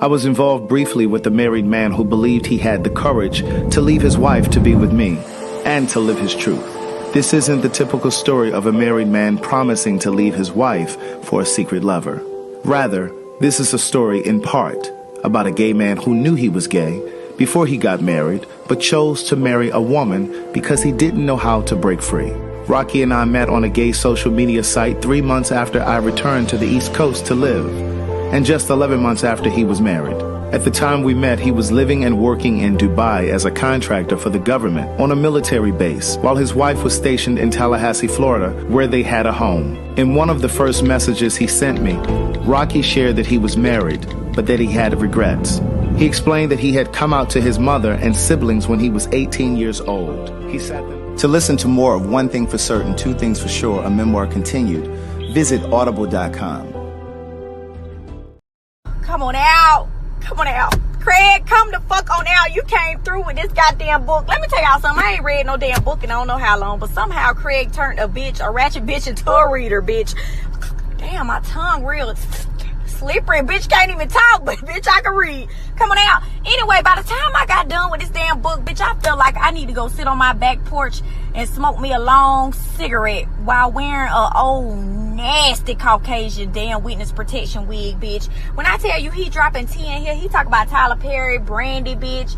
I was involved briefly with a married man who believed he had the courage to leave his wife to be with me and to live his truth. This isn't the typical story of a married man promising to leave his wife for a secret lover. Rather, this is a story in part about a gay man who knew he was gay before he got married, but chose to marry a woman because he didn't know how to break free. Rocky and I met on a gay social media site 3 months after I returned to the East Coast to live, and just 11 months after he was married. At the time we met, he was living and working in Dubai as a contractor for the government on a military base, while his wife was stationed in Tallahassee, Florida, where they had a home. In one of the first messages he sent me, Rocky shared that he was married, but that he had regrets. He explained that he had come out to his mother and siblings when he was 18 years old. He sat them. To listen to more of One Thing for Certain, Two Things for Sure, a memoir continued, visit audible.com. Come on out. Come on out. Craig, come the fuck on out. You came through with this goddamn book. Let me tell y'all something. I ain't read no damn book and I don't know how long, but somehow Craig turned a ratchet bitch into a reader, bitch. Damn, my tongue real slippery. Bitch can't even talk, but bitch, I can read. Come on out. Anyway, by the time I got done with this damn book, bitch, I felt like I need to go sit on my back porch and smoke me a long cigarette while wearing a old nasty Caucasian damn witness protection wig, bitch. When I tell you he dropping 10 here, he talk about Tyler Perry, Brandy, bitch.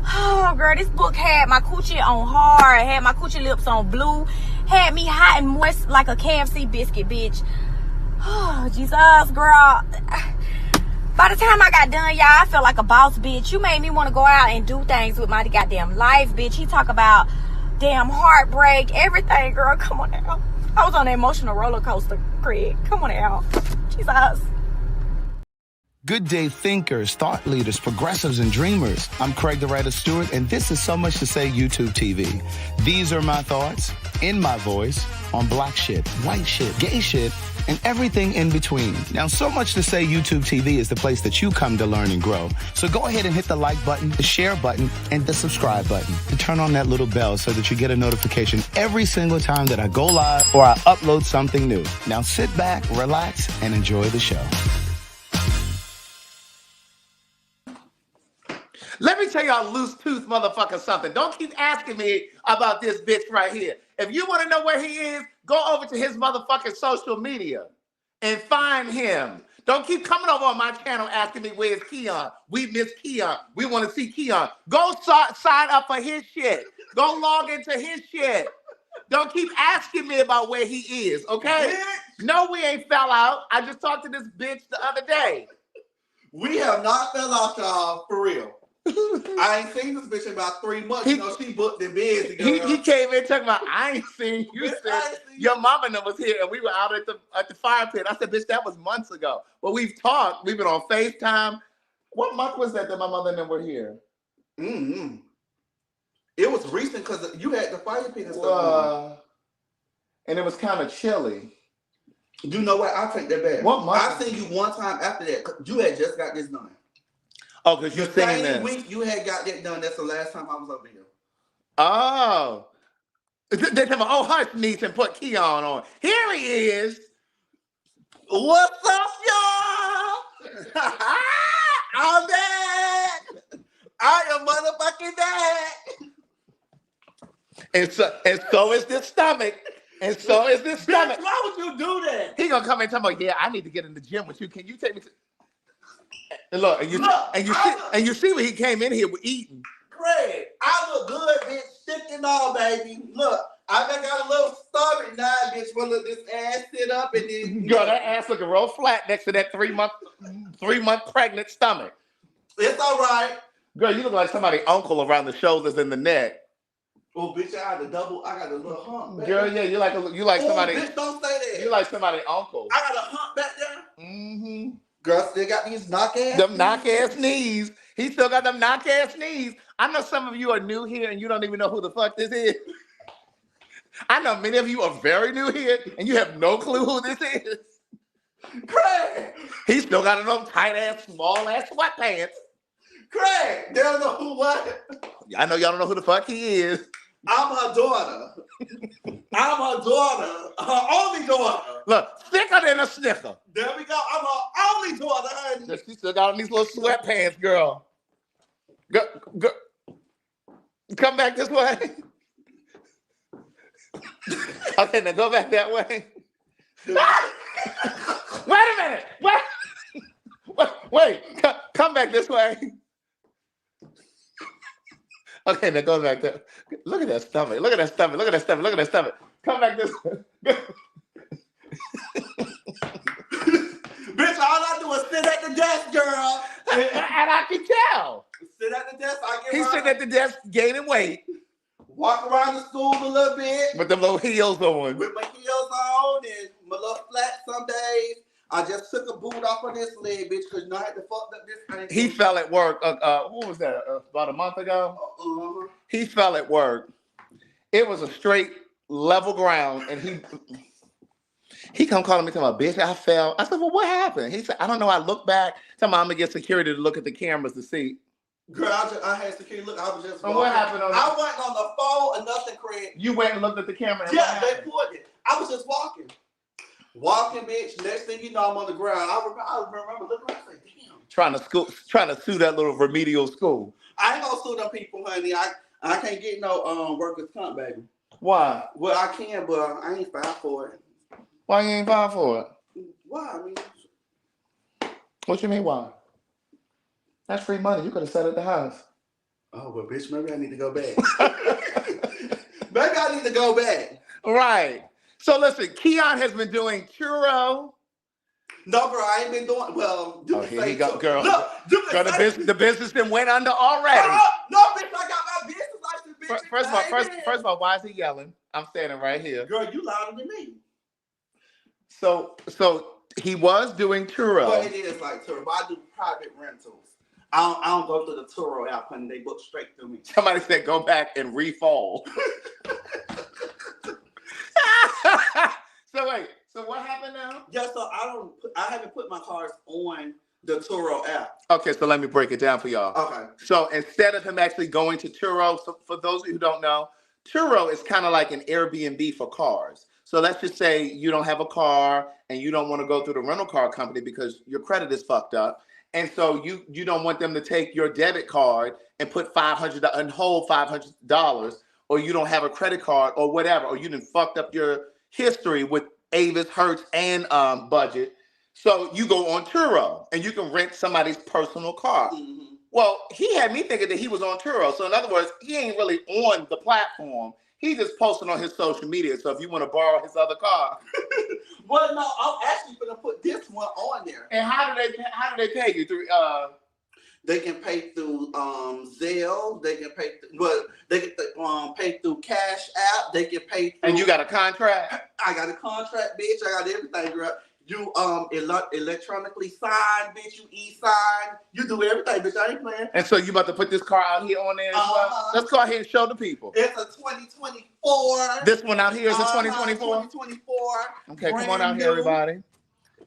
Oh, girl, this book had my coochie on hard, had my coochie lips on blue, had me hot and moist like a KFC biscuit, bitch. Oh, Jesus, girl. By the time I got done, y'all, I felt like a boss, bitch. You made me want to go out and do things with my goddamn life, bitch. He talk about damn heartbreak, everything, girl. Come on out. I was on an emotional roller coaster, Craig. Come on out. Jesus. Good day thinkers, thought leaders, progressives, and dreamers. I'm Craig TheWriter Stewart, and this is So Much to Say YouTube TV. These are my thoughts, in my voice, on black shit, white shit, gay shit, and everything in between. Now, So Much to Say YouTube TV is the place that you come to learn and grow. So go ahead and hit the like button, the share button, and the subscribe button. And turn on that little bell so that you get a notification every single time that I go live or I upload something new. Now sit back, relax, and enjoy the show. Let me tell y'all loose tooth motherfucker something. Don't keep asking me about this bitch right here. If you want to know where he is, go over to his motherfucking social media and find him. Don't keep coming over on my channel asking me where's Keon. We miss Keon. We want to see Keon. Go sign up for his shit. Go log into his shit. Don't keep asking me about where he is, okay? Bitch. No, we ain't fell out. I just talked to this bitch the other day. We have not fell out, y'all, for real. I ain't seen this bitch in about 3 months. You know, she booked in bed. He came in talking about, I ain't seen you since your mama was here and we were out at the fire pit. I said, bitch, that was months ago. But we've talked. We've been on FaceTime. What month was that my mother and them were here? Mm-hmm. It was recent because you had the fire pit and stuff. And it was kind of chilly. You know what? I'll take that back. What month? I seen you one time after that. You had just got this done. Oh, because you're saying that week you had got that done. That's the last time I was over here. Oh. They tell me, oh, hush, niece, and put Keon on. Here he is. What's up, y'all? I'm back. I am motherfucking back. And so is this stomach. And so is this stomach. Bitch, why would you do that? He gonna come in and tell me, yeah, I need to get in the gym with you. Can you take me to... And look, and you see what he came in here with eating. Craig, I look good, bitch. Thick and all, baby. Look, I got a little stomach now, bitch. Well, look, this ass sit up and then... Girl, that ass looking real flat next to that 3 month pregnant stomach. It's all right. Girl, you look like somebody's uncle around the shoulders and the neck. Oh, bitch, I got a little hump. Baby. Girl, yeah, you like somebody. Bitch, don't say that. You like somebody's uncle. I got a hump back there. Mm-hmm. Girl, still got these knock-ass Them knock-ass knees. He still got them knock-ass knees. I know some of you are new here and you don't even know who the fuck this is. I know many of you are very new here and you have no clue who this is. Craig! He still got them tight-ass, small-ass sweatpants. Craig! They don't know who what? I know y'all don't know who the fuck he is. I'm her daughter. I'm her daughter, her only daughter. Look, thicker than a snicker. There we go. I'm her only daughter, honey. She still got on these little sweatpants, girl. Go. Come back this way. Okay, now go back that way. Wait a minute. Wait. Come back this way. Okay, now go back there. Look at that stomach. Look at that stomach. Look at that stomach. Look at that stomach. Come back this way. Bitch, all I do is sit at the desk, girl. And I can tell. Sit at the desk. He's sitting at the desk gaining weight. Walk around the school a little bit. With the little heels on. With my heels on and my little flat some days. I just took a boot off of this leg, bitch, because you know I had to fuck up this kind of He fell at work. What was that? About a month ago? He fell at work. It was a straight level ground, and he come calling me, telling me, bitch, I fell. I said, well, what happened? He said, I don't know. I looked back. Tell me I'm gonna get security to look at the cameras to see. Girl, I had security look. I was just. And what happened on? I wasn't on the phone or nothing, Craig. You went and looked at the camera. And yeah, they pulled it. I was just walking, bitch. Next thing you know, I'm on the ground. I remember looking around, like, damn. Trying to sue that little remedial school. I ain't gonna sue them people, honey. I can't get no workers' comp, baby. Why? Well, I can, but I ain't filed for it. Why you ain't filed for it? Why? I mean, what you mean why? That's free money. You could have sat at the house. Oh, well, bitch, maybe I need to go back. Maybe I need to go back. Right. So listen, Keon has been doing churro. No, bro, I ain't been doing well. Here you go, girl. Look, the business then went under already. No, bitch, I got my business license, bitch. First of all, why is he yelling? I'm standing right here. Girl, you louder than me. So he was doing churro. But it is like churro. But I do private rentals. I don't go through the Turo app and they book straight through me. Somebody said go back and refall. So what happened now? Yeah, so I haven't put my cars on the Turo app. Okay, so let me break it down for y'all. Okay. So instead of him actually going to Turo, so for those of you who don't know, Turo is kind of like an Airbnb for cars. So let's just say you don't have a car and you don't want to go through the rental car company because your credit is fucked up. And so you don't want them to take your debit card and put $500 and hold $500, or you don't have a credit card or whatever, or you done fucked up your history with Avis, Hertz, and Budget. So you go on Turo and you can rent somebody's personal car. Mm-hmm. Well, he had me thinking that he was on Turo. So in other words, he ain't really on the platform. He just posted on his social media. So if you want to borrow his other car. Well, no, I'm actually going to put this one on there. And how do they pay you? Through they can pay through Zelle. They can pay they can pay through Cash App. They can pay through, and you got a contract? I got a contract, bitch. I got everything, girl. You electronically sign, bitch. You e-sign. You do everything, bitch. I ain't playing. And so you about to put this car out here on there as well? Let's go ahead and show the people. It's a 2024. This one out here is a 2024? 2024. Okay, come on out here, everybody.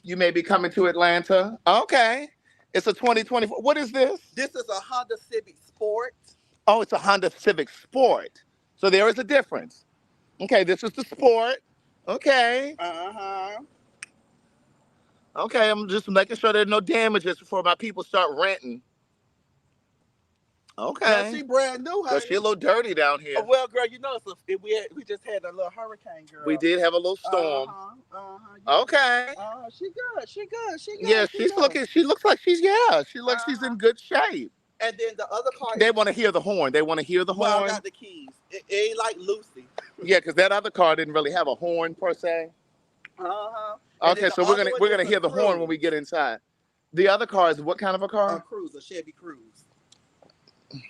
You may be coming to Atlanta. Okay. It's a 2024. What is this? This is a Honda Civic Sport. Oh, it's a Honda Civic Sport. So there is a difference. Okay, this is the Sport. Okay. Okay, I'm just making sure there's no damages before my people start renting. Okay. Yeah, she brand new, honey. She a little dirty down here. Well, girl, you know, we just had a little hurricane, girl. We did have a little storm. Okay. She good. Yeah, she looks like she's in good shape. And then the other car. They want to hear the horn. Well, I got the keys. It ain't like Lucy. Yeah, because that other car didn't really have a horn per se. Okay, so we're gonna hear the horn when we get inside. The other car is what kind of a car? A Cruze, a Chevy Cruze.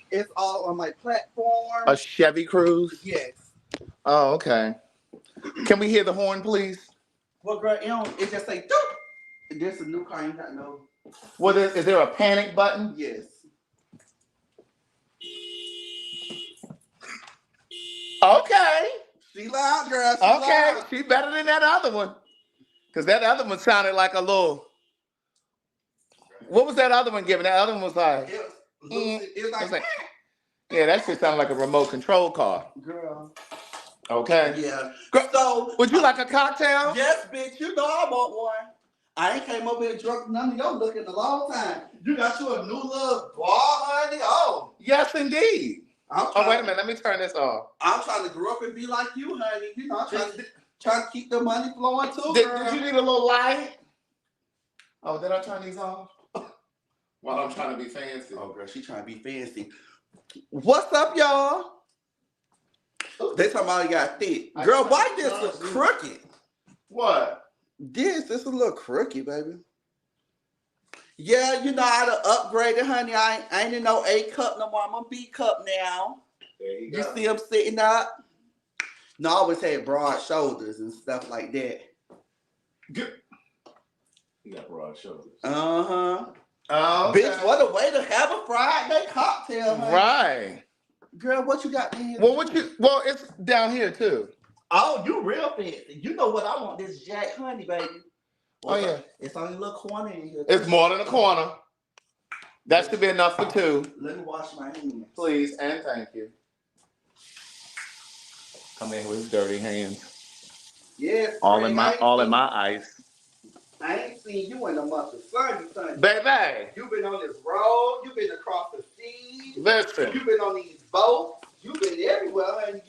It's all on my platform. A Chevy Cruze? Yes. Oh, okay. Can we hear the horn, please? Well, girl, it just say doop. There's a new car. You got no. Well, is there a panic button? Yes. Okay. She loud, girl. She better than that other one. Because that other one sounded like a little. What was that other one giving? That other one was like. It was like yeah, that shit sounded like a remote control car. Girl. Okay. Yeah. Girl, So, would you like a cocktail? yes, bitch, you know I want one. I ain't came over here drunk none of your look in a long time. You got you a new little bar, honey. Oh. Yes, indeed. I'm Oh, wait a minute. Let me turn this off. I'm trying to grow up and be like you, honey. You know, I'm trying to keep the money flowing too, girl. Did you need a little light? Oh, did I turn these off? While I'm trying to be fancy. Oh, girl, she trying to be fancy. What's up, y'all? They talking about you got thick. Girl, why this is crooked? What? This is a little crooked, baby. Yeah, you know how to upgrade it, honey. I ain't in no A cup no more. I'm a B cup now. There you go. You see I'm sitting up? No, I always had broad shoulders and stuff like that. Good. You got broad shoulders. Uh-huh. Oh, okay. Bitch, what a way to have a Friday cocktail, honey. Right. Girl, what you got in here? Well, it's down here too. Oh, you real fancy. You know what I want, this Jack Honey, baby. Well, Oh, yeah. It's only a little corner in here. It's more than a corner. That should be enough for two. Let me wash my hands. Please and thank you. Come in with his dirty hands. Yes. All in my ice. I ain't seen you in a month of Sunday. Baby. You've been on this road. You've been across the seas. Listen. You've been on these boats. You've been everywhere. And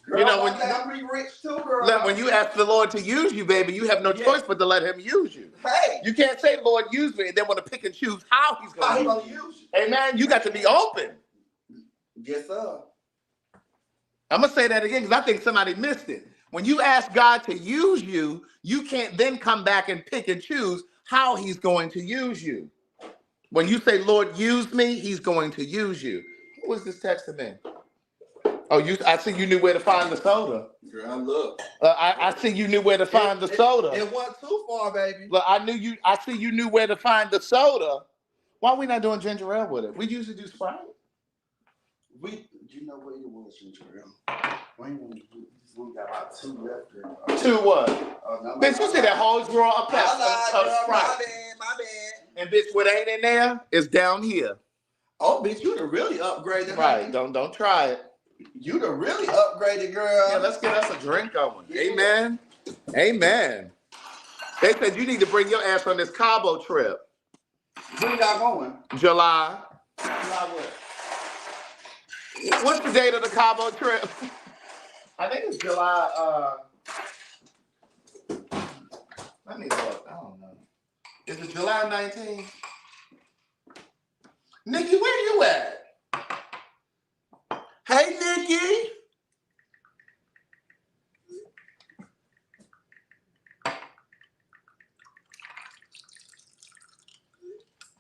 girl, You know, I'm rich too, girl. when you ask the Lord to use you, baby, you have no choice but to let him use you. Hey. You can't say, Lord, use me, and then want to pick and choose how he's going to use you. Amen. You got to be open. Yes, sir. I'm going to say that again because I think somebody missed it. When you ask God to use you, you can't then come back and pick and choose how he's going to use you. When you say, Lord, use me, he's going to use you. Who was this texting me? Oh, I see you knew where to find the soda. Girl, look. I see you knew where to find the soda. It wasn't too far, baby. Look, I see you knew where to find the soda. Why are we not doing ginger ale with it? We usually do Sprite. You know what it was, ginger ale. We got about 2 left, girl. 2 what? No, Bitch, you see that whole drawer of Sprite. My bad. And bitch, what ain't in there is down here. Oh, bitch, you done really upgraded. Right, don't try it. You done really upgraded, girl. Yeah, let's get us a drink going. Yeah. Amen. Amen. They said you need to bring your ass on this Cabo trip. When y'all going? July. July what? What's the date of the Cabo trip? I think it's July. Let me look. I don't know. Is it July 19th? Nikki, where you at? Hey, Nikki.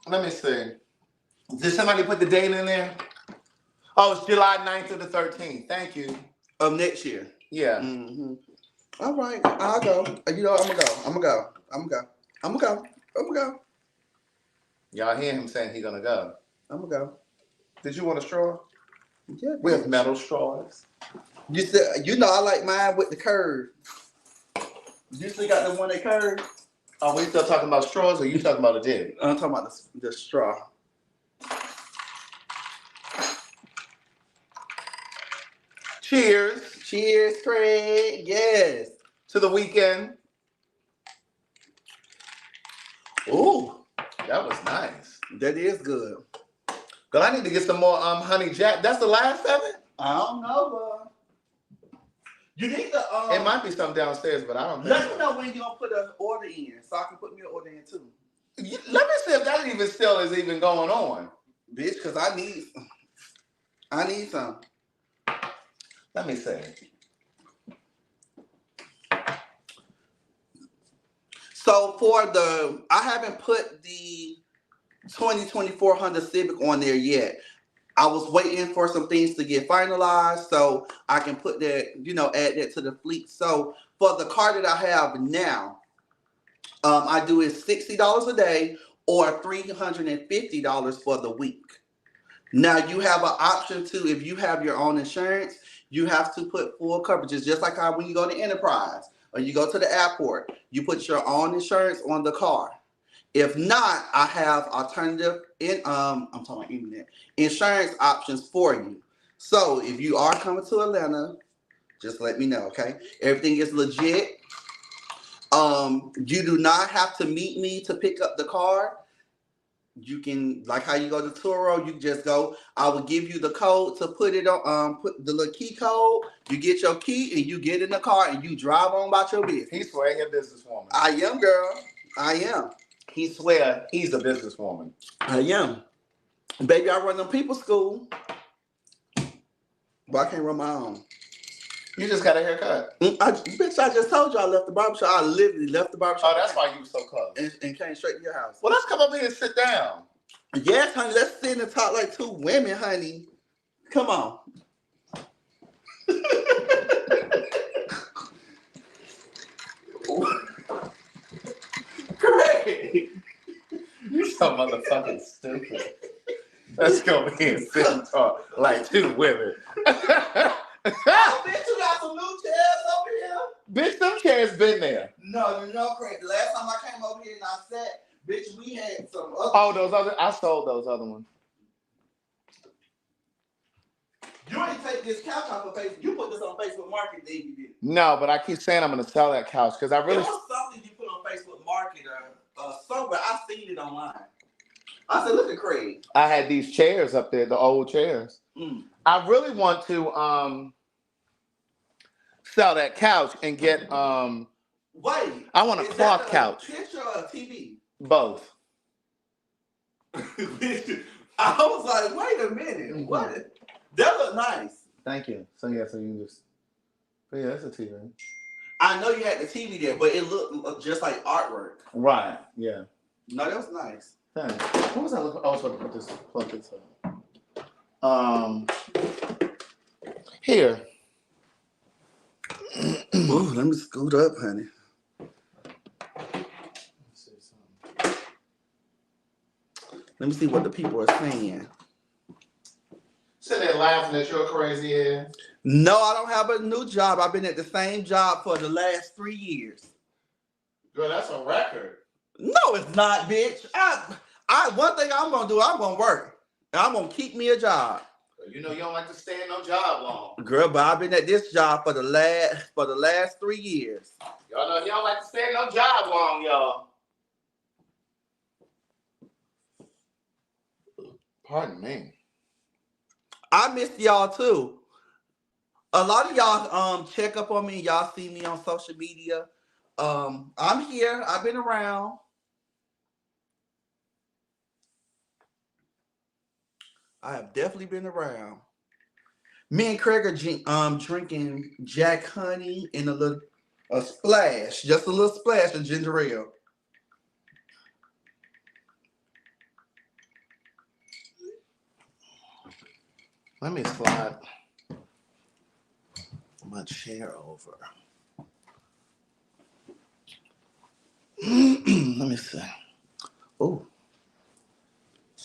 Let me see. Did somebody put the date in there? Oh, it's July 9th to the 13th. Thank you. Of next year. Yeah. Mm-hmm. All right, I'll go. You know, I'm gonna go. Y'all hear him saying he's gonna go. I'm gonna go. Did you want a straw? Yeah, We have metal straws. You said, you know, I like mine with the curve. You still got the one that curve? Are we still talking about straws or you talking about a dick? I'm talking about the straw. Cheers. Cheers, Craig. Yes. To the weekend. Ooh, That was nice. that is good. But I need to get some more honey jack. That's the last of it? I don't know, bro. You need to. It might be something downstairs, but I don't think Let me so. know when you're gonna put an order in, so I can put me an order in too, Let me see if that even still is even going on. bitch. Cause I need some. Let me see. So I haven't put the 2024 Honda Civic on there yet. I was waiting for some things to get finalized so I can put that, add that to the fleet. So for the car that I have now, I do it $60 a day or $350 for the week. Now you have an option to, if you have your own insurance, you have to put full coverages, just like how when you go to Enterprise or you go to the airport, you put your own insurance on the car. If not, I have alternative insurance options for you. So if you are coming to Atlanta, Just let me know, okay? Everything is legit. You do not have to meet me to pick up the card. You can, like how you go to Turo, you just go. I will give you the code to put it on, put the little key code. You get your key and you get in the car and you drive on about your business. He swear he a businesswoman. I am, girl. I am. He swear he's a businesswoman. I am. Baby, I run them people school. But I can't run my own. You just got a haircut. Bitch, I just told you I left the barbershop. I literally left the barbershop. Oh, that's why you were so close. And came straight to your house. Well, let's come up here and sit down. Yes, honey. Let's sit and talk like two women, honey. Come on. Great. You so motherfucking stupid. Let's go over here and sit and talk like two women. Oh, bitch, you got some new chairs over here? Bitch, them chairs been there. No, Craig. The last time I came over here and I sat, bitch, we had some other. Oh, those other, I sold those other ones. You ain't take this couch off of Facebook. You put this on Facebook Market, then you did. No, but I keep saying I'm gonna sell that couch because I really. There was something you put on Facebook Market or somewhere. I seen it online. I said, look at Craig. I had these chairs up there, the old chairs. I really want to sell that couch and get Wait. I want a cloth couch. Picture or a TV? Both. I was like, wait a minute. What? That look nice. Thank you. So yeah, so you can just. But yeah, that's a TV. I know you had the TV there, but it looked just like artwork. Right. Yeah. No, that was nice. Thanks. What was I looking? I was supposed to put this plug this up. Here. Ooh, let me scoot up, honey. Let me see what the people are saying. Sitting there laughing at your crazy ass. No, I don't have a new job. I've been at the same job for the last 3 years. Girl, that's a record. No, it's not, bitch. One thing I'm gonna do, I'm gonna work. And I'm gonna keep me a job. You know you don't like to stay in no job long. Girl, but I've been at this job for the last 3 years. Y'all know you don't like to stay in no job long, y'all. Pardon me. I miss y'all too. A lot of y'all check up on me. Y'all see me on social media. I'm here. I've been around. I have definitely been around. Me and Craig are drinking Jack Honey in a splash, just a little splash of ginger ale. Let me slide my chair over. Let me see. Oh,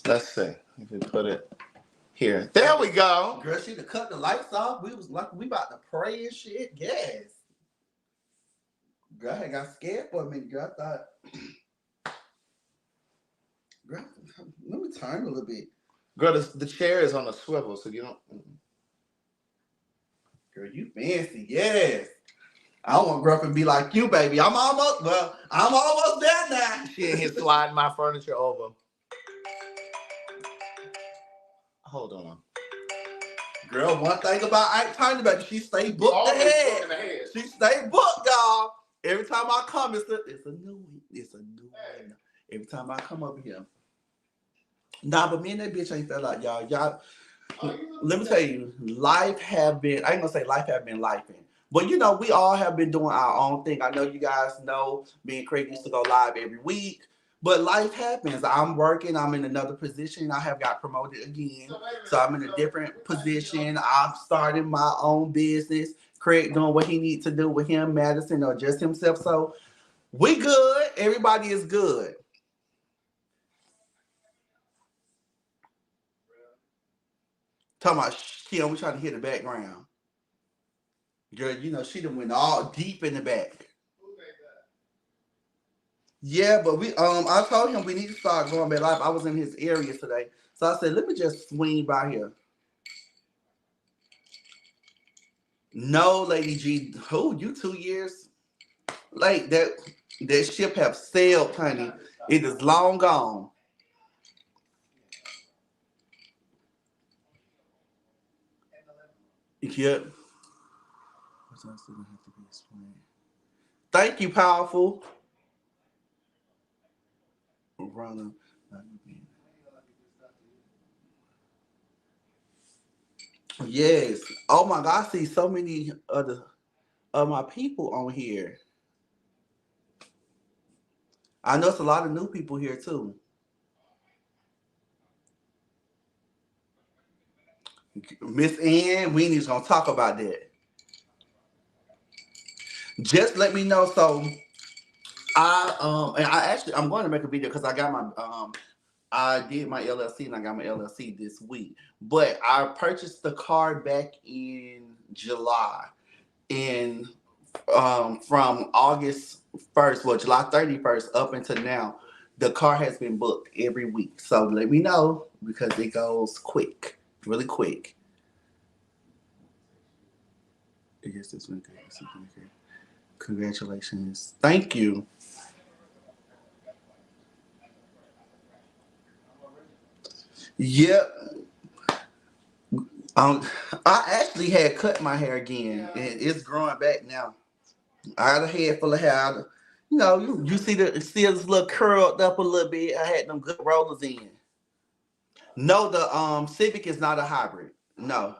let's see. You can put it here. There we go. Girl, she to cut the lights off. We was like, we about to pray and shit. Yes. Girl, I got scared for a minute. Girl, I thought. Girl, let me turn a little bit. Girl, the chair is on a swivel, so you don't. Girl, you fancy, yes. I want to grow up and be like you, baby. I'm almost there now. She in here sliding my furniture over. Hold on. Girl, one thing about Ike Turner, baby, she stay booked ahead. She stay booked, y'all. Every time I come, it's a new one. It's a new one. Every time I come over here. Nah, but me and that bitch ain't fell out, y'all. Let me tell you, life have been, I ain't gonna say life have been lifing. But you know, we all have been doing our own thing. I know you guys know me and Craig used to go live every week. But life happens. I'm working. I'm in another position. I have got promoted again. So I'm in a different position. I've started my own business. Craig doing what he needs to do with him, Madison, or just himself. So we good. Everybody is good. Talking about Keon, we trying to hear the background. Girl, you know, she done went all deep in the back. Yeah, but I told him we need to start going back live. I was in his area today. So I said, let me just swing by here. No, Lady G. Who you 2 years? Like that ship have sailed, honey. It is long gone. Yep. What's else gonna have to be explained? Thank you, powerful. Rana. Yes. Oh my God, I see so many of my people on here. I know it's a lot of new people here too. Miss Ann, we ain't gonna talk about that. Just let me know. So I'm going to make a video because I got my I did my LLC and I got my LLC this week. But I purchased the car back in July. And from August 1st, well, July 31st up until now, the car has been booked every week. So let me know because it goes quick, really quick. I guess this one. Congratulations. Thank you. Yep. I actually had cut my hair again, and it's growing back now. I had a head full of hair. You know, you see this little curled up a little bit. I had them good rollers in. No, the Civic is not a hybrid. No.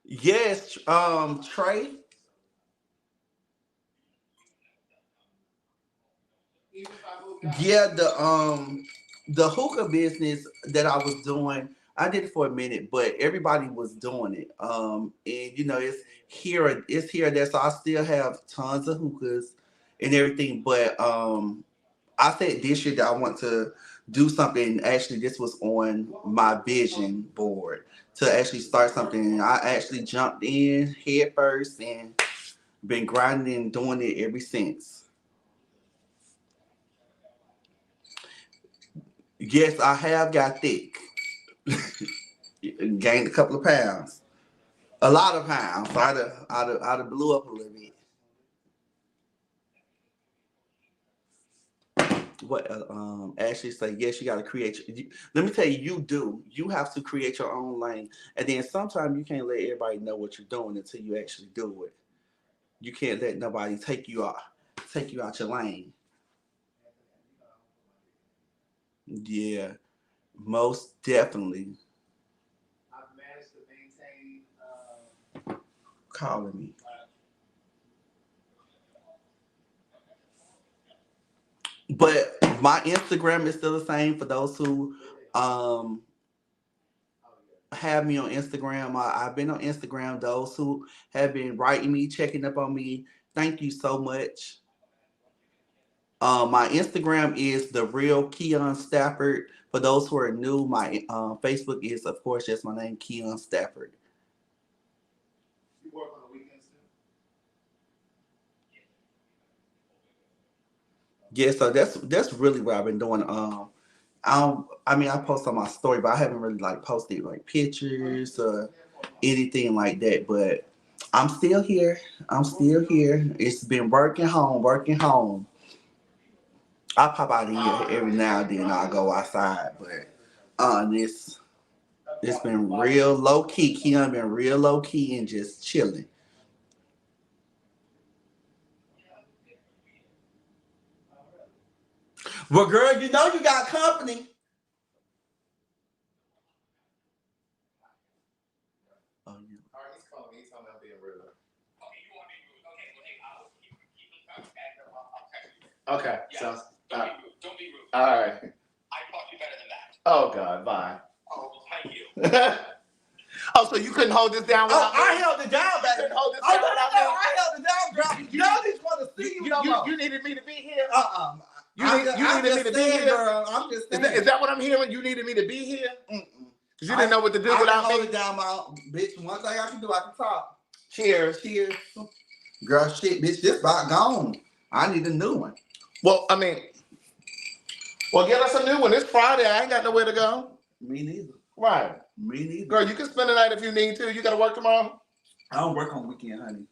Yes, Trey. Yeah, the hookah business that I was doing, I did it for a minute, but everybody was doing it. And you know, it's here and there. So I still have tons of hookahs and everything. But I said this year that I want to do something. Actually, this was on my vision board to actually start something. And I actually jumped in head first and been grinding and doing it ever since. Yes, I have got thick. Gained a couple of pounds. A lot of pounds. I'd have blew up a little bit. What Ashley say? Yes, you got to create. Let me tell you, you do. You have to create your own lane, and then sometimes you can't let everybody know what you're doing until you actually do it. You can't let nobody take you out your lane. Yeah, most definitely. Calling me. But my Instagram is still the same for those who um have me on Instagram. I've been on Instagram. Those who have been writing me, checking up on me, thank you so much. My Instagram is the real Keon Stafford. For those who are new, my Facebook is, of course, just my name, Keon Stafford. Yeah, so that's really what I've been doing. I post on my story, but I haven't really like posted like pictures or anything like that. But I'm still here. I'm still here. It's been working home, working home. I pop out of here every now and then. I go outside, but this it's been real low key. Keon been real low key and just chilling. Well, girl, you know you got company. Oh, yeah. Okay. Sounds. All right. Oh God. Bye. Oh, so you couldn't hold this down Oh, without me? I held it down, You baby. couldn't hold this Oh, down no, without no, me? no, I held it down, girl. Y'all just want to see you no more. You needed me to be here? You needed me to be here, girl. I'm just saying. Is that what I'm hearing? You needed me to be here? Mm-mm. Because you didn't know what to do I without can hold me? it down, my bitch. One thing I can do, I can talk. Cheers. Cheers. Girl, shit, bitch, this about gone. I need a new one. Well, I mean, get us a new one. It's Friday. I ain't got nowhere to go. Me neither. Right. Me neither. Girl, you can spend the night if you need to. You got to work tomorrow? I don't work on weekend, honey.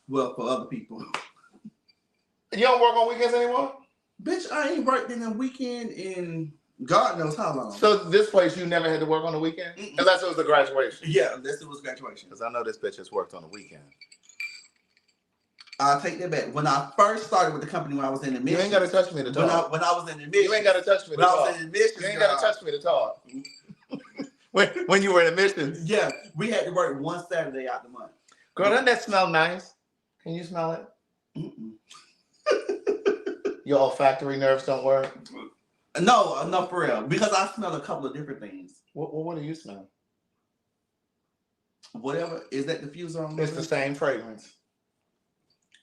Well, for other people. You don't work on weekends anymore? Bitch, I ain't worked in a weekend in God knows how long. So this place, you never had to work on the weekend? Unless it was the graduation. Yeah, unless it was graduation. Because I know this bitch has worked on the weekend. I'll take that back. When I first started with the company, when I was in admissions. You ain't got to touch me to talk. When I was in admissions. You ain't got to touch me to talk. When I was in admissions. You ain't got to touch me to talk. when you were in admissions. Yeah, we had to work one Saturday out the month. Girl, doesn't that smell nice? Can you smell it? Mm-mm. Your olfactory nerves don't work? No, for real. Because I smell a couple of different things. What do you smell? Whatever. Is that diffuser on? It's the same fragrance.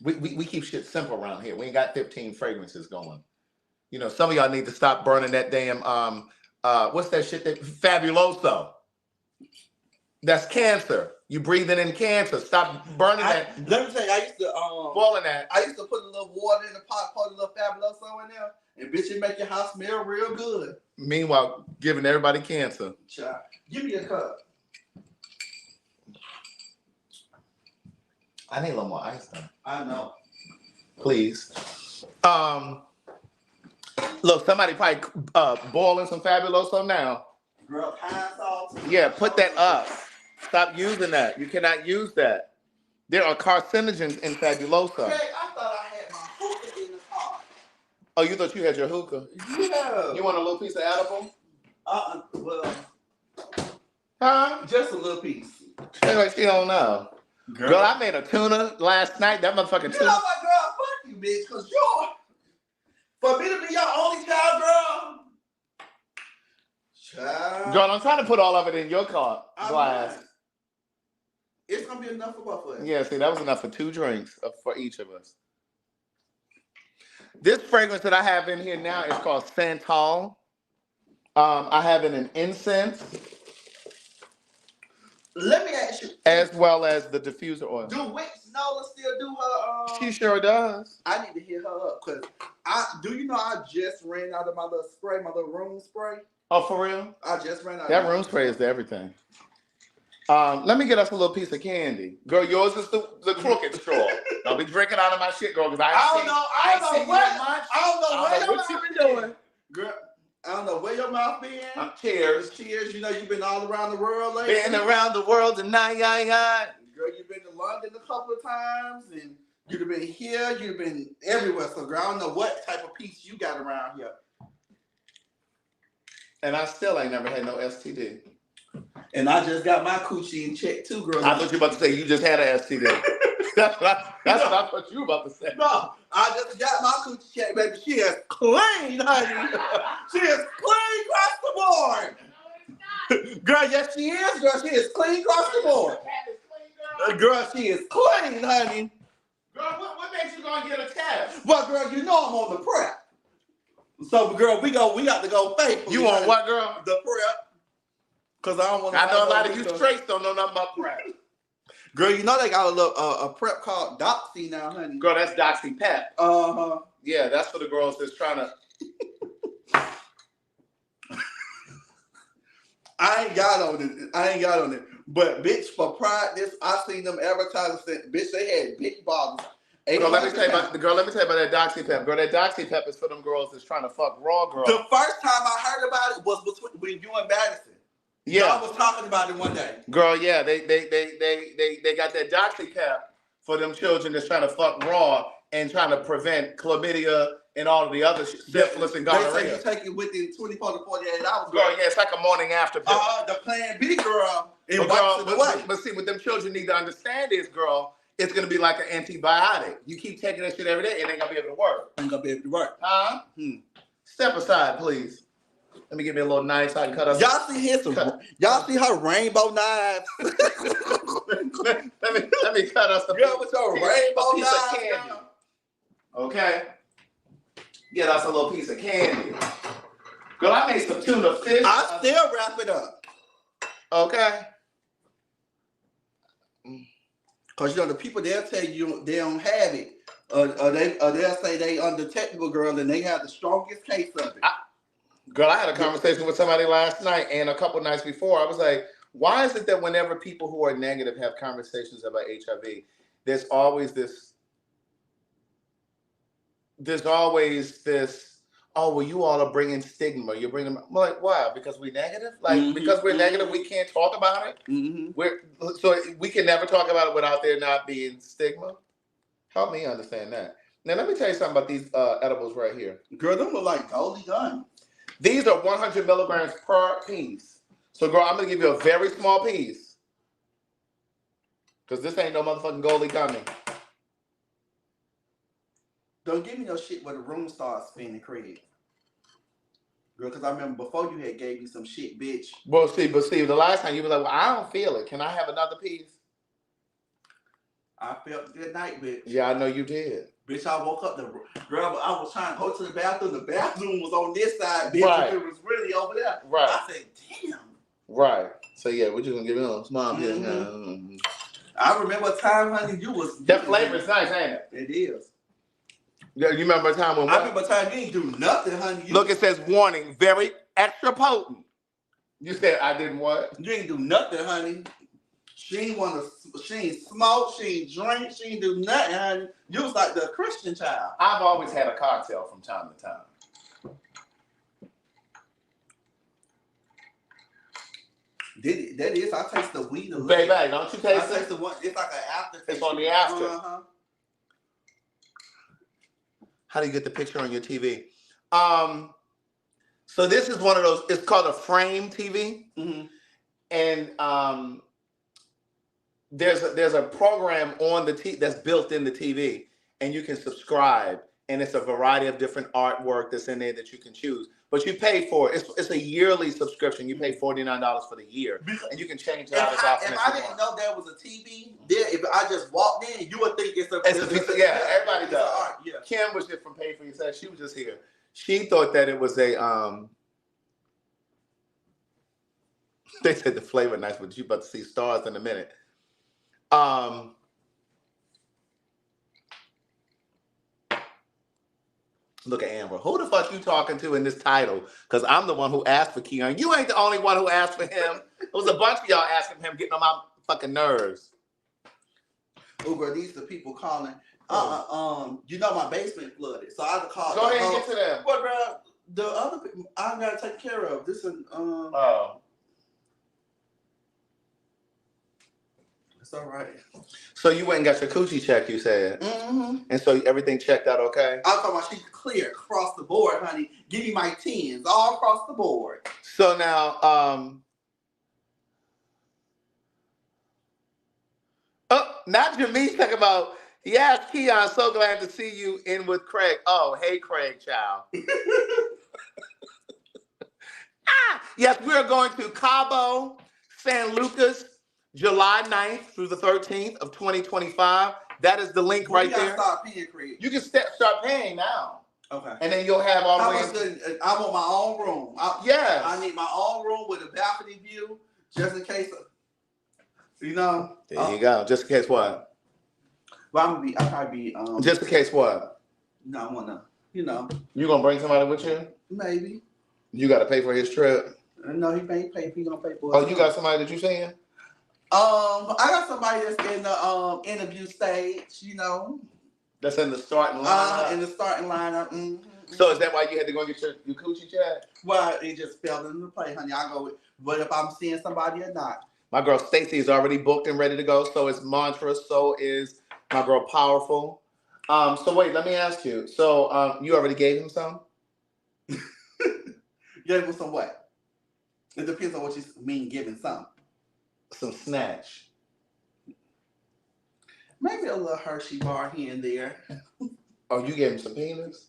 We keep shit simple around here. We ain't got 15 fragrances going. You know, some of y'all need to stop burning that damn what's that shit that Fabuloso? That's cancer. You breathing in cancer. Stop burning that. Let me tell you, I used to boiling that. I used to put a little water in the pot, pour a little Fabuloso in there, and bitch, it make your house smell real good. Meanwhile, giving everybody cancer. Child, give me a cup. I need a little more ice though. I know. Please. Look, somebody probably boiling some Fabuloso now. Girl, pine salt. Yeah, put that up. Stop using that. You cannot use that. There are carcinogens in Fabuloso. Craig, I thought I had my hookah in the car. Oh, you thought you had your hookah? Yeah. You want a little piece of edible? Well, Huh? just a little piece. She's like, she don't know. Girl, I made a tuna last night. That motherfucking You tuna. know what, girl? Fuck you, bitch. Because for me to be your only child, girl. Child. Girl, I'm trying to put all of it in your car glass. It's going to be enough for both of us. Yeah, see, that was enough for 2 drinks for each of us. This fragrance that I have in here now is called Santal. I have it in incense. Let me ask you. As well as the diffuser oil. Do Wix Nola still do her? She sure does. I need to hit her up because do you know I just ran out of my little spray, my little room spray. Oh, for real? I just ran out. That room spray is everything. Let me get us a little piece of candy. Girl, yours is the crooked straw. Don't be drinking out of my shit, girl, because I don't know what you been doing. Girl, I don't know where your mouth been. Cheers. Cheers. You know you've been all around the world lately. Been around the world tonight, Girl, you've been to London a couple of times, and you've been here. You've been everywhere. So, girl, I don't know what type of piece you got around here. And I still ain't never had no STD. And I just got my coochie in check too, girl. I thought you were about to say you just had an STD. That's what I thought you were about to say. No, I just got my coochie check, baby. She is clean, honey. She is clean across the board. Girl, yes, she is, girl. She is clean across the board. Girl, she is clean, honey. Girl, what makes you gonna get a test? Well, girl, you know I'm on the prep. So, girl, we got to go faithfully. You on what, girl? The prep. Because I don't want to. I know a lot of you straights don't know nothing about prep. Girl, you know they got a little a prep called Doxy now, honey. Girl, that's Doxy Pep. Uh-huh. Yeah, that's for the girls that's trying to. I ain't got on it. But bitch, for Pride, I seen them advertising. Bitch, they had big bottles. Girl, let me tell you about that Doxy Pep. Girl, that Doxy Pep is for them girls that's trying to fuck raw girls. The first time I heard about it was between you and Madison. Yeah, I was talking about it one day. Girl, yeah, they got that Doxy Pep for them children that's trying to fuck raw and trying to prevent chlamydia and all of the other syphilis and gonorrhea. They say you take it within 24 to 48 hours. Girl, yeah, it's like a morning after pill. The Plan B, girl, it wipes it away. But see, what them children need to understand is, girl, it's gonna be like an antibiotic. You keep taking that shit every day, it ain't gonna be able to work. Ain't gonna be able to work. Huh? Step aside, please. Let me give me a little knife so I can cut us. Y'all see her rainbow knives? let me cut us a girl with your rainbow piece of candy. Okay. Get us a little piece of candy. Girl, I made some tuna fish. I still wrap it up. Okay. Because, you know, the people, they'll tell you they don't have it. They'll say they undetectable, girl, and they have the strongest case of it. Girl, I had a conversation with somebody last night and a couple nights before. I was like, why is it that whenever people who are negative have conversations about HIV, there's always this, oh, well, you all are bringing stigma. You're bringing, I'm like, why? Because we're negative? Like, because we're negative, we can't talk about it? So we can never talk about it without there not being stigma? Help me understand that. Now, let me tell you something about these edibles right here. Girl, them look like Goldie Gun. These are 100 milligrams per piece. So, girl, I'm going to give you a very small piece. Because this ain't no motherfucking Goldie gummy. Don't give me no shit where the room starts spinning, Craig. Girl, because I remember before you had gave me some shit, bitch. Well, see, the last time you were like, well, I don't feel it. Can I have another piece? I felt good night, bitch. Yeah, I know you did. Bitch, I woke up, girl, I was trying to go to the bathroom. The bathroom was on this side, bitch. Right. It was really over there. Right. I said, damn. Right. So, yeah, we're just going to give you a little small piece. I remember a time, honey, you was... That flavor is nice, ain't it? It is. Yeah, you remember a time when... I remember a time you didn't do nothing, honey. Look, it says warning, very extra potent. You said I didn't what? You ain't do nothing, honey. She ain't smoke, she ain't drink, she ain't do nothing, honey. You was like the Christian child. I've always had a cocktail from time to time. That is, I taste the weed a little. Baby, don't you taste it? I taste the one, it's like an aftertaste. It's on the after. Uh-huh. How do you get the picture on your TV? So this is one of those, it's called a frame TV. Mm-hmm. And there's a program on the TV that's built in the TV, and you can subscribe, and it's a variety of different artwork that's in there that you can choose. But you pay for it. It's a yearly subscription. You pay $49 for the year, and you can change it out as often as you want. If I didn't know there was a TV there, if I just walked in, you would think it's a piece of, yeah, everybody does. Art, yeah. Kim was just from Pay for Yourself. She was just here. She thought that it was a they said the flavor nice, but you about to see stars in a minute. Look at Amber. Who the fuck you talking to in this title? Because I'm the one who asked for Keon. You ain't the only one who asked for him. It was a bunch of y'all asking him, getting on my fucking nerves. Oh, girl, these are the people calling. You know my basement flooded, so I had to call. Go ahead and get to them. Well, girl, the other people I gotta take care of. This is It's all right. So you went and got your coochie checked, you said. Mm-hmm. And so everything checked out okay? I'm talking about she's clear across the board, honey. Give me my 10s all across the board. So now, not Jameez talking about, yes, Keon, so glad to see you in with Craig. Oh, hey, Craig, child. Yes, we are going to Cabo, San Lucas, July 9th through the 13th of 2025. That is the link right there. Start paying, Craig. You can start paying now. Okay. And then you'll have all the I want my own room. Yes. I need my own room with a balcony view, just in case. You know. There you go. Just in case what? Well, I'll probably be. Just in case what? No, I wanna. You know. You gonna bring somebody with you? Maybe. You got to pay for his trip. No, he pay. He gonna pay for it. Oh, you got somebody that you seeing? I got somebody that's in the interview stage, you know. That's in the starting lineup? In the starting lineup. Mm-hmm. So is that why you had to go get your coochie check? Well, it just fell into play, honey. I go with, but if I'm seeing somebody or not. My girl Stacy is already booked and ready to go. So is Mantra. So is my girl Powerful. So wait, let me ask you. So you already gave him some? Gave him some what? It depends on what you mean giving some. Some snatch. Maybe a little Hershey bar here and there. Oh, you gave him some penis?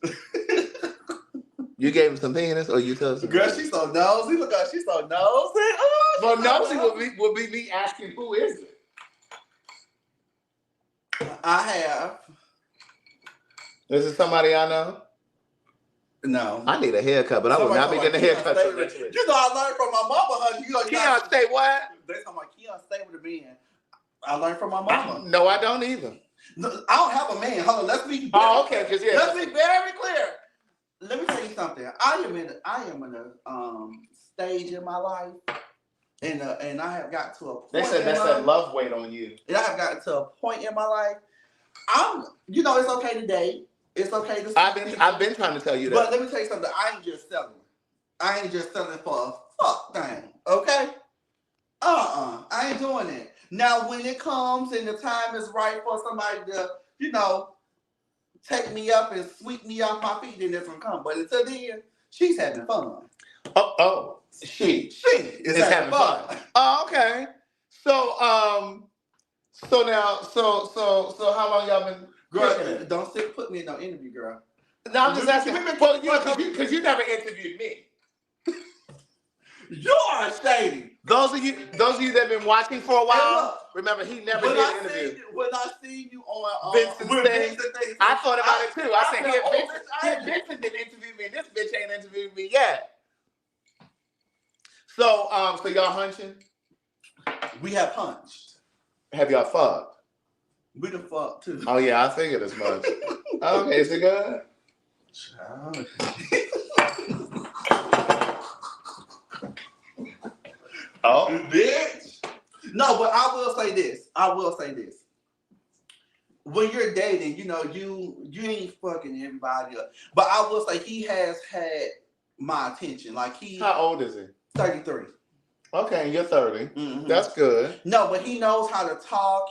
You gave him some penis, or you told him? Girl, she's so nosy. Look at she's so nosy. Oh, well, nosy would be me asking, who is it? I have. Is it somebody I know? No. I need a haircut, but I would not be getting a haircut. You know, I learned from my mama, honey. Keon, say what? They talking about Keon, stay with a man. I learned from my mama. No, I don't either. No, I don't have a man. Hold on, let's be. Okay, because yeah. Let's be very clear. Let me tell you something. I am in a stage in my life, and I have got to a point. They said that's that love weight on you. And I have gotten to a point in my life. It's okay to date. It's okay to. I've been trying to tell you that. But let me tell you something. I ain't just selling. I ain't just selling for a fuck thing. Okay. I ain't doing it. Now, when it comes and the time is right for somebody to, take me up and sweep me off my feet, then it's gonna come. But until then, she's having fun. She is having fun. Oh, okay. So how long y'all been? Girl, don't put me in no interview, girl. No, I'm just asking. Well, because you never interviewed me. You are shady. Those of you that have been watching for a while, remember he never did an interview. When I see you on Vincent's thing, I thought about it too. I said, Vincent didn't interview me. This bitch ain't interviewed me yet. So y'all hunching? We have hunched. Have y'all fucked? We done fucked too. Oh yeah, I figured as much. Okay, is it good? Child. Oh, bitch. No, but I will say this. When you're dating, you ain't fucking everybody up. But I will say he has had my attention. Like How old is he? 33. Okay, you're 30. Mm-hmm. That's good. No, but he knows how to talk.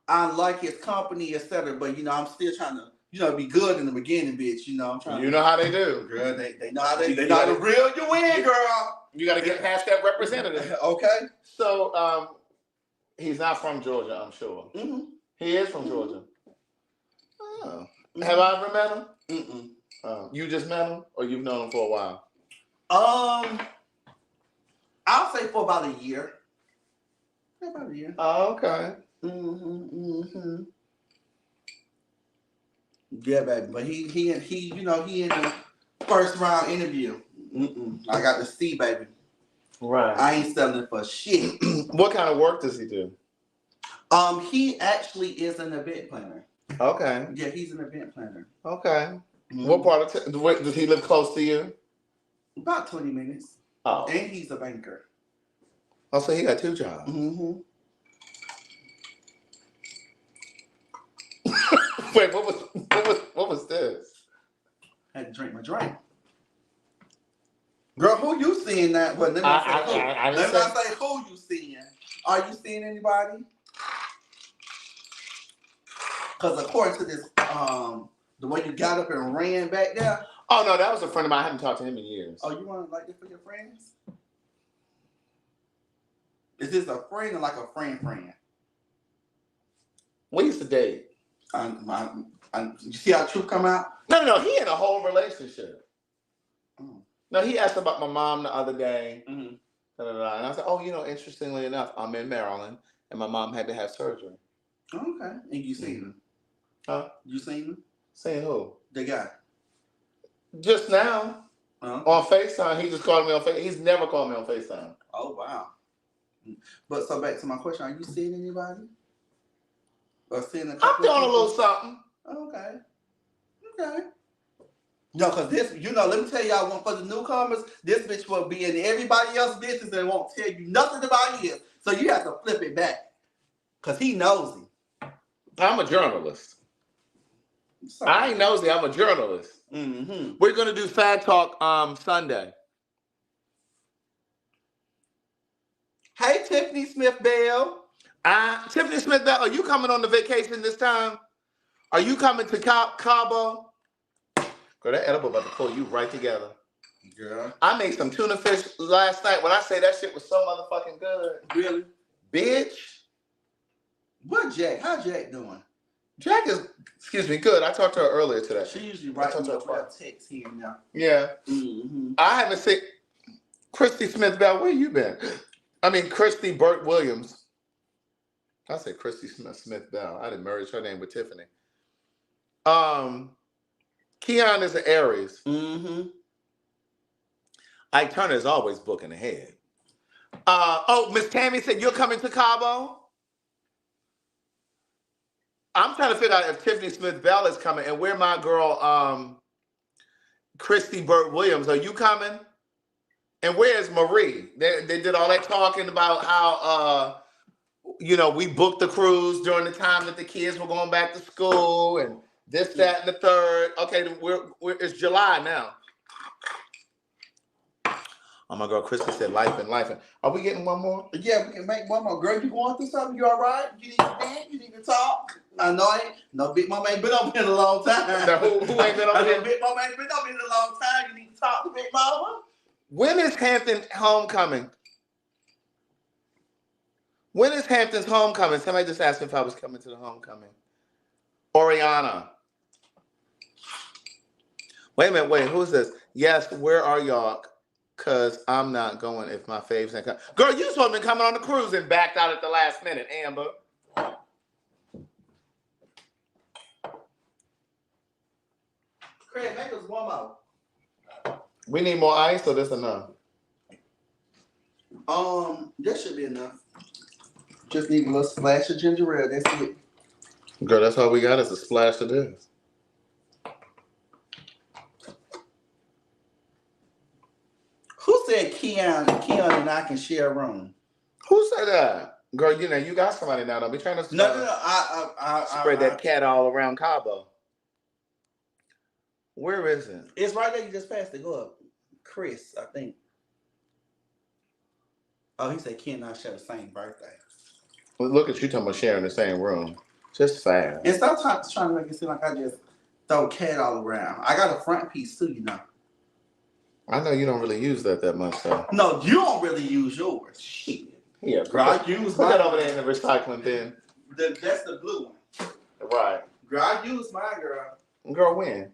I like his company, etc. But I'm still trying to, be good in the beginning, bitch. I'm trying. You know how they do, girl. They know how they know how to reel you in, girl. You got to get past that representative. Okay. So, he's not from Georgia, I'm sure. Mm-hmm. He is from Georgia. Oh. Mm-hmm. Have I ever met him? Mm-mm. You just met him, or you've known him for a while? I'll say for about a year. About a year. Oh, okay. Mm-hmm. Yeah, baby. But he in the first round interview. I got to see, baby. Right. I ain't selling for shit. What kind of work does he do? He actually is an event planner. Okay. Yeah, he's an event planner. Okay. Mm-hmm. What part of does he live close to you? About 20 minutes. Oh. And he's a banker. Oh, so he got 2 jobs. Mm-hmm. Wait, what was this? I had to drink my drink. Girl, who you seeing that? Well, let me not say who you seeing. Are you seeing anybody? Because according to this, the way you got up and ran back there. Oh no, that was a friend of mine. I haven't talked to him in years. Oh, you want to like this for your friends? Is this a friend or like a friend? We used to date. You see how truth come out? No. He in a whole relationship. Oh. No, he asked about my mom the other day. Mm-hmm. And I said, oh, interestingly enough, I'm in Maryland, and my mom had to have surgery. Okay. And you seen him? Huh? You seen him? Seen who? The guy. Just now. On FaceTime. He just called me on FaceTime. He's never called me on FaceTime. Oh, wow. But so back to my question, are you seeing anybody? Or seeing I'm doing a little something. Okay. No, because this, let me tell y'all one for the newcomers, this bitch will be in everybody else's business and won't tell you nothing about his. So you have to flip it back. Because he knows him. I'm a journalist. Sorry. I ain't nosy, I'm a journalist. Mm-hmm. We're going to do PhagTawlk Sunday. Hey, Tiffany Smith-Bell. Tiffany Smith-Bell, are you coming on the vacation this time? Are you coming to Cabo? Girl, that edible about to pull you right together. Girl. I made some tuna fish last night. When I say that shit was so motherfucking good. Really? Bitch. What Jack? How Jack doing? Jack is, good. I talked to her earlier today. She usually writes me a text here and now. Yeah. Mm-hmm. I haven't seen Christy Smith-Bell. Where you been? I mean, Christy Burt Williams. I said Christy Smith-Bell. I didn't merge her name with Tiffany. Keon is an Aries. Mm-hmm. Ike Turner is always booking ahead. Miss Tammy said you're coming to Cabo? I'm trying to figure out if Tiffany Smith Bell is coming and where my girl Christy Burt Williams. Are you coming? And where's Marie? They did all that talking about how we booked the cruise during the time that the kids were going back to school and this, that, and the third. Okay, it's July now. Oh, my girl Christy said life and life. Are we getting one more? Yeah, we can make one more. Girl, you going through something? You all right? You need to vent? You need to talk? I know no Big Mama ain't been up here in a long time. Who ain't been up here? Big Mama ain't been up here in a long time. You need to talk to Big Mama. When is Hampton homecoming? When is Hampton's homecoming? Somebody just asked me if I was coming to the homecoming. Oriana. Wait a minute, who's this? Yes, where are y'all? Because I'm not going if my faves ain't coming. Girl, you supposed to be coming on the cruise and backed out at the last minute, Amber. Craig, make us one more. We need more ice, or this enough? This should be enough. Just need a little splash of ginger ale. That's it. Girl, that's all we got is a splash of this. Who said Keon and I can share a room? Who said that? Girl, you got somebody now. Don't be trying to No. spread that cat all around Cabo. Where is it? It's right there. You just passed it. Go up. Chris, I think. Oh, he said Ken and I share the same birthday. Well, look at you talking about sharing the same room. Just fast. And sometimes trying to make it seem like I just throw cat all around. I got a front piece too, I know you don't really use that much, so. No, you don't really use yours. Shit. Yeah, Girl, I use put mine. that over there in the recycling bin. That's the blue one. Right. Girl, I use mine, girl. Girl, when?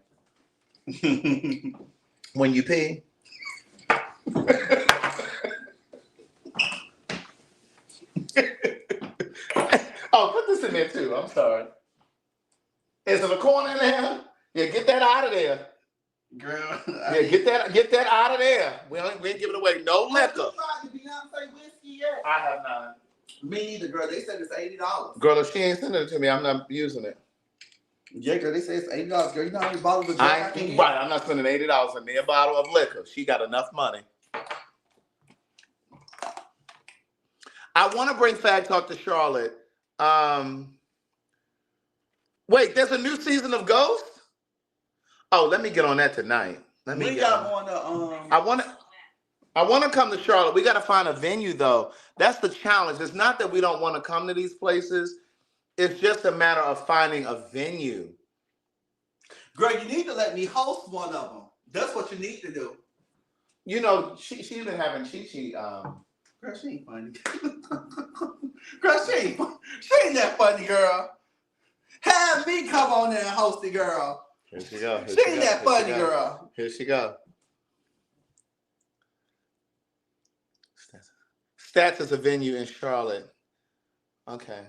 When you pee? Oh, put this in there too. I'm sorry. Is there a corn in there? Yeah, get that out of there. Girl. Yeah, get that out of there. We ain't giving away no liquor. Have you tried the Beyonce whiskey yet? I have not. Me neither, girl. They said it's $80. Girl, if she ain't sending it to me, I'm not using it. Yeah, girl, they say it's $80. Girl, you know how many bottles of Jack I can get? Right, I'm not spending $80 on a bottle of liquor. She got enough money. I want to bring PhagTawlk to Charlotte. Wait, there's a new season of Ghost? Oh, let me get on that tonight. I want to come to Charlotte. We got to find a venue, though. That's the challenge. It's not that we don't want to come to these places. It's just a matter of finding a venue. Girl, you need to let me host one of them. That's what you need to do. You know, she's been having Chi-Chi. Girl, she ain't funny. Girl, she ain't that funny, girl. Have me come on there and host it, girl. Here she go. She ain't that funny, girl. Here she go. Stats is a venue in Charlotte. Okay.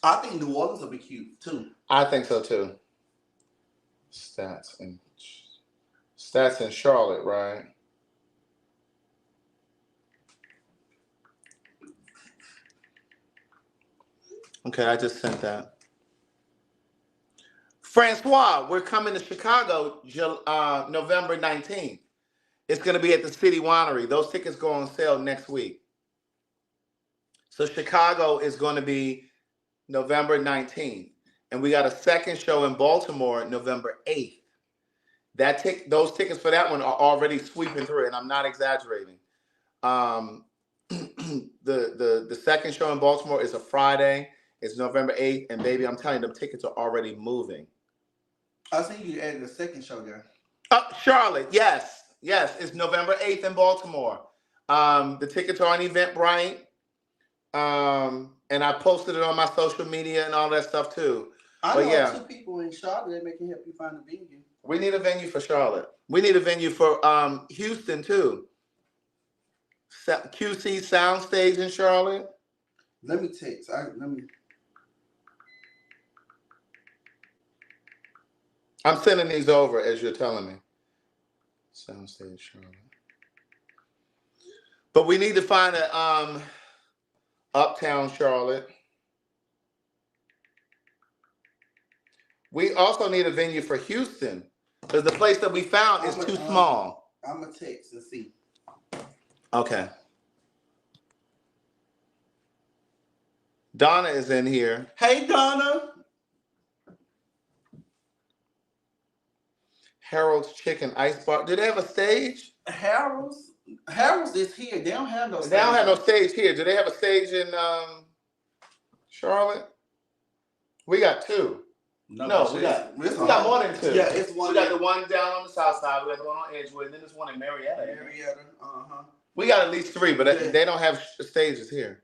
I think New Orleans will be cute, too. I think so, too. Stats in Charlotte, right? Okay, I just sent that. Francois, we're coming to Chicago November 19th. It's going to be at the City Winery. Those tickets go on sale next week. So Chicago is going to be November 19th. And we got a second show in Baltimore November 8th. Those tickets for that one are already sweeping through, and I'm not exaggerating. The second show in Baltimore is a Friday. It's November 8th, and baby, I'm telling you, them tickets are already moving. I think you added a second show there. Charlotte, yes, it's November 8th in Baltimore. The tickets are on Eventbrite, and I posted it on my social media and all that stuff too. I know 2 people in Charlotte that can help you find a venue. We need a venue for Charlotte. We need a venue for Houston too. QC Soundstage in Charlotte. Let me text. I'm sending these over as you're telling me. Soundstage Charlotte. But we need to find a Uptown Charlotte. We also need a venue for Houston because the place that we found is too small. I'm gonna text and see. Okay. Donna is in here. Hey, Donna. Harold's Chicken Ice Bar. Do they have a stage? Harold's is here. They don't have no stage. They don't have no stage here. Do they have a stage in Charlotte? We got two. No, we got more than two. Yeah, it's one. We got the one down on the south side. We got the one on Edgewood, and then there's one in Marietta. We got at least three, but they don't have stages here.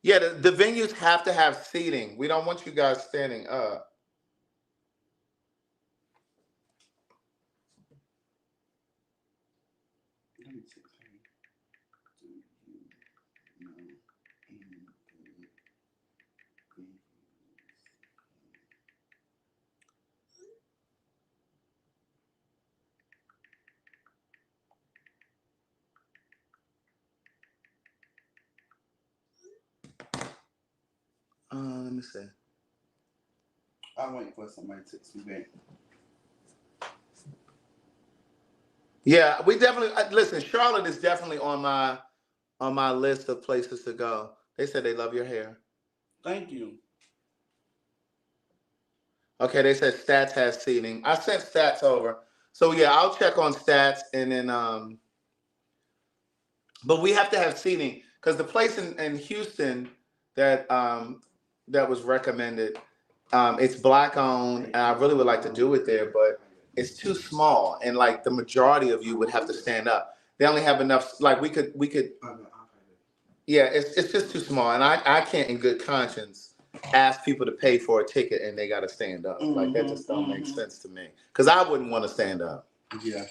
Yeah, the venues have to have seating. We don't want you guys standing up. Let me see. I'm waiting for somebody to text me back. Yeah, we definitely listen. Charlotte is definitely on my list of places to go. They said they love your hair. Thank you. Okay, they said Stats has seating. I sent Stats over, so yeah, I'll check on Stats and then. But we have to have seating because the place in Houston that was recommended, it's Black owned, and I really would like to do it there, but it's too small, and like the majority of you would have to stand up. They only have enough. Like we could. Yeah, it's just too small, and I can't, in good conscience, ask people to pay for a ticket and they got to stand up. Like that just don't make sense to me, because I wouldn't want to stand up. Yeah.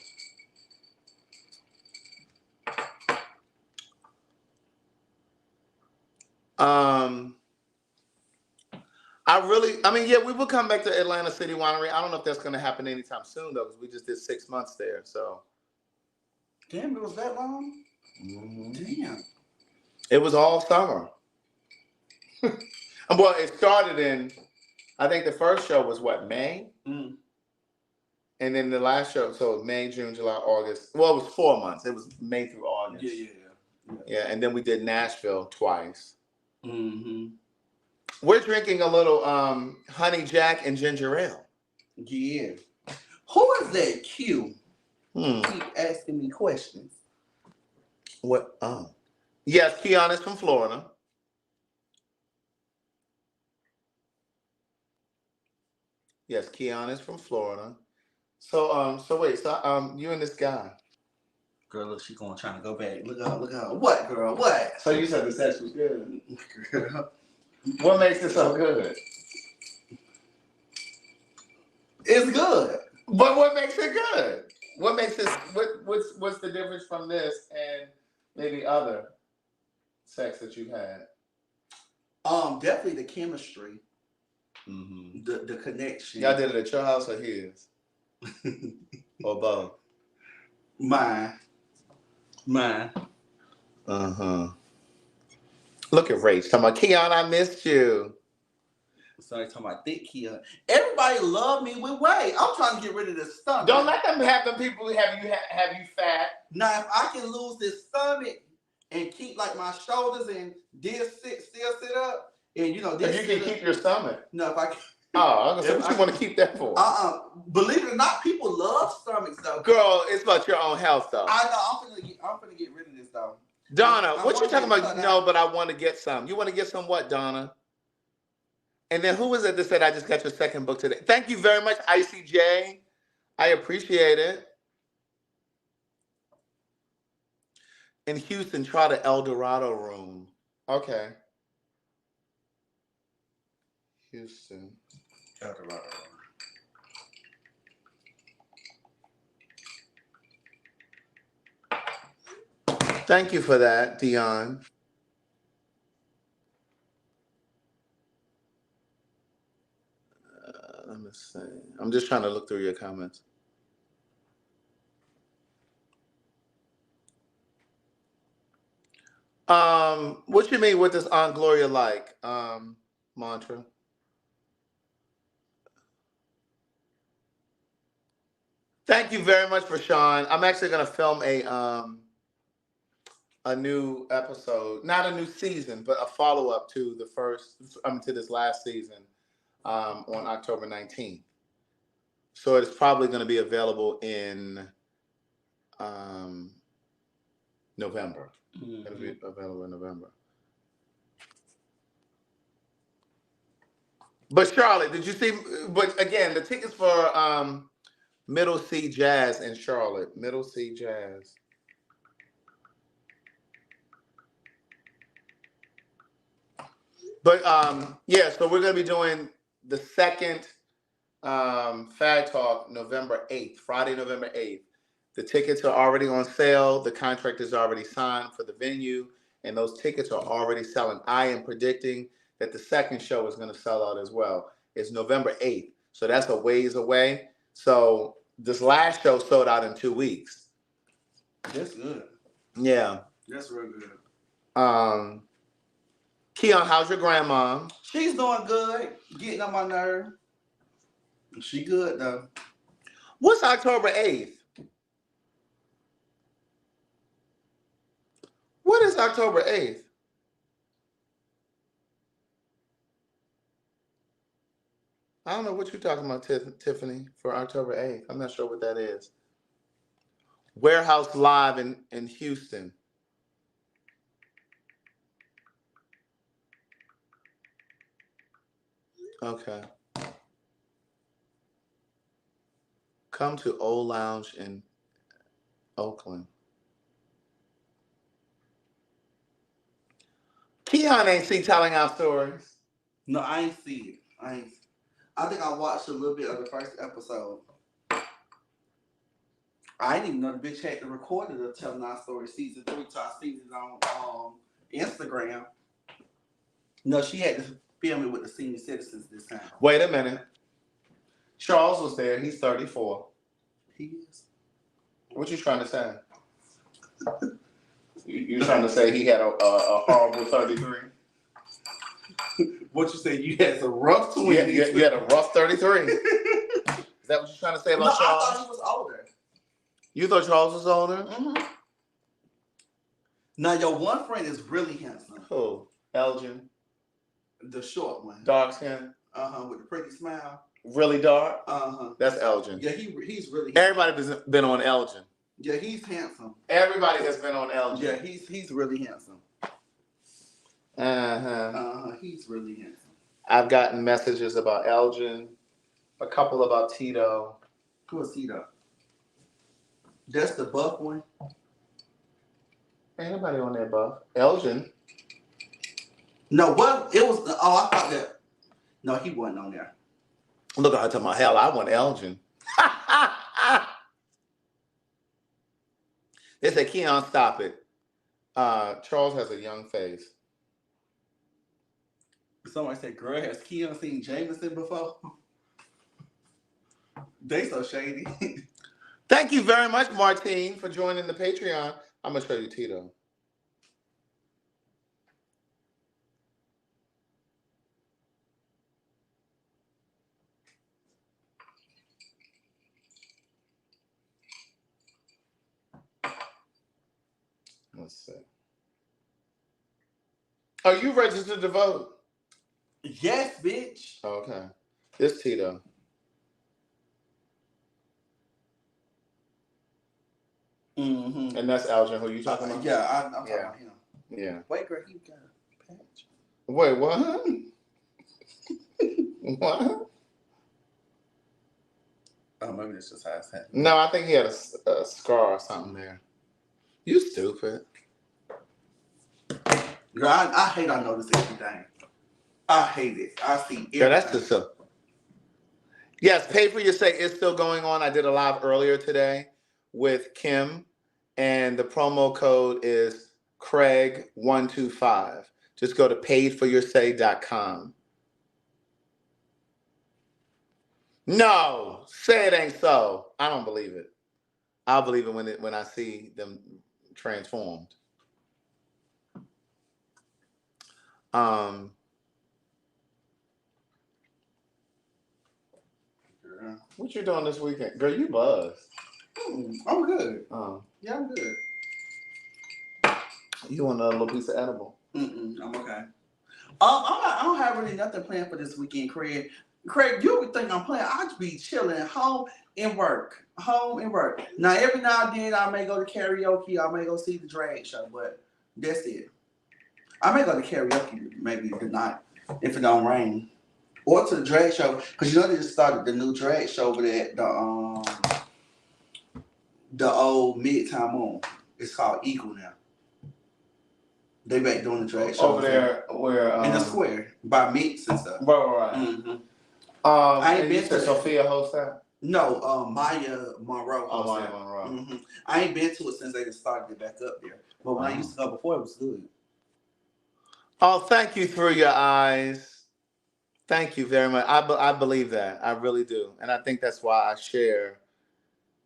Yeah, we will come back to Atlanta City Winery. I don't know if that's going to happen anytime soon, though, because we just did 6 months there. So, damn, it was that long? Damn. It was all summer. Well, it started in, I think the first show was what, May? And then the last show, so May, June, July, August. Well, it was 4 months. It was May through August. Yeah, and then we did Nashville twice. We're drinking a little honey jack and ginger ale. Yeah. Who is that Q? Keep asking me questions. What? Oh. Yes, Keon is from Florida. Yes, Keon is from Florida. So wait, you and this guy. Girl, look, she trying to go back. Look out. What, girl? What? So you said the sex was good. Girl. What makes it so good? It's good. But what makes it good? What makes this? What's the difference from this and maybe other sex that you've had? Definitely the chemistry. The connection. Y'all did it at your house or his? Or both? Mine. Look at Rach talking about Keon, I missed you. Sorry, talking about thick Keon. Everybody love me with weight. I'm trying to get rid of this stomach. Don't let them have them people who have you fat. Now, if I can lose this stomach and keep like my shoulders and still sit up, and this. If you can keep your stomach. No, if I can. Oh, I was gonna say, what you want to keep that for? Believe it or not, people love stomachs though. Girl, it's about your own health though. I know. I'm gonna get rid of this though. Donna, what you talking about? No, but I want to get some. You want to get some what, Donna? And then who was it that said I just got your second book today? Thank you very much, ICJ. I appreciate it. In Houston, try the El Dorado room. Okay. Houston. El Dorado. Thank you for that, Dion. Let me see. I'm just trying to look through your comments. What you mean? What does Aunt Gloria like? Mantra. Thank you very much for Sean. I'm actually gonna film a new episode, not a new season, but a follow up to the to this last season on October 19th. So it's probably going to be available in November. Mm-hmm. It'll be available in November. But Charlotte, did you see? But again, the tickets for Middle C Jazz in Charlotte. Middle C Jazz. But yeah, so we're gonna be doing the second PhagTawlk November 8th, Friday, November 8th. The tickets are already on sale. The contract is already signed for the venue, and those tickets are already selling. I am predicting that the second show is going to sell out as well. It's November 8th, so that's a ways away. So this last show sold out in 2 weeks. That's good. Yeah. That's real good. Keon, how's your grandma? She's doing good. Getting on my nerve. She good though. What's October 8th? What is October 8th? I don't know what you're talking about, Tiffany, for October 8th. I'm not sure what that is. Warehouse Live in Houston. Okay. Come to Old Lounge in Oakland. Keon ain't see Telling Our Stories. No, I ain't see it. I think I watched a little bit of the first episode. I didn't even know the bitch had to record the Telling Our Story season 3 till I seen it on Instagram. No, she had to film it with the senior citizens this time. Wait a minute. Charles was there. He's 34. He is. What you trying to say? You trying to say he had a horrible 33? What you say? You had some rough 20s. You had a rough 33. Is that what you're trying to say about Charles? I thought he was older. You thought Charles was older? Mm-hmm. Now, your one friend is really handsome. Who? Elgin? The short one. Dark skin? With the pretty smile. Really dark? That's Elgin. Yeah, he's really handsome. Everybody's been on Elgin. Yeah, he's handsome. Everybody has been on Elgin. Yeah, he's really handsome. He's really handsome. I've gotten messages about Elgin, a couple about Tito. Who is Tito? That's the buff one? Ain't nobody on that buff. Elgin. No, what? It was, I thought that. No, he wasn't on there. Look at her talking about, hell, I want Elgin. They said, Keon, stop it. Charles has a young face. Somebody said, girl, has Keon seen Jameson before? They so shady. Thank you very much, Martine, for joining the Patreon. I'm going to show you Tito. Let's see. Are you registered to vote? Yes, bitch. Okay. This Tito. Mm-hmm. And that's Elgin, who you talking about? Yeah, I'm talking about him. Yeah. Wait, girl, he got a patch. Wait, what? What? Oh, maybe that's just how it's happening. No, I think he had a scar or something there. You stupid. Girl, I hate I notice everything. I hate it. I see everything. Yeah, that's just so. Yes, Pay for Your Say is still going on. I did a live earlier today with Kim, and the promo code is Craig125. Just go to paidforyoursay.com. No, say it ain't so. I don't believe it. I'll believe it when I see them transformed. girl. What you doing this weekend? Girl, you buzzed. I'm good. Oh. Yeah, I'm good. You want another little piece of edible? I'm okay. I don't have really nothing planned for this weekend, Craig. Craig, you would think I'm playing. I just be chilling home and work. Now, every now and then, I may go to karaoke. I may go see the drag show, but that's it. I may go to karaoke maybe tonight if it don't rain. Or to the drag show, because you know they just started the new drag show over there at the old Midtown Mall. It's called Eagle now. They back doing the drag show over there where in the square by Mix and stuff. Right. Mm-hmm. I ain't been to Sophia host that. No, Maya Monroe. Oh, Maya Monroe. Mm-hmm. I ain't been to it since they just started it back up there. But when I used to go before, it was good. Oh, thank you through your eyes. Thank you very much. I believe that. I really do. And I think that's why I share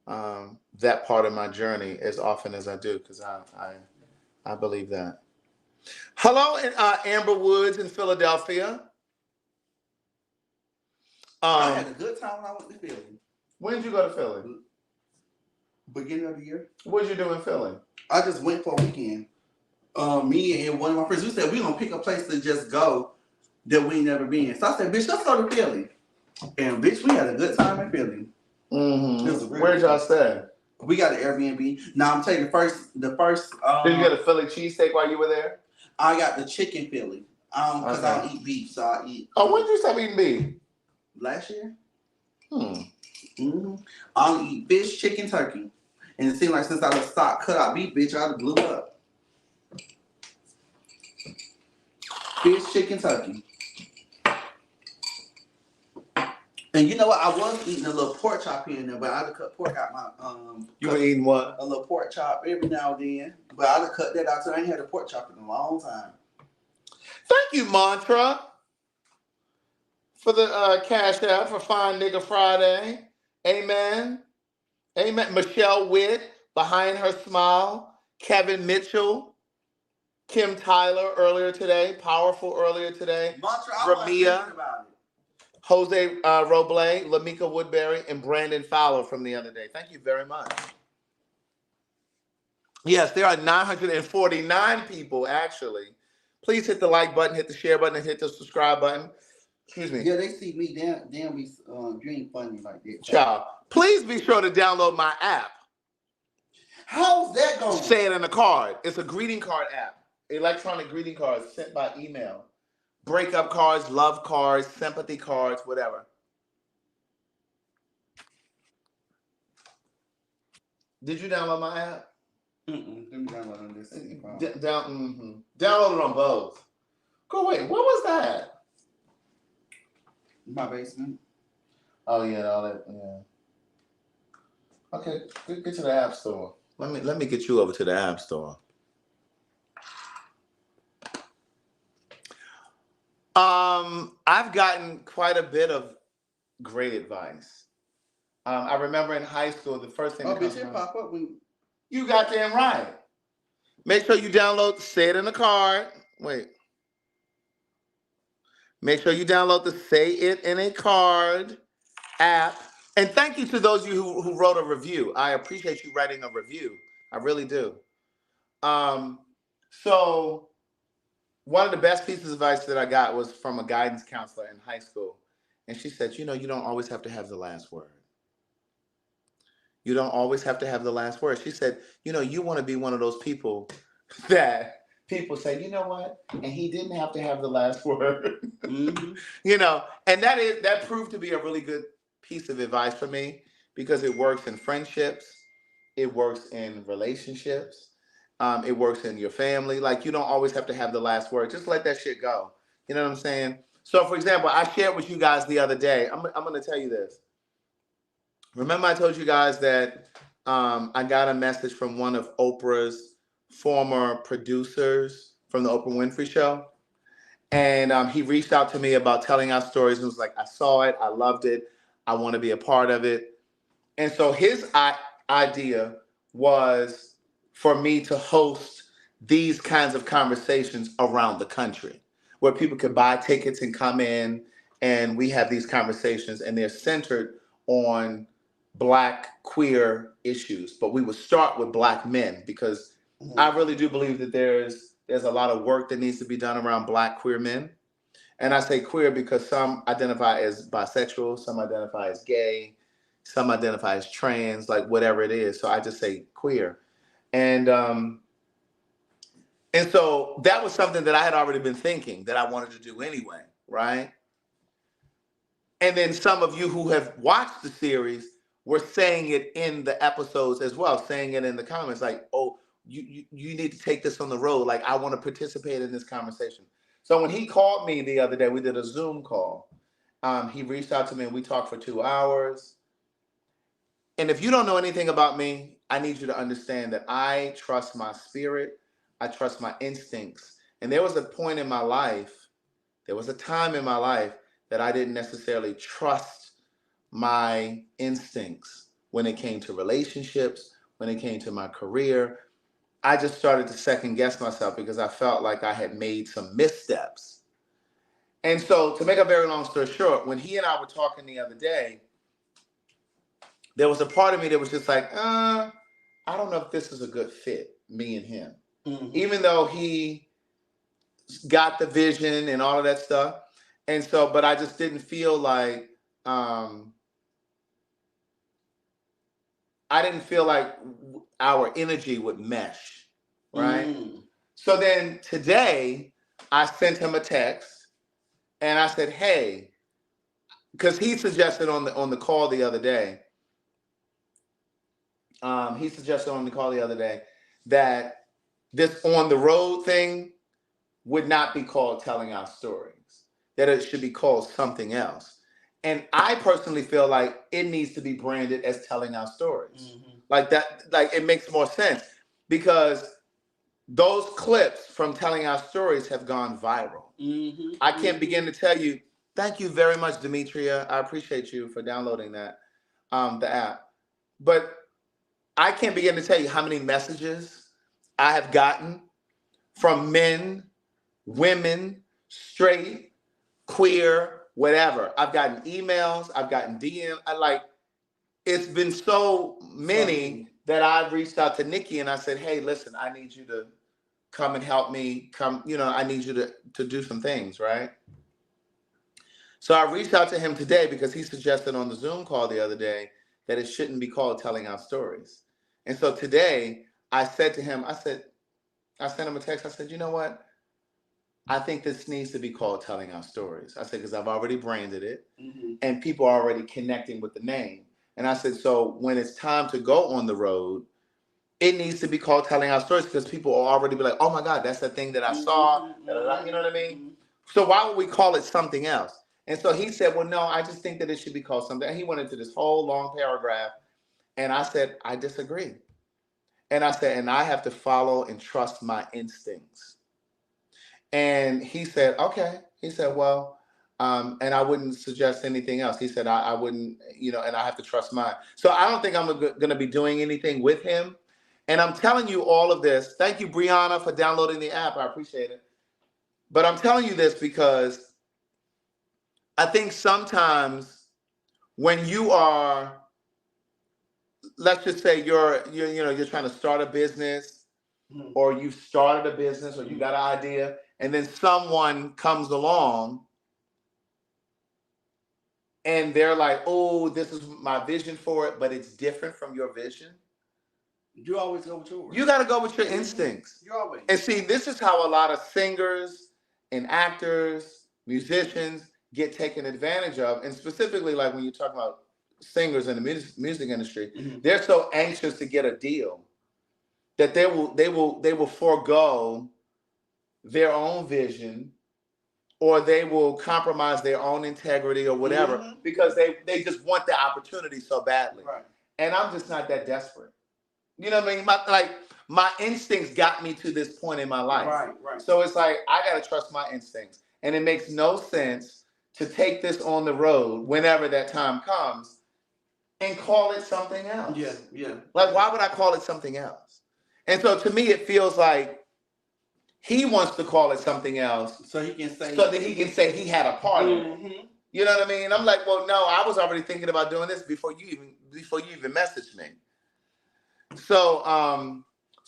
that part of my journey as often as I do, because I believe that. Hello, Amber Woods in Philadelphia. I had a good time when I went to Philly. When did you go to Philly? Beginning of the year. What did you do in Philly? I just went for a weekend. Me and one of my friends, we said we're going to pick a place to just go that we ain't never been. So I said, bitch, let's go to Philly. And bitch, we had a good time in Philly. Mm-hmm. Where'd y'all stay? We got an Airbnb. Now I'm telling you, the first. Did you get a Philly cheesesteak while you were there? I got the chicken Philly. Because I don't eat beef, so I eat. Oh, when did you stop eating beef? Last year. Mm-hmm. I don't eat fish, chicken, turkey. And it seemed like since I stopped cut out beef, bitch, I blew up. Fish, chicken, turkey. And you know what? I was eating a little pork chop here and there, but I had to cut pork out my You were eating what? A little pork chop every now and then. But I had to cut that out, so I ain't had a pork chop in a long time. Thank you, Mantra, for the cash out for Fine Nigga Friday. Amen. Michelle Witt, behind her smile. Kevin Mitchell. Kim Tyler earlier today. Powerful earlier today. Mantra, I wasn't thinking about it. Jose Roble, Lamika Woodbury, and Brandon Fowler from the other day. Thank you very much. Yes, there are 949 people, actually. Please hit the like button, hit the share button, and hit the subscribe button. Excuse me. Yeah, they see me. Damn, you ain't funny like that. Ciao. Please be sure to download my app. How's that going? Say it in a card. It's a greeting card app. Electronic greeting cards sent by email. Breakup cards, love cards, sympathy cards, whatever. Did you download my app? Let me download on this. Download it on both. Go wait, what was that? My basement. Oh yeah, all that. Yeah. Okay, get to the app store. Let me get you over to the app store. I've gotten quite a bit of great advice. I remember in high school, the first thing. Oh, bitch, it pop up when you got damn right. Make sure you download. Say it in the card. Wait. Make sure you download the Say It in a Card app. And thank you to those of you who wrote a review. I appreciate you writing a review. I really do. So one of the best pieces of advice that I got was from a guidance counselor in high school. And she said, you don't always have to have the last word. You don't always have to have the last word. She said, you want to be one of those people that people say, you know what? And he didn't have to have the last word. Mm-hmm. And that proved to be a really good piece of advice for me because it works in friendships. It works in relationships. It works in your family. Like, you don't always have to have the last word. Just let that shit go. You know what I'm saying? So, for example, I shared with you guys the other day. I'm going to tell you this. Remember I told you guys that I got a message from one of Oprah's former producers from the Oprah Winfrey Show. And he reached out to me about telling our stories and was like, I saw it. I loved it. I want to be a part of it. And so his idea was for me to host these kinds of conversations around the country where people could buy tickets and come in and we have these conversations and they're centered on Black queer issues, but we would start with Black men because I really do believe that there's a lot of work that needs to be done around Black queer men. And I say queer because some identify as bisexual, some identify as gay, some identify as trans, like whatever it is. So I just say queer. And so that was something that I had already been thinking that I wanted to do anyway, right? And then some of you who have watched the series were saying it in the episodes as well, saying it in the comments, like, oh, you need to take this on the road. Like, I want to participate in this conversation. So when he called me the other day, we did a Zoom call. He reached out to me and we talked for 2 hours. And if you don't know anything about me, I need you to understand that I trust my spirit. I trust my instincts. And there was a point in my life, there was a time in my life that I didn't necessarily trust my instincts when it came to relationships, when it came to my career. I just started to second guess myself because I felt like I had made some missteps. And so to make a very long story short, when he and I were talking the other day, there was a part of me that was just like, I don't know if this is a good fit, me and him. Mm-hmm. Even though he got the vision and all of that stuff. And so, but I just didn't feel like, I didn't feel like our energy would mesh, right? So then today, I sent him a text and I said, hey, because he suggested on the call the other day, that this on the road thing would not be called telling our stories, that it should be called something else. And I personally feel like it needs to be branded as telling our stories. Mm-hmm. Like that, like it makes more sense because those clips from telling our stories have gone viral. Mm-hmm. I can't begin to tell you, thank you very much, Demetria. I appreciate you for downloading that, the app. But I can't begin to tell you how many messages I have gotten from men, women, straight, queer, whatever. I've gotten emails, I've gotten DMs. It's been so many that I've reached out to Nikki and I said, hey, listen, I need you to come and help me. I need you to do some things, right? So I reached out to him today because he suggested on the Zoom call the other day that it shouldn't be called telling our stories. And so today I said to him, I sent him a text. I said, you know what? I think this needs to be called telling our stories. I said, because I've already branded it and people are already connecting with the name. And I said, so when it's time to go on the road, it needs to be called telling our stories because people will already be like, oh my God, that's the thing that I saw. You know what I mean? So why would we call it something else? And so he said, well, no, I just think that it should be called something. And he went into this whole long paragraph. And I said, I disagree. And I said, and I have to follow and trust my instincts. And he said, okay. He said, well, and I wouldn't suggest anything else. He said, I wouldn't, and I have to trust mine. So I don't think I'm going to be doing anything with him. And I'm telling you all of this. Thank you, Brianna, for downloading the app. I appreciate it. But I'm telling you this because I think sometimes when you are, let's just say you're trying to start a business or you've started a business or you got an idea and then someone comes along and they're like, oh, this is my vision for it, but it's different from your vision. You always go with yours. You got to go with your instincts. You always. And see, this is how a lot of singers and actors, musicians get taken advantage of. And specifically, like when you talk about singers in the music industry, they're so anxious to get a deal that they will forego their own vision or they will compromise their own integrity or whatever because they just want the opportunity so badly. Right. And I'm just not that desperate. You know what I mean? My instincts got me to this point in my life. Right. So it's like, I got to trust my instincts. And it makes no sense to take this on the road whenever that time comes and call it something else. Yeah. Like, why would I call it something else? And so to me, it feels like he wants to call it something else so that he can say he had a part in it. You know what I mean? I'm like, well, no, I was already thinking about doing this before you even messaged me. So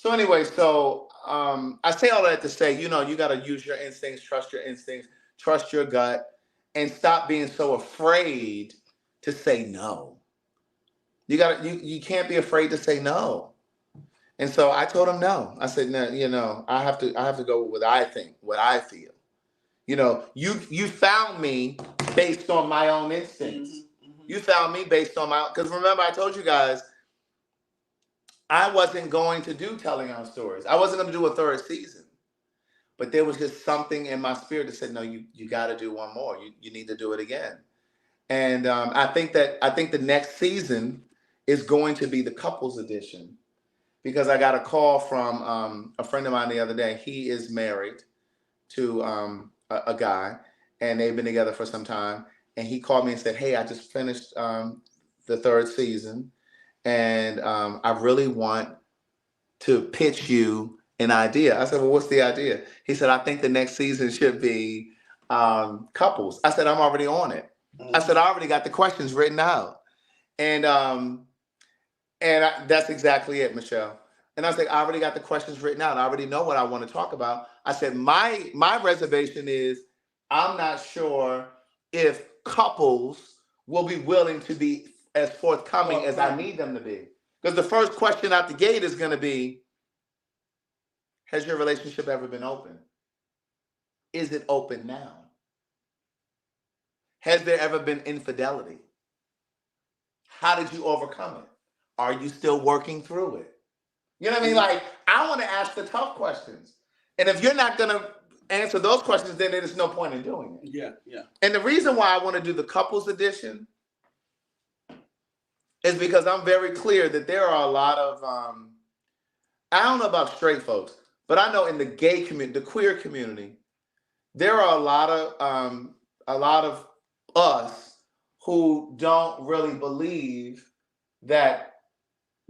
anyway, I say all that to say, you got to use your instincts, trust your instincts, trust your gut, and stop being so afraid to say no. You can't be afraid to say no. And so I told him no. I said, no, I have to go with what I think, what I feel. You found me based on my own instincts. Mm-hmm. You found me based on because remember I told you guys, I wasn't going to do telling our stories. I wasn't going to do a third season. But there was just something in my spirit that said, no, you got to do one more. You need to do it again. And I think the next season is going to be the couples edition, because I got a call from a friend of mine the other day. He is married to a guy, and they've been together for some time. And he called me and said, hey, I just finished the third season, and I really want to pitch you an idea. I said, well, what's the idea? He said, I think the next season should be couples. I said, I'm already on it. I said, I already got the questions written out. And that's exactly it, Michelle. And I was like, I already got the questions written out. I already know what I want to talk about. I said, my reservation is I'm not sure if couples will be willing to be as forthcoming as I need them to be. Because the first question out the gate is going to be, has your relationship ever been open? Is it open now? Has there ever been infidelity? How did you overcome it? Are you still working through it? You know what I mean? Like, I want to ask the tough questions. And if you're not going to answer those questions, then there's no point in doing it. Yeah, yeah. And the reason why I want to do the couples edition is because I'm very clear that there are a lot of, I don't know about straight folks, but I know in the gay community, the queer community, there are a lot of us who don't really believe that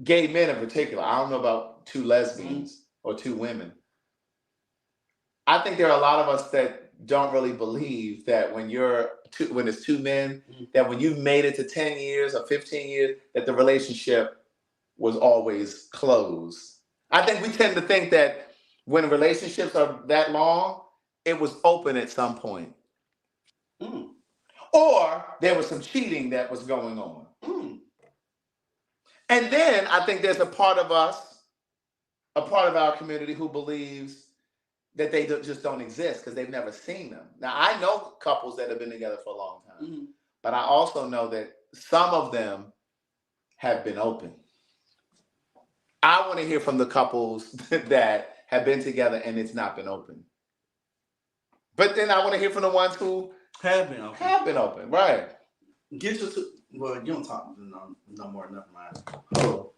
gay men in particular, I don't know about two lesbians or two women. I think there are a lot of us that don't really believe that when it's two men, that when you've made it to 10 years or 15 years, that the relationship was always closed. I think we tend to think that when relationships are that long, it was open at some point. Or there was some cheating that was going on. And then I think there's a part of our community who believes that they just don't exist because they've never seen them. Now, I know couples that have been together for a long time, but I also know that some of them have been open. I want to hear from the couples that have been together and it's not been open. But then I want to hear from the ones who have been open. Right. Get you to, well, you don't talk no more, never mind. Oh,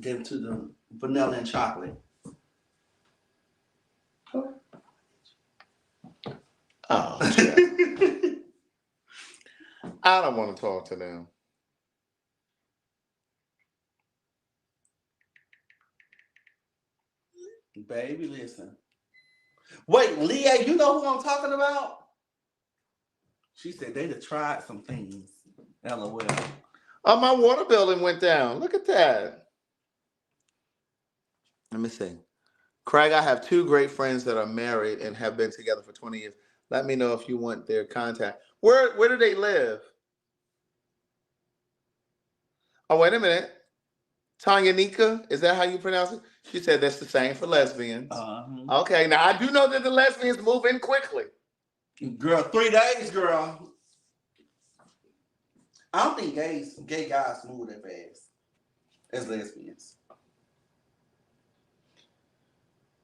get to the vanilla and chocolate. Oh, I don't want to talk to them. Baby, listen. Wait, Leah, you know who I'm talking about? She said they'd have tried some things. LOL. Oh, my water bill went down. Look at that. Let me see. Craig, I have two great friends that are married and have been together for 20 years. Let me know if you want their contact. Where do they live? Oh, wait a minute. Tanya Nika, is that how you pronounce it? She said that's the same for lesbians. Okay, now I do know that the lesbians move in quickly. Girl, 3 days, girl. I don't think gay guys move that fast as lesbians.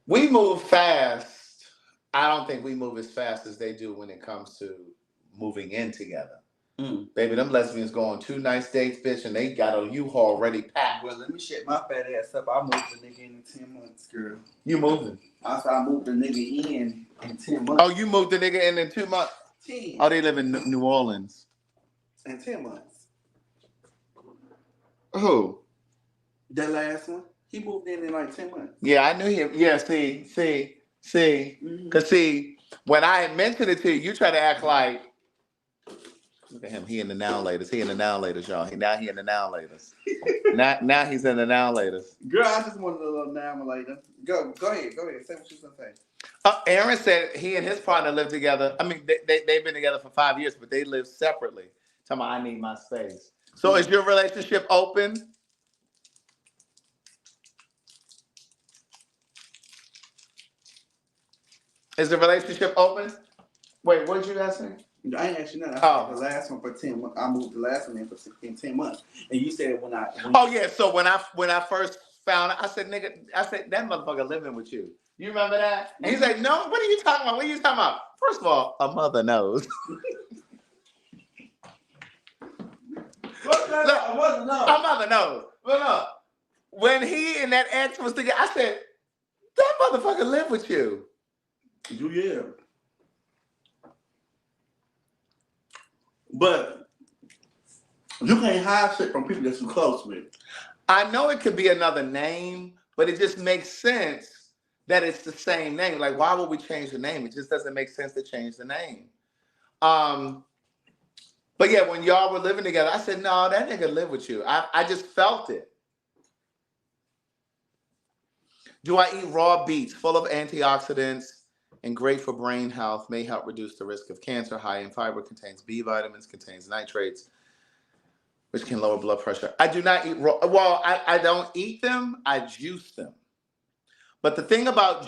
We move fast. I don't think we move as fast as they do when it comes to moving in together. Baby, them lesbians go on 2 nice dates, bitch, and they got a U-Haul already packed. Well, let me shut my fat ass up. I moved the nigga in 10 months, girl. You moving? I said I moved the nigga in 10 months. Oh, you moved the nigga in 2 months? 10. Oh, they live in New Orleans. In 10 months. Who? That last one? He moved in like 10 months. Yeah, I knew him. Yeah, see. Because, see, when I had mentioned it to you, you try to act like Look at him. He in the now latest. He in the now latest, y'all. He in the now latest. now he's in the now latest. Girl, I just wanted a little now later. Go ahead. Say what you gonna say. Aaron said he and his partner live together. I mean, they've been together for 5 years, but they live separately. Tell me, I need my space. So is your relationship open? Is the relationship open? Wait, what did you guys say? I ain't actually nothing. I the last one for 10 months. I moved the last one in 10 months. And you said So when I first found out, I said, nigga, that motherfucker living with you. You remember that? And he's like, no, what are you talking about? What are you talking about? First of all, a mother knows. A mother knows. But look, when he and that ex was together, I said, that motherfucker live with you. Yeah. But you can't hide shit from people that you're close with. I know it could be another name, but it just makes sense that it's the same name. Like, why would we change the name? It just doesn't make sense to change the name. But yeah, when y'all were living together, I said, no, that nigga live with you. I just felt it. Do I eat raw beets full of antioxidants and great for brain health, may help reduce the risk of cancer, high in fiber, contains B vitamins, contains nitrates, which can lower blood pressure. I do not eat raw. Well, I don't eat them. I juice them. But the thing about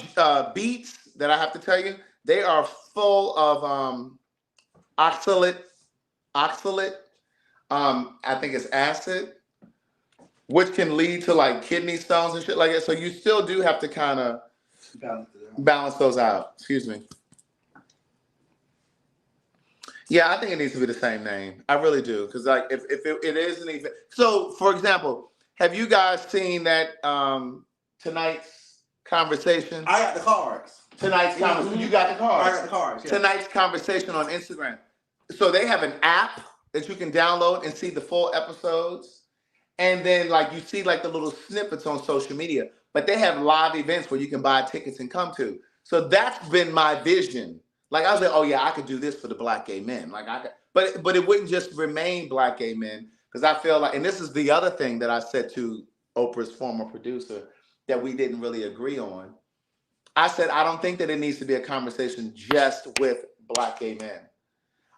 beets that I have to tell you, they are full of oxalate. I think it's acid, which can lead to like kidney stones and shit like that. So you still do have to kind of balance those out. Excuse me. Yeah, I think it needs to be the same name. I really do. Because like if it isn't even. So for example, have you guys seen that tonight's conversation? I got the cards. Tonight's conversation. You got the cards. I got the cards. Yeah. Tonight's conversation on Instagram. So they have an app that you can download and see the full episodes. And then like you see like the little snippets on social media. But they have live events where you can buy tickets and come to. So that's been my vision. Like I was like, oh yeah, I could do this for the Black gay men. Like I could, but it wouldn't just remain Black gay men, because I feel like, and this is the other thing that I said to Oprah's former producer that we didn't really agree on. I said, I don't think that it needs to be a conversation just with Black gay men.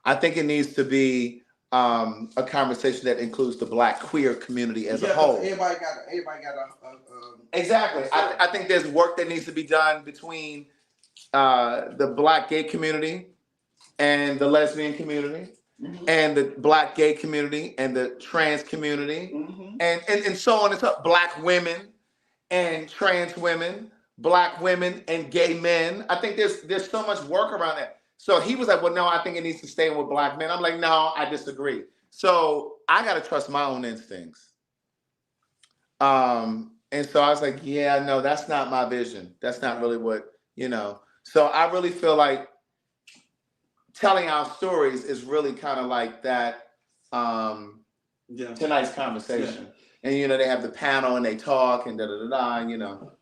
I think it needs to be a conversation that includes the Black queer community as a whole. Everybody got a exactly. I think there's work that needs to be done between the Black gay community and the lesbian community, and the Black gay community and the trans community, and so on and so on. Black women and trans women, Black women and gay men. I think there's so much work around that. So he was like, well, no, I think it needs to stay with Black men. I'm like, no, I disagree. So I got to trust my own instincts. And so I was like, yeah, no, that's not my vision. That's not really what, So I really feel like telling our stories is really kind of like that tonight's conversation. Yeah. And, they have the panel and they talk and da-da-da-da,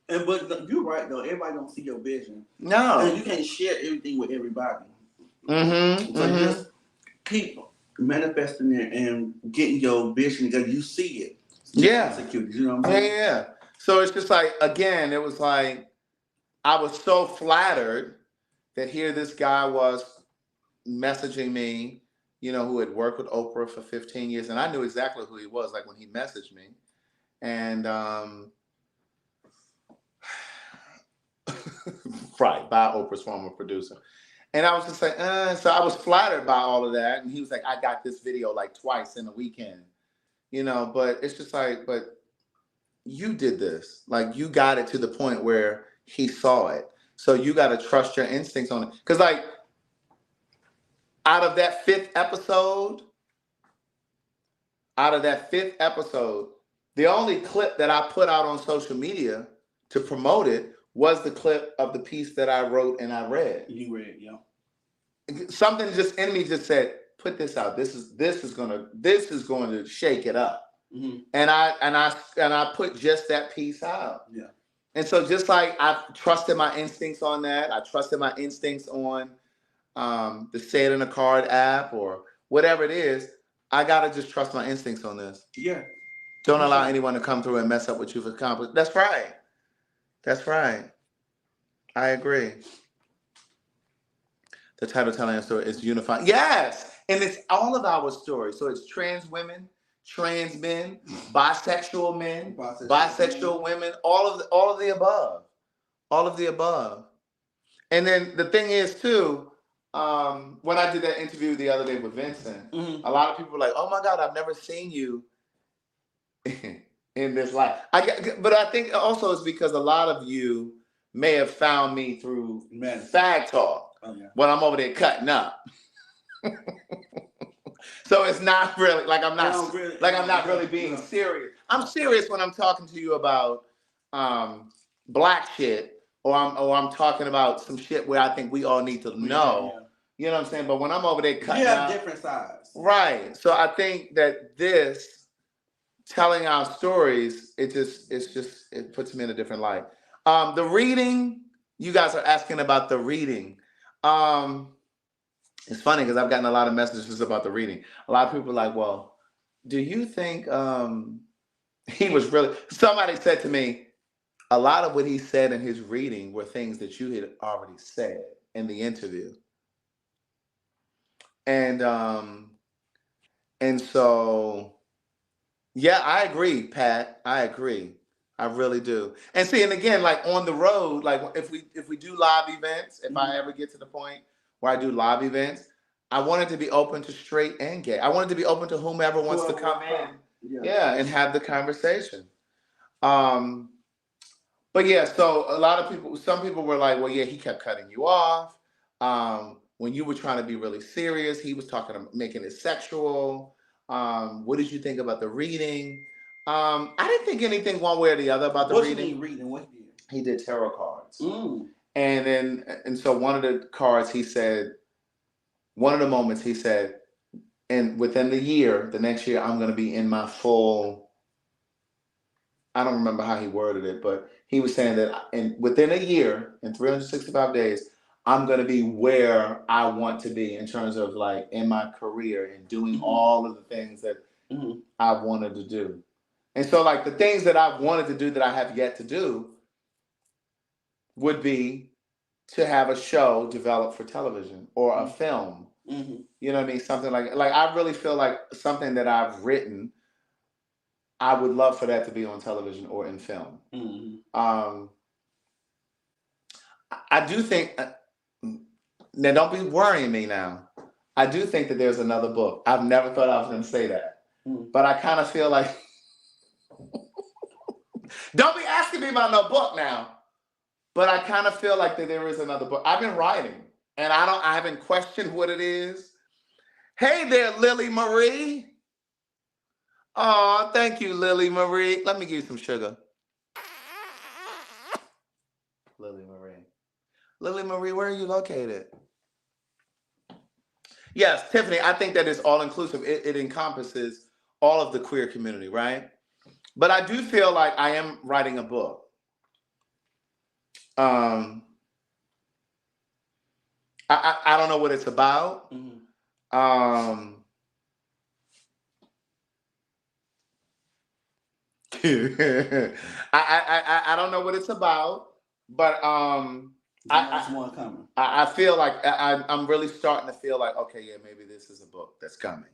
And but you're right though. Everybody don't see your vision. No, and you can't share everything with everybody. So just keep manifesting it and getting your vision because you see it. Executed. You know what I'm saying? Yeah. So it's just like, again, it was like I was so flattered that here this guy was messaging me, who had worked with Oprah for 15 years, and I knew exactly who he was. Like when he messaged me, and right, by Oprah's former producer. And I was just like, so I was flattered by all of that. And he was like, I got this video like twice in a weekend, but it's just like, but you did this. Like you got it to the point where he saw it. So you got to trust your instincts on it. Because like out of that fifth episode, the only clip that I put out on social media to promote it was the clip of the piece that I wrote and I read. You read, yeah. Something just in me just said, put this out. This is going to shake it up. And I put just that piece out. Yeah. And so just like I trusted my instincts on that, I trusted my instincts on the Say It in a Card app or whatever it is, I gotta just trust my instincts on this. Yeah. Don't allow anyone to come through and mess up what you've accomplished. That's right. That's right. I agree. The title telling a story is unifying. Yes, and it's all of our stories. So it's trans women, trans men, bisexual men, bisexual women, all of the above, all of the above. And then the thing is too, when I did that interview the other day with Vincent, a lot of people were like, "Oh my God, I've never seen you in this life." But I think also it's because a lot of you may have found me through PhagTawlk when I'm over there cutting up. So it's not really like I'm not really being serious. I'm serious when I'm talking to you about black shit, or I'm talking about some shit where I think we all need to know. Yeah. You know what I'm saying? But when I'm over there cutting up, different sides. Right. So I think that this telling our stories, it puts me in a different light. The reading, you guys are asking about the reading. It's funny because I've gotten a lot of messages about the reading. A lot of people are like, well, do you think he was really... Somebody said to me, a lot of what he said in his reading were things that you had already said in the interview. And so, yeah, I agree, Pat. I agree. I really do. And see, and again, like on the road, like if we do live events, if I ever get to the point where I do live events, I want it to be open to straight and gay. I want it to be open to whomever wants to come in, and have the conversation. But yeah, so some people were like, well, yeah, he kept cutting you off. When you were trying to be really serious, he was talking about making it sexual. What did you think about the reading? I didn't think anything one way or the other about the reading. What he did? He did tarot cards. And so one of the cards, he said, one of the moments he said, and within the next year, I'm going to be in my full, I don't remember how he worded it, but he was saying that within a year, in 365 days, I'm going to be where I want to be in terms of like in my career and doing all of the things that I wanted to do. And so like the things that I've wanted to do that I have yet to do would be to have a show developed for television or a film. You know what I mean? Something like I really feel like something that I've written, I would love for that to be on television or in film. I do think, now don't be worrying me now. I do think that there's another book. I've never thought I was going to say that. But I kind of feel like, don't be asking me about no book now. But I kind of feel like that there is another book. I've been writing, and I haven't questioned what it is. Hey there, Lily Marie. Oh, thank you, Lily Marie. Let me give you some sugar. Lily Marie. Lily Marie, where are you located? Yes, Tiffany, I think that it's all-inclusive. It encompasses all of the queer community, right? But I do feel like I am writing a book. I don't know what it's about. I don't know what it's about, but I feel like I'm really starting to feel like, okay, yeah, maybe this is a book that's coming.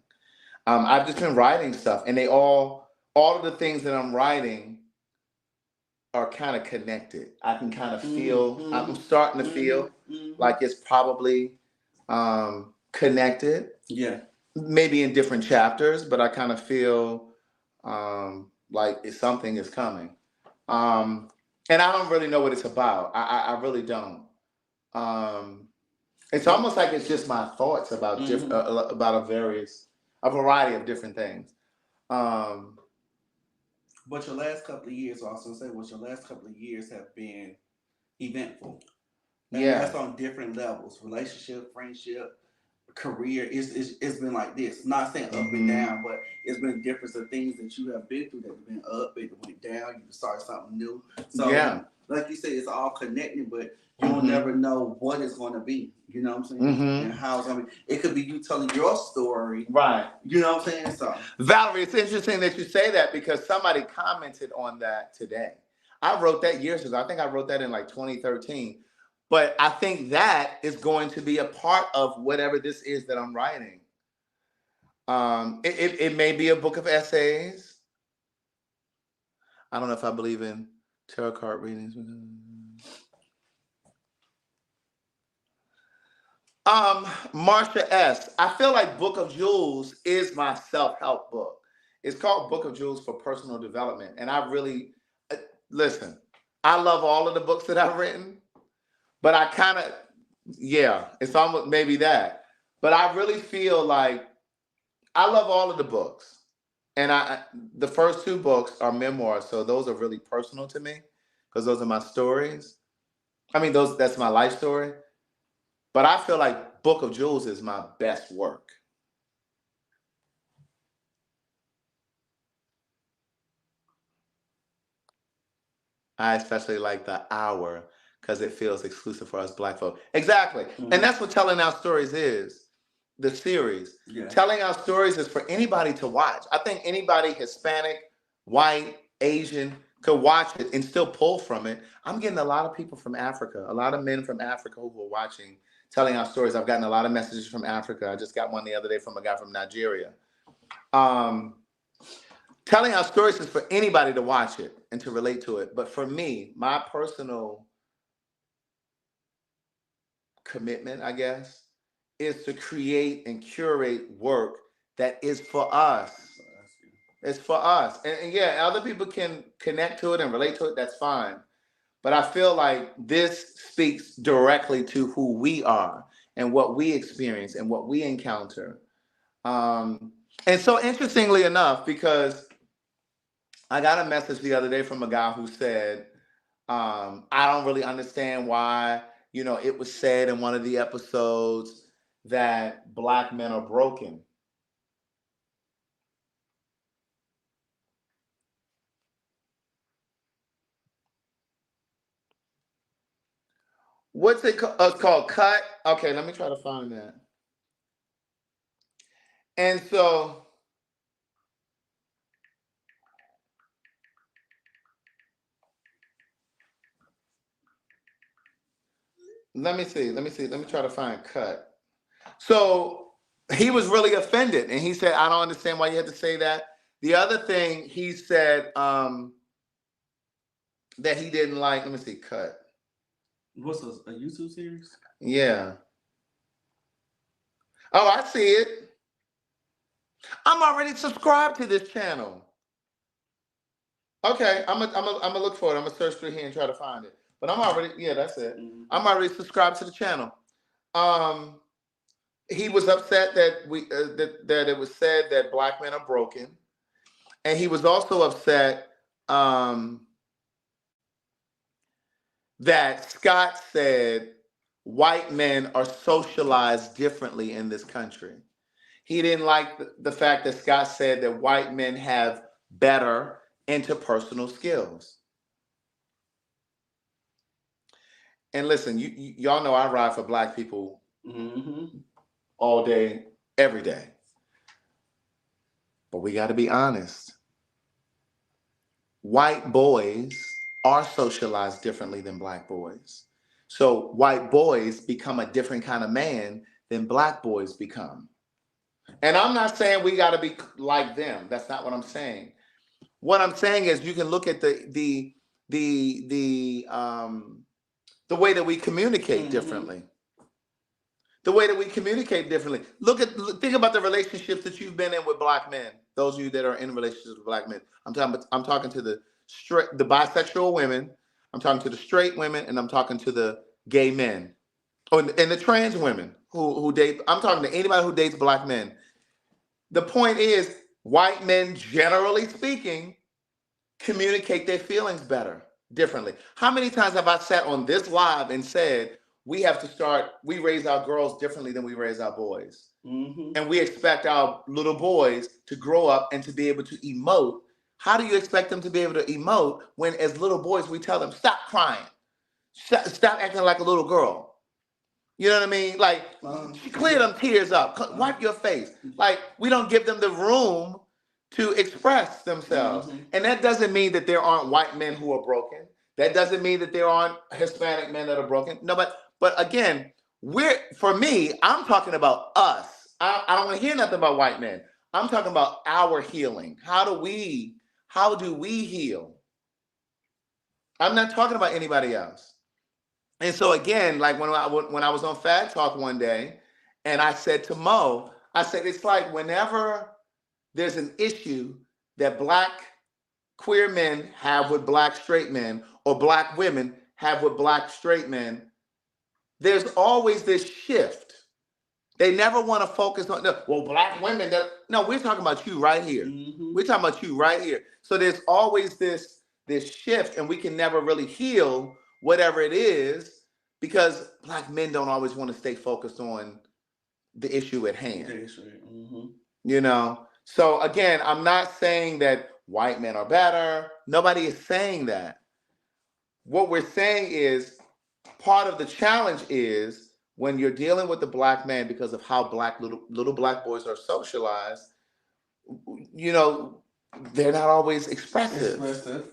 I've just been writing stuff, and all of the things that I'm writing are kind of connected. I can kind of feel, I'm starting to feel like it's probably connected. Yeah. Maybe in different chapters, but I kind of feel like something is coming. And I don't really know what it's about. I really don't. It's almost like it's just my thoughts about about a variety of different things. But your last couple of years, have been eventful. And that's on different levels: relationship, friendship, career. It's been like this. Not saying up and down, but it's been different of things that you have been through that have been up, it went down. You started something new. So like you say, it's all connected, but you don't never know what it's going to be. You know what I'm saying? And how it's going to be. It could be you telling your story. Right. You know what I'm saying? So, Valerie, it's interesting that you say that because somebody commented on that today. I wrote that years ago. I think I wrote that in like 2013. But I think that is going to be a part of whatever this is that I'm writing. It may be a book of essays. I don't know if I believe in tarot card readings. Marsha S. I feel like Book of Jewels is my self-help book. It's called Book of Jewels for Personal Development. And I really, listen, I love all of the books that I've written, but I kind of, yeah, it's almost maybe that. But I really feel like I love all of the books. And the first two books are memoirs, so those are really personal to me because those are my stories. I mean, that's my life story. But I feel like Book of Jewels is my best work. I especially like The Hour because it feels exclusive for us Black folk. Exactly. And that's what Telling Our Stories is, the series. Yeah. Telling Our Stories is for anybody to watch. I think anybody Hispanic, white, Asian could watch it and still pull from it. I'm getting a lot of people from Africa, a lot of men from Africa who are watching Telling Our Stories. I've gotten a lot of messages from Africa. I just got one the other day from a guy from Nigeria. Telling Our Stories is for anybody to watch it and to relate to it. But for me, my personal commitment, I guess, is to create and curate work that is for us. It's for us. And yeah, other people can connect to it and relate to it. That's fine. But I feel like this speaks directly to who we are and what we experience and what we encounter. And so interestingly enough, because I got a message the other day from a guy who said, I don't really understand why, it was said in one of the episodes that Black men are broken. What's it called? It's called Cut. Okay, let me try to find that. And so let me see. Let me try to find Cut. So he was really offended and he said, I don't understand why you had to say that. The other thing he said that he didn't like, let me see, Cut. What's a YouTube series? Yeah. Oh, I see it. I'm already subscribed to this channel. Okay, I'm gonna look for it. I'm gonna search through here and try to find it. But I'm already, yeah, that's it. I'm already subscribed to the channel. He was upset that that it was said that Black men are broken, and he was also upset that Scott said white men are socialized differently in this country. He didn't like the fact that Scott said that white men have better interpersonal skills. And listen, y'all know I ride for Black people all day, every day. But we got to be honest. White boys are socialized differently than Black boys. So white boys become a different kind of man than Black boys become. And I'm not saying we got to be like them. That's not what I'm saying. What I'm saying is you can look at the way that we communicate differently. The way that we communicate differently. Think about the relationships that you've been in with Black men. Those of you that are in relationships with Black men. I'm talking to the bisexual women. I'm talking to the straight women, and I'm talking to the gay men. Oh, and the trans women who date. I'm talking to anybody who dates Black men. The point is, white men, generally speaking, communicate their feelings differently. How many times have I sat on this live and said, we raise our girls differently than we raise our boys. And we expect our little boys to grow up and to be able to emote How do you expect them to be able to emote when, as little boys, we tell them, stop crying, stop acting like a little girl? You know what I mean? Like, clear them tears up, wipe your face. Like, we don't give them the room to express themselves. And that doesn't mean that there aren't white men who are broken. That doesn't mean that there aren't Hispanic men that are broken. No, but again, for me, I'm talking about us. I don't want to hear nothing about white men. I'm talking about our healing. How do we heal? I'm not talking about anybody else. And so again, like when I was on PhagTawlk one day, and I said to Mo, I said, it's like whenever there's an issue that Black queer men have with Black straight men, or Black women have with Black straight men, there's always this shift. They never want to focus on, Black women. No, we're talking about you right here. We're talking about you right here. So there's always this shift, and we can never really heal whatever it is, because Black men don't always want to stay focused on the issue at hand. You know? So again, I'm not saying that white men are better. Nobody is saying that. What we're saying is part of the challenge is when you're dealing with the Black man, because of how little Black boys are socialized, you know, they're not always expressive.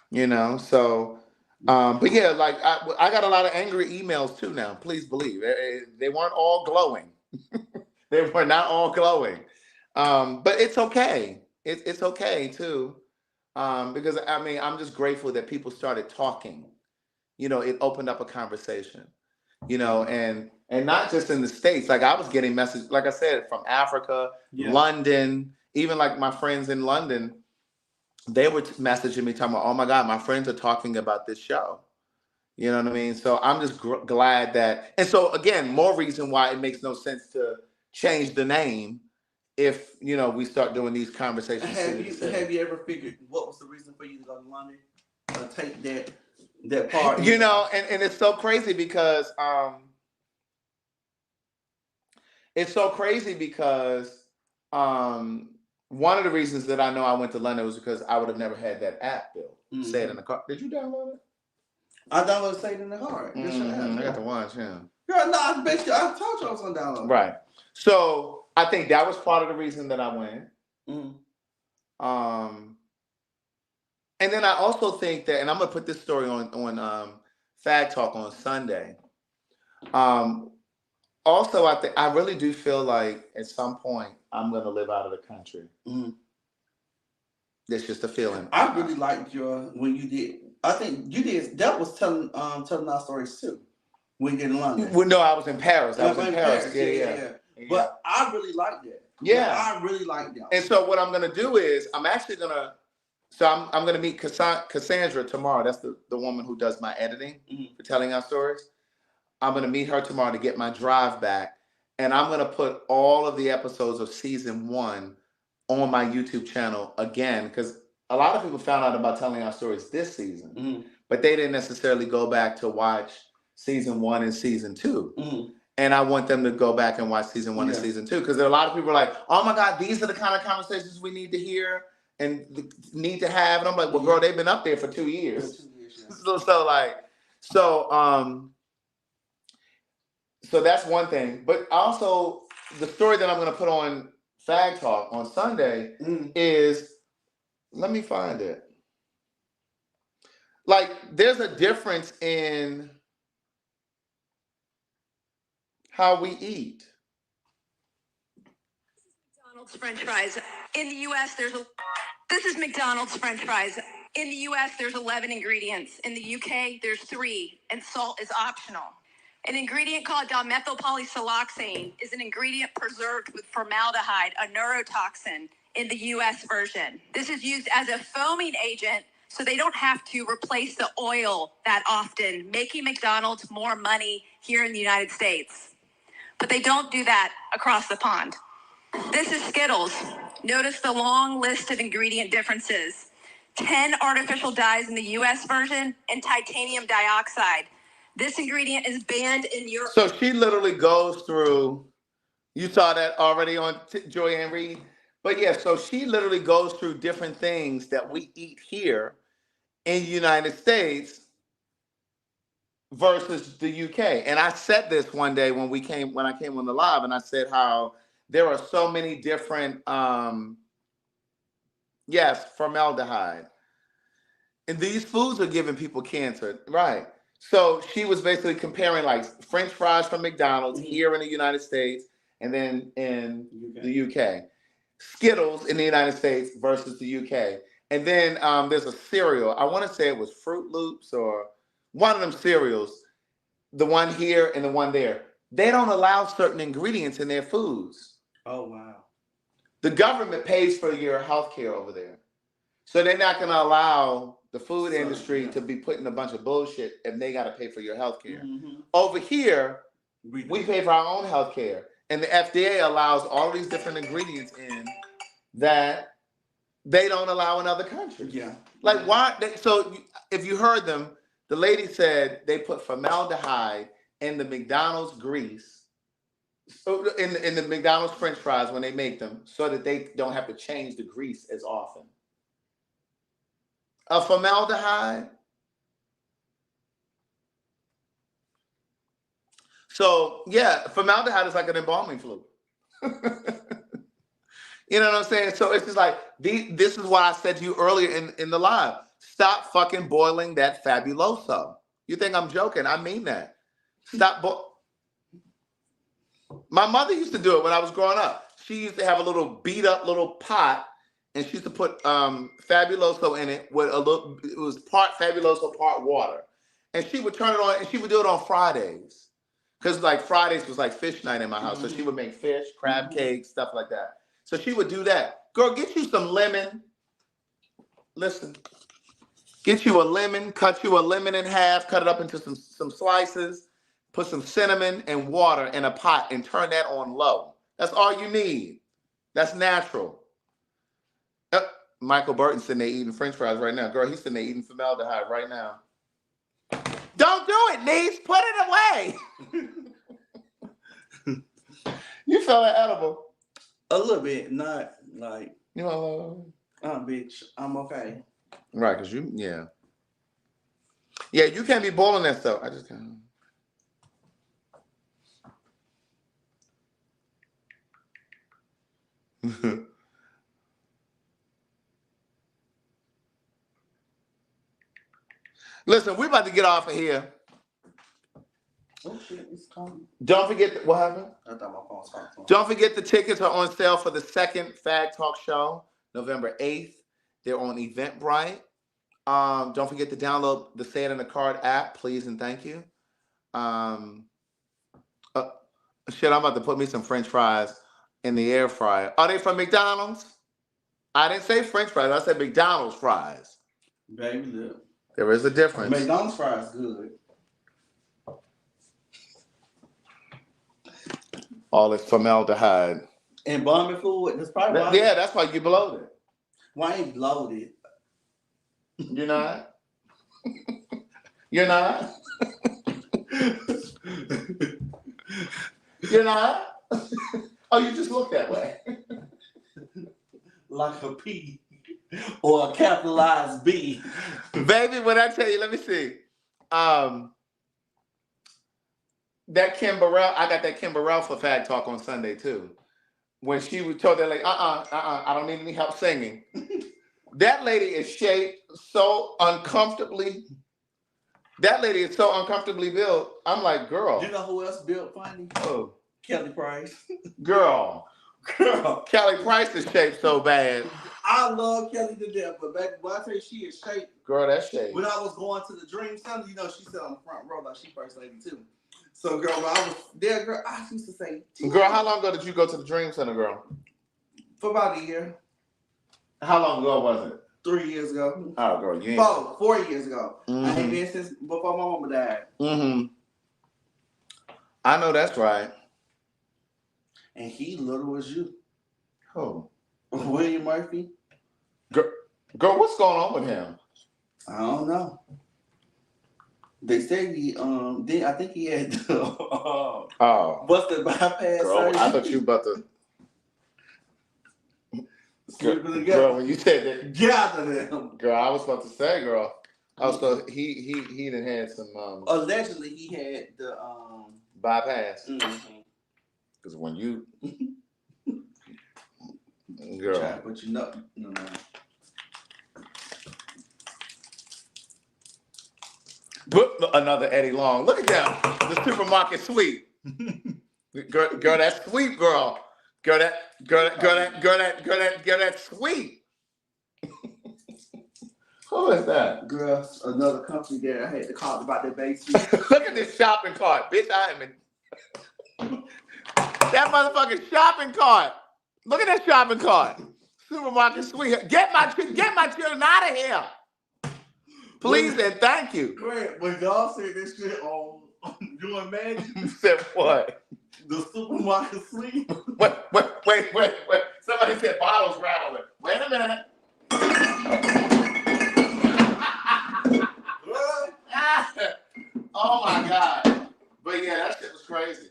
You know, so, but yeah, like I got a lot of angry emails too now. Please believe they weren't all glowing. They were not all glowing, but it's okay. It's okay too, because I mean, I'm just grateful that people started talking. You know, it opened up a conversation. You know, and not just in the States. Like I was getting messages, like I said, from Africa, London, even like my friends in London. They were messaging me talking about, oh my God, my friends are talking about this show. You know what I mean? So I'm just glad that, and so again, more reason why it makes no sense to change the name if, you know, we start doing these conversations. Have you ever figured what was the reason for you to go to London? Take that part? You know, and it's so crazy because one of the reasons that I know I went to London was because I would have never had that app built. Say it in the car. Did you download it? I downloaded Say It in the Car. I got to watch him. Girl, no, I bet you. I told you I was gonna download it. Right. So I think that was part of the reason that I went. And then I also think that, and I'm gonna put this story on PhagTawlk on Sunday. Also, I really do feel like at some point I'm gonna live out of the country. That's just a feeling. I really liked when you did. I think you did. That was telling our stories too. When you did in London. Well, no, I was in Paris. I was in Paris. Yeah. But I really liked that. Yeah, I really liked that. And so what I'm gonna do is I'm actually gonna. So I'm gonna meet Cassandra tomorrow. That's the woman who does my editing for Telling Our Stories. I'm gonna meet her tomorrow to get my drive back, and I'm gonna put all of the episodes of season 1 on my YouTube channel again, because a lot of people found out about Telling Our Stories this season, but they didn't necessarily go back to watch season 1 and season 2. And I want them to go back and watch season 1 and season 2, because there are a lot of people are like, oh my God, these are the kind of conversations we need to hear and need to have. And I'm like, well, girl, they've been up there for 2 years. So that's one thing. But also the story that I'm going to put on PhagTawlk on Sunday is, let me find it. Like, there's a difference in how we eat. McDonald's French fries. In the U.S., this is McDonald's French fries. In the U.S., there's 11 ingredients. In the U.K., there's 3, and salt is optional. An ingredient called dimethylpolysiloxane is an ingredient preserved with formaldehyde, a neurotoxin, in the U.S. version. This is used as a foaming agent, so they don't have to replace the oil that often, making McDonald's more money here in the United States. But they don't do that across the pond. This is Skittles. Notice the long list of ingredient differences. 10 artificial dyes in the U.S. version and titanium dioxide. This ingredient is banned in Europe. So she literally goes through, you saw that already on Joy Ann Reid, But yeah, so she literally goes through different things that we eat here in the United States versus the UK. And I said this one day when I came on the live, and I said how there are so many different yes, formaldehyde. And these foods are giving people cancer. Right. So she was basically comparing like French fries from McDonald's here in the United States and then in the UK. Skittles in the United States versus the UK. And then there's a cereal. I want to say it was Fruit Loops or one of them cereals, the one here and the one there. They don't allow certain ingredients in their foods. Oh, wow. The government pays for your health care over there. So they're not going to allow the food industry to be putting a bunch of bullshit if they got to pay for your health care. Mm-hmm. Over here, we pay for our own health care. And the FDA allows all these different ingredients in that they don't allow in other countries. Yeah. Like why? So if you heard them, the lady said they put formaldehyde in the McDonald's grease, in the McDonald's French fries when they make them, so that they don't have to change the grease as often. A formaldehyde. So yeah, formaldehyde is like an embalming fluid. You know what I'm saying? So it's just like this is what I said to you earlier in the live. Stop fucking boiling that fabuloso. You think I'm joking? I mean that. Stop. My mother used to do it when I was growing up. She used to have a little beat up little pot, and she used to put fabuloso in it with a little. It was part fabuloso, part water, and she would turn it on, and she would do it on Fridays, because like Fridays was like fish night in my house, so she would make fish, crab cakes, stuff like that. So she would do that. Girl, get you some lemon. Listen, get you a lemon, cut you a lemon in half, cut it up into some slices, put some cinnamon and water in a pot and turn that on low. That's all you need. That's natural. Michael Burton's sitting there eating French fries right now. Girl, he's sitting there eating formaldehyde right now. Don't do it, niece. Put it away. You feel that edible? A little bit, not like, you know, bitch, I'm okay. Right, because yeah, you can't be boiling that stuff. I just can't. Listen, we're about to get off of here. Oh shit, it's coming. Don't forget what happened? I thought my phone was talking. Don't forget the tickets are on sale for the second PhagTawlk show, November 8th. They're on Eventbrite. Don't forget to download the Say It in the Card app, please and thank you. Shit, I'm about to put me some French fries in the air fryer. Are they from McDonald's? I didn't say French fries. I said McDonald's fries. Baby, look. There is a difference. McDonald's fries good. All this formaldehyde. Embalming fluid. That's probably why. Yeah, that's why you bloated. Why ain't bloated? You're not? You're not? You're not? Oh, you just look that way. Like a P or a capitalized B. Baby, when I tell you, let me see. That Kim Burrell, I got that Kim Burrell for PhagTawlk on Sunday too. When she was told that, like, I don't need any help singing. That lady is shaped so uncomfortably. That lady is so uncomfortably built. I'm like, girl. You know who else built funny? Oh. Kelly Price. Girl. Kelly Price is shaped so bad. I love Kelly to death, but back when I tell you she is shaped. Girl, that's shaped. When I was going to the Dream Center, you know, she sat on the front row like she first lady too. So, girl, when I was there, girl, I used to say, girl, how long ago did you go to the Dream Center, girl? For about a year. How long ago was it? 3 years ago. Oh, girl, you ain't. 4 years ago. Mm-hmm. I ain't been since before my mama died. Mm-hmm. I know that's right. And he little as you. Who? William Murphy. Girl, what's going on with him? I don't know. They said he I think he had busted bypass girl, surgery. I thought you about to. Sleeping together. Girl, when you said that, Gather them. girl, I was about to say, girl. I was supposed he done had some allegedly he had the bypass. Because when you girl, but you know, no. Another Eddie Long. Look at that, the supermarket sweep. girl, that sweep, girl. Girl, that sweep. Who is that? Girl, another company that I had to call about their basement. Look at this shopping cart, bitch. I am in that motherfucking shopping cart. Look at that shopping cart. Supermarket sweep. Get my children out of here. Please and thank you. Great. When y'all say this shit on you imagine? You said what? The supermarket sweep. Wait. Somebody said bottles rattling. Wait a minute. Oh my God. But yeah, that shit was crazy.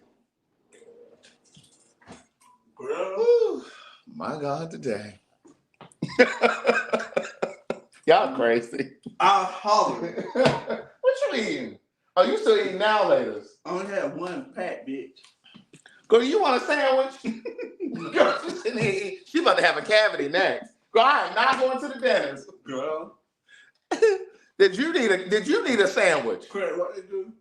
Whew. My God, today. Y'all crazy. I'll holler. What you eating? Oh, you still eating now laters? I only had one pack, bitch. Girl, you want a sandwich? Girl, she's sitting here eating. She about to have a cavity next. Girl, I am not going to the dentist. Girl. Did you need a sandwich? Craig, what they do?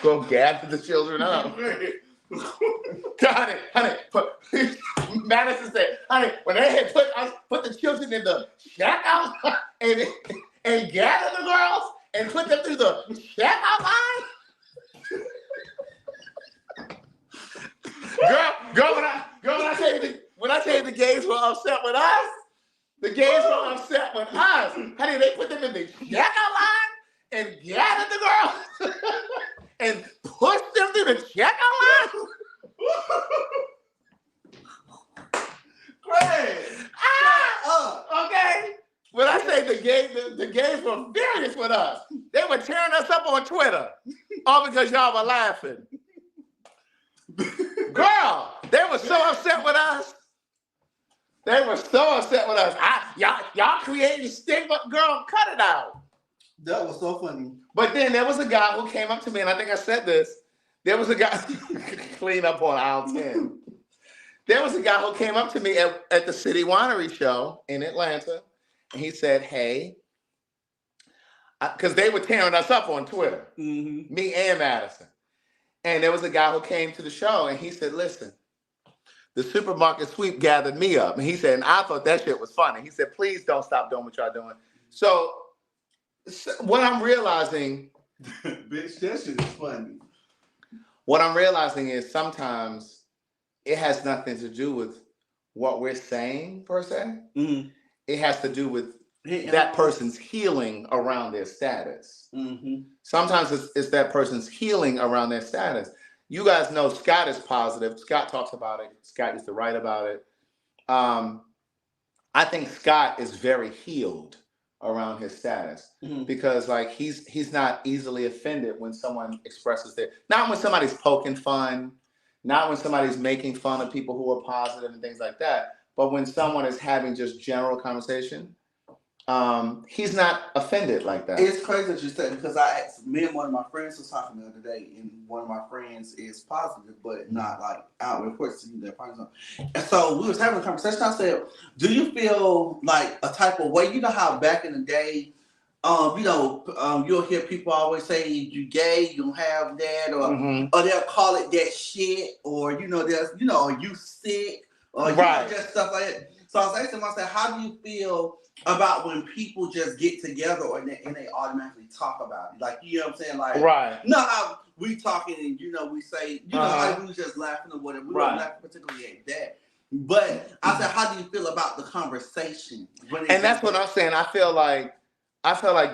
Go gather the children up. honey, Madison said, honey, when they had put the children in the checkout and gather the girls and put them through the checkout line. Girl, when I tell you the gays were upset with us, the gays were upset with us. Honey, they put them in the checkout line and gathered the girls and pushed them through the checkout line. Great. Okay. When I say the gays were furious with us, they were tearing us up on Twitter, all because y'all were laughing. Girl, they were so upset with us. Y'all created stigma. Girl, cut it out. That was so funny. But then there was a guy who came up to me, and I think I said this. There was a guy, clean up on aisle 10. There was a guy who came up to me at the City Winery show in Atlanta, and he said, hey, because they were tearing us up on Twitter, me and Madison. And there was a guy who came to the show, and he said, listen, the supermarket sweep gathered me up. And he said, and I thought that shit was funny. He said, please don't stop doing what y'all doing. So what I'm realizing... Bitch, that shit is funny. What I'm realizing is sometimes it has nothing to do with what we're saying, per se. Mm-hmm. It has to do with that person's healing around their status. Mm-hmm. Sometimes it's that person's healing around their status. You guys know Scott is positive. Scott talks about it. Scott used to write about it. I think Scott is very healed around his status because like he's not easily offended when someone expresses their, not when somebody's poking fun, not when somebody's making fun of people who are positive and things like that, but when someone is having just general conversation, he's not offended like that. It's crazy that you said, because I asked, me and one of my friends was talking the other day, and one of my friends is positive, but not like out reports to you their partners. And so we was having a conversation. I said, do you feel like a type of way? You know how back in the day, you'll hear people always say you gay, you don't have that, or they'll call it that shit, or there's are you sick, or just stuff like that. So I was asking myself, how do you feel about when people just get together and they automatically talk about it? Like, you know what I'm saying? Like, right. You know how we talking and, we say, how we was just laughing or whatever. We weren't laughing particularly at that. But I said, how do you feel about the conversation? And that's what I'm saying. I feel like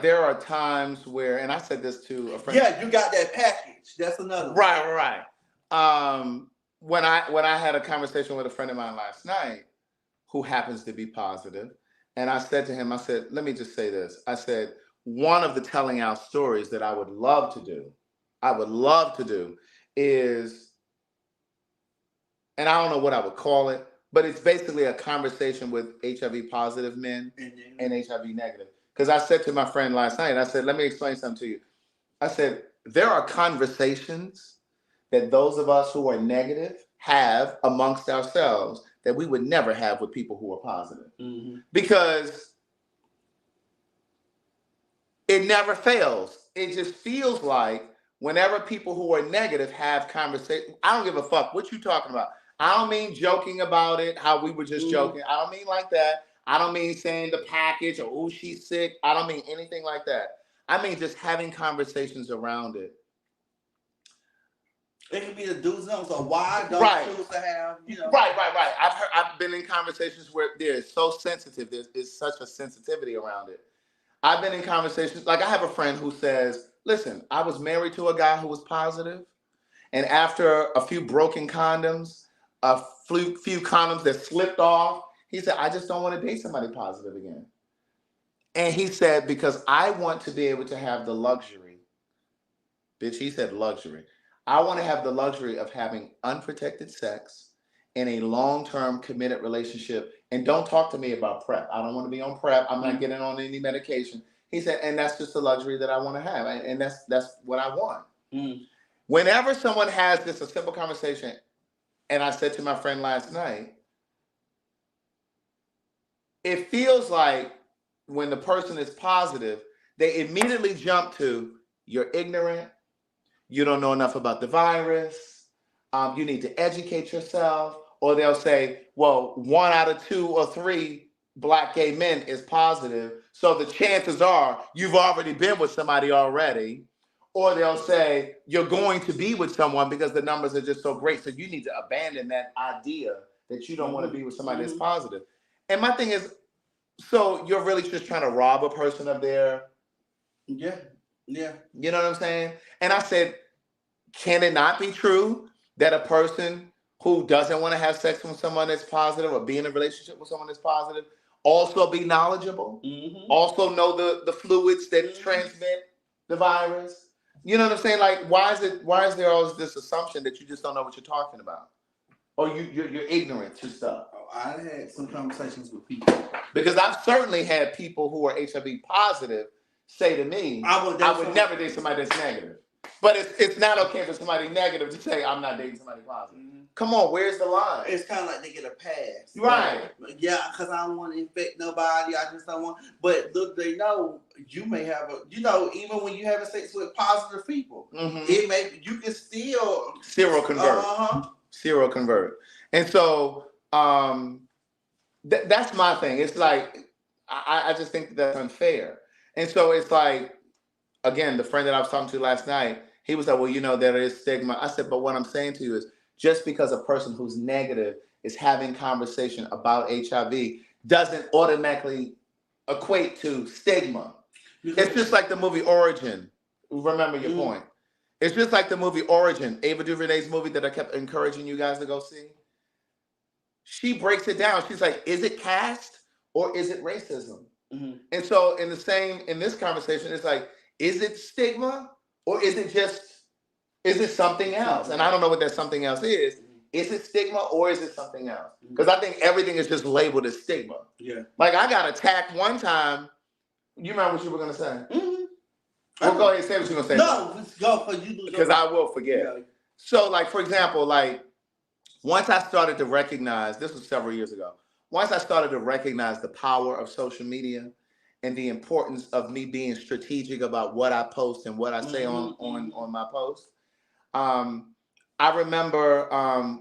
there are times where, and I said this to a friend. Yeah, you got that package. That's another one. Right. When I had a conversation with a friend of mine last night who happens to be positive, and I said to him, I said, let me just say this. I said, one of the telling out stories that I would love to do is and I don't know what I would call it, but it's basically a conversation with HIV positive men and HIV negative. Because I said to my friend last night, I said, let me explain something to you. I said, there are conversations that those of us who are negative have amongst ourselves that we would never have with people who are positive. Mm-hmm. Because it never fails. It just feels like whenever people who are negative have conversations, I don't give a fuck what you talking about. I don't mean joking about it, how we were just joking. I don't mean like that. I don't mean saying the package or, oh, she's sick. I don't mean anything like that. I mean just having conversations around it. It can be the do's and so why don't choose to have, you know? Right. I've been in conversations where there's so sensitive. There's such a sensitivity around it. I've been in conversations, like I have a friend who says, listen, I was married to a guy who was positive, and after a few broken condoms, a few condoms that slipped off, he said, I just don't want to date somebody positive again. And he said, because I want to be able to have the luxury, bitch, he said luxury. I want to have the luxury of having unprotected sex in a long-term committed relationship. And don't talk to me about PrEP. I don't want to be on PrEP. I'm not getting on any medication. He said, and that's just the luxury that I want to have. And that's what I want. Whenever someone has this, a simple conversation, and I said to my friend last night, it feels like when the person is positive, they immediately jump to, you're ignorant, you don't know enough about the virus, you need to educate yourself, or they'll say, well, 1 out of 2 or 3 Black gay men is positive, so the chances are you've already been with somebody already. Or they'll say, you're going to be with someone because the numbers are just so great, so you need to abandon that idea that you don't want to be with somebody that's positive. And my thing is, so you're really just trying to rob a person of their... Yeah. You know what I'm saying? And I said, can it not be true that a person who doesn't want to have sex with someone that's positive or be in a relationship with someone that's positive also be knowledgeable, also know the fluids that transmit the virus? You know what I'm saying? Like, why is there always this assumption that you just don't know what you're talking about? Or you're ignorant to stuff? Oh, I had some conversations with people. Because I've certainly had people who are HIV positive say to me, I would never date somebody that's negative. But it's not okay for somebody negative to say, I'm not dating somebody positive. Come on, where's the line? It's kind of like they get a pass. Right. Like, yeah, because I don't want to infect nobody. I just don't want. But look, they know you may have even when you having sex with positive people, it may, you can still seroconvert. Seroconvert. And so that's my thing. It's like, I just think that's unfair. And so it's like, again, the friend that I was talking to last night, he was like, well, there is stigma. I said, but what I'm saying to you is just because a person who's negative is having conversation about HIV doesn't automatically equate to stigma. It's just like the movie Origin. Remember your point. It's just like the movie Origin, Ava DuVernay's movie that I kept encouraging you guys to go see. She breaks it down. She's like, is it caste or is it racism? And so in this conversation, it's like, is it stigma or is it something else? And I don't know what that something else is. Is it stigma or is it something else? Because I think everything is just labeled as stigma. Yeah. Like I got attacked one time. You remember what you were going to say? Well, go ahead and say what you're going to say. No, let's go because I will forget. Yeah. So like, for example, like once I started to recognize, this was several years ago, once I started to recognize the power of social media and the importance of me being strategic about what I post and what I say on my post. I remember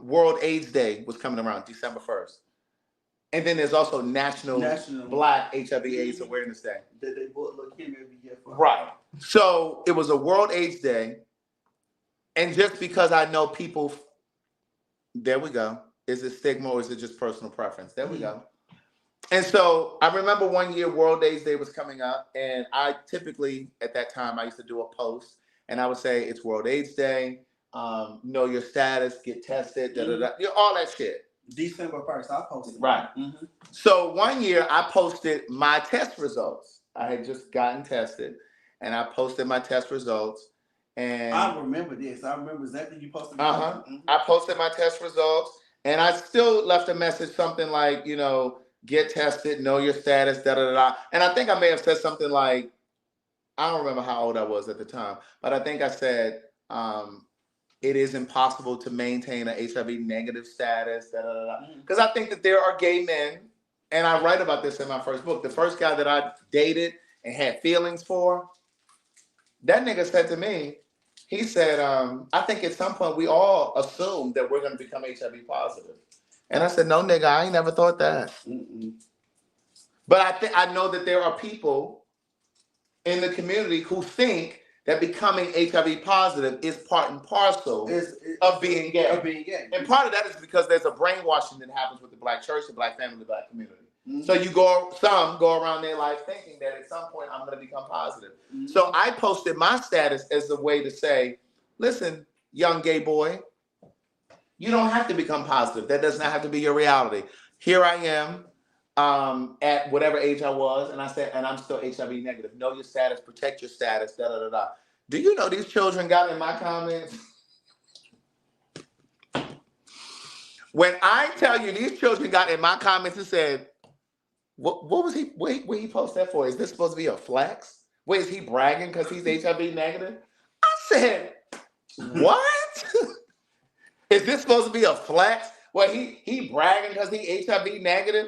World AIDS Day was coming around December 1st. And then there's also National Black HIV/AIDS Awareness Day. Right. So it was a World AIDS Day. And just because I know people, there we go. Is it stigma or is it just personal preference? There we go. And so I remember one year World AIDS Day was coming up, and I typically, at that time, I used to do a post, and I would say, it's World AIDS Day, know your status, get tested, all that shit. December 1st, I posted. Right. So one year I posted my test results. I had just gotten tested, and I posted my test results. And I remember this. I remember exactly you posted. I posted my test results, And I still left a message, something like, get tested, know your status, da da da da. And I think I may have said something like, I don't remember how old I was at the time, but I think I said, it is impossible to maintain an HIV negative status, da da da. Because I think that there are gay men, and I write about this in my first book. The first guy that I dated and had feelings for, that nigga said to me, he said, I think at some point we all assume that we're going to become HIV positive. And I said, no, nigga, I ain't never thought that. Mm-mm. But I know that there are people in the community who think that becoming HIV positive is part and parcel of being gay. And part of that is because there's a brainwashing that happens with the Black church, the Black family, the Black community. Mm-hmm. So some go around their life thinking that at some point I'm going to become positive. Mm-hmm. So I posted my status as a way to say, listen, young gay boy, you don't have to become positive. That does not have to be your reality. Here I am at whatever age I was, and I said, and I'm still HIV negative. Know your status, protect your status, da da da da. Do you know these children got in my comments? When I tell you these children got in my comments and said, what was he, where he post that for? Is this supposed to be a flex? Wait, is he bragging because he's HIV negative? I said, what? Is this supposed to be a flex? Well, he bragging because he HIV negative?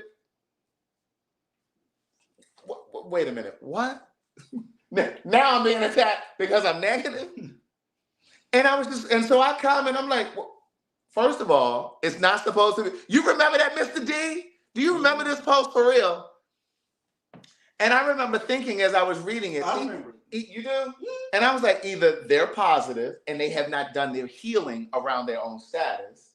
Wait a minute, what? Now I'm being attacked because I'm negative? And so I comment, I'm like, well, first of all, it's not supposed to be. You remember that, Mr. D? Do you remember this post for real? And I remember thinking as I was reading it. I remember. You do? And I was like, either they're positive and they have not done their healing around their own status.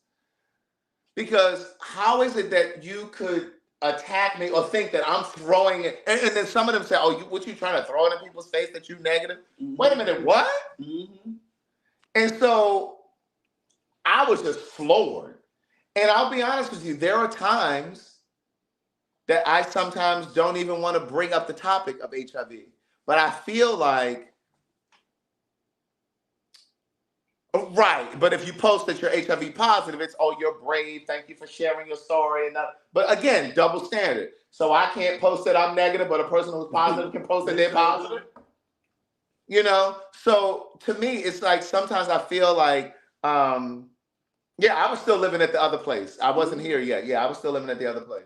Because how is it that you could attack me or think that I'm throwing it? And then some of them say, oh, what you trying to throw it in people's face that you negative? Mm-hmm. Wait a minute, what? Mm-hmm. And so I was just floored. And I'll be honest with you, there are times that I sometimes don't even want to bring up the topic of HIV. But I feel like, right, but if you post that you're HIV positive, it's, oh, you're brave, thank you for sharing your story. And but again, double standard. So I can't post that I'm negative, but a person who's positive can post that they're positive. So to me, it's like sometimes I feel like, yeah, I was still living at the other place. I wasn't here yet. Yeah, I was still living at the other place.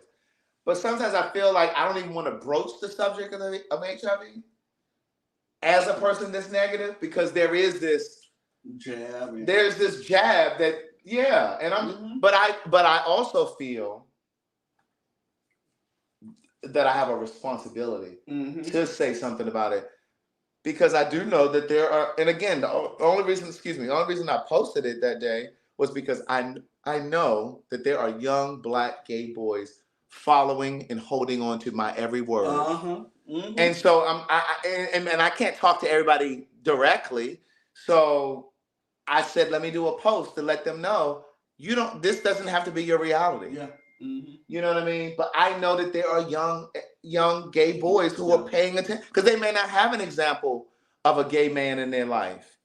But sometimes I feel like I don't even want to broach the subject of HIV as a person that's negative, because there is this jab. There's this jab that, yeah, and I'm, but I also feel that I have a responsibility to say something about it, because I do know that there are, and again, the only reason I posted it that day was because I know that there are young Black gay boys following and holding on to my every word. And so I can't talk to everybody directly. So I said, let me do a post to let them know, this doesn't have to be your reality. Yeah. You know what I mean? But I know that there are young gay boys who are paying attention, because they may not have an example of a gay man in their life.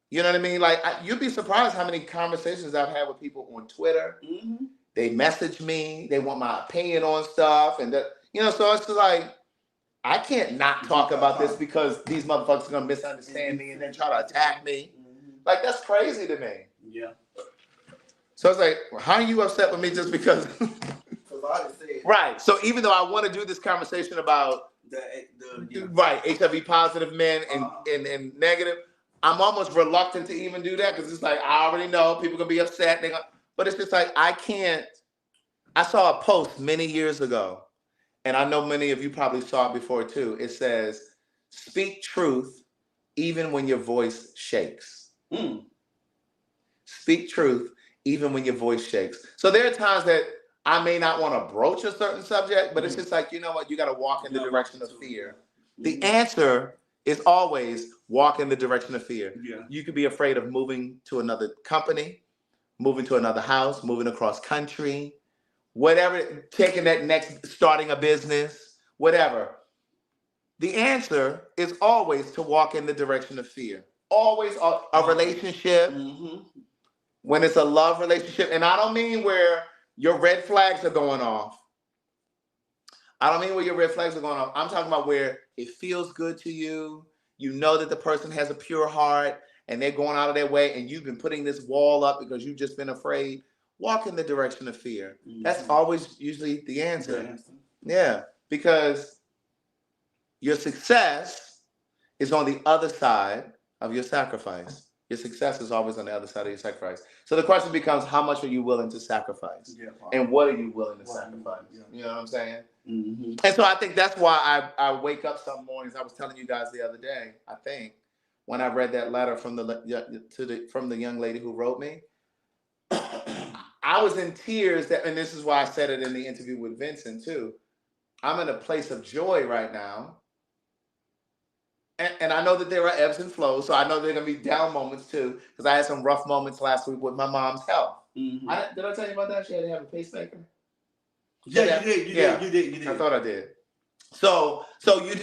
You know what I mean? Like, you'd be surprised how many conversations I've had with people on Twitter. They message me, they want my opinion on stuff, and so it's just like, I can't not talk about this because these motherfuckers are gonna misunderstand me and then try to attack me. Like, that's crazy to me. Yeah. So it's like, how are you upset with me just because? Right. So even though I want to do this conversation about HIV positive men and negative, I'm almost reluctant to even do that, because it's like, I already know people gonna be upset. But it's just like, I can't. I saw a post many years ago, and I know many of you probably saw it before too. It says, speak truth even when your voice shakes. Speak truth even when your voice shakes. So there are times that I may not want to broach a certain subject, but it's just like, you know what? You got to walk in the direction of fear. The answer is always walk in the direction of fear. Yeah. You could be afraid of moving to another company, moving to another house, moving across country, whatever, taking that next, starting a business, whatever. The answer is always to walk in the direction of fear. Always a relationship, when it's a love relationship. And I don't mean where your red flags are going off. I don't mean where your red flags are going off. I'm talking about where it feels good to you. You know that the person has a pure heart and they're going out of their way, and you've been putting this wall up because you've just been afraid. Walk in the direction of fear. That's always usually the answer. Yeah, because your success is on the other side of your sacrifice. Your success is always on the other side of your sacrifice. So the question becomes, how much are you willing to sacrifice? And what are you willing to sacrifice? You know what I'm saying? And so I think that's why I wake up some mornings. I was telling you guys the other day, I think, when I read that letter from the young lady who wrote me, I was in tears. And this is why I said it in the interview with Vincent too. I'm in a place of joy right now. And I know that there are ebbs and flows, so I know there are going to be down moments too, because I had some rough moments last week with my mom's health. Did I tell you about that? She had to have a pacemaker. Yeah, you did. I thought I did. So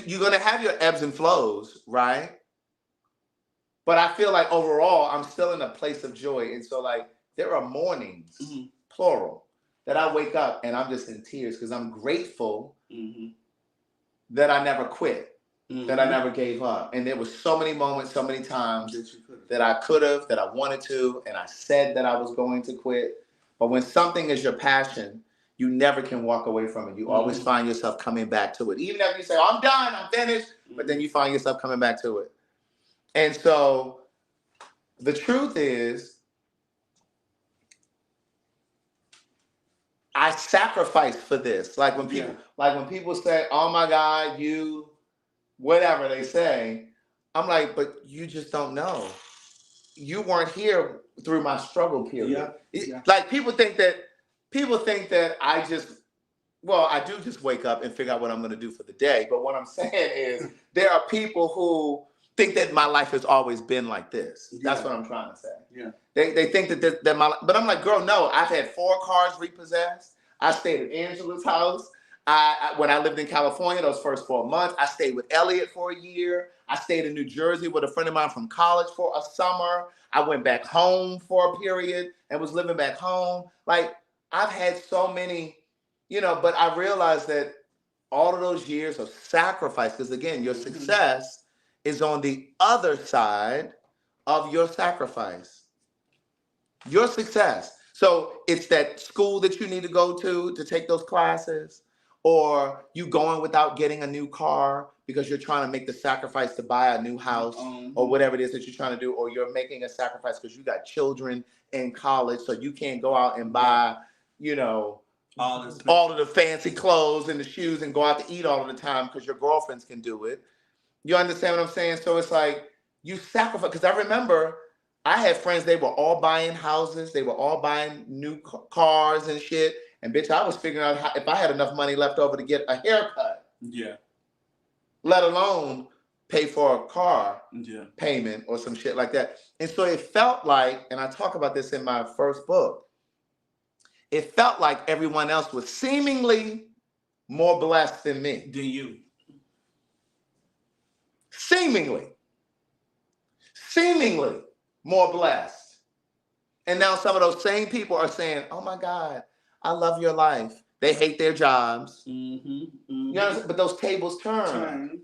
you're going to have your ebbs and flows, right? But I feel like overall, I'm still in a place of joy. And so like there are mornings, plural, that I wake up and I'm just in tears because I'm grateful that I never quit. That I never gave up. And there were so many moments, so many times that I could have, that I wanted to, and I said that I was going to quit. But when something is your passion, you never can walk away from it. You always find yourself coming back to it. Even if you say, oh, I'm done, I'm finished, but then you find yourself coming back to it. And so the truth is, I sacrifice for this. Like when people say, oh my God, you, whatever they say, I'm like, but you just don't know. You weren't here through my struggle period. Like people think that I do just wake up and figure out what I'm going to do for the day. But what I'm saying is there are people who think that my life has always been like this. That's what I'm trying to say. They think that but I'm like, girl, no, I've had 4 cars repossessed. I stayed at Angela's house. When I lived in California, those first 4 months, I stayed with Elliot for a year. I stayed in New Jersey with a friend of mine from college for a summer. I went back home for a period and was living back home. Like, I've had so many, but I realized that all of those years of sacrifice, because again, your success is on the other side of your sacrifice. Your success. So it's that school that you need to go to take those classes. Or you going without getting a new car because you're trying to make the sacrifice to buy a new house or whatever it is that you're trying to do. Or you're making a sacrifice because you got children in college, so you can't go out and buy, all of the fancy clothes and the shoes and go out to eat all of the time because your girlfriends can do it. You understand what I'm saying? So it's like you sacrifice. Because I remember I had friends, they were all buying houses. They were all buying new cars and shit. And bitch, I was figuring out if I had enough money left over to get a haircut. Let alone pay for a car payment or some shit like that. And so it felt like, and I talk about this in my first book, it felt like everyone else was seemingly more blessed than me. Than you. Seemingly more blessed. And now some of those same people are saying, oh my God, I love your life. They hate their jobs. You know, but those tables turn.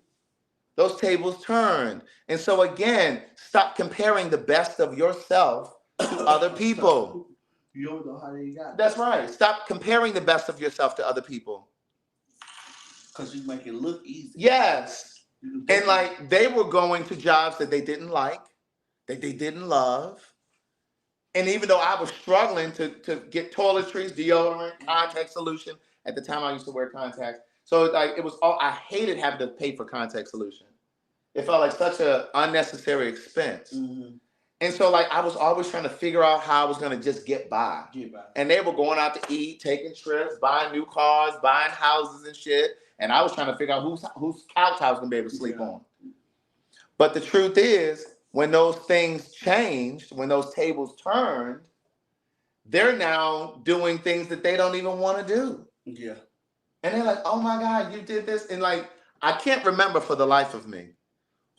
Those tables turn. And so again, stop comparing the best of yourself to other people. You don't know how they got it. That's right. Stop comparing the best of yourself to other people. Because you make it look easy. Yes. And like they were going to jobs that they didn't like, that they didn't love. And even though I was struggling to get toiletries, deodorant, contact solution, at the time I used to wear contacts. So like it was all, I hated having to pay for contact solution. It felt like such an unnecessary expense. And so like I was always trying to figure out how I was going to just get by. And they were going out to eat, taking trips, buying new cars, buying houses and shit. And I was trying to figure out whose couch I was going to be able to sleep on. But the truth is, when those things changed, when those tables turned, they're now doing things that they don't even want to do. And they're like, oh my God, you did this. And like, I can't remember for the life of me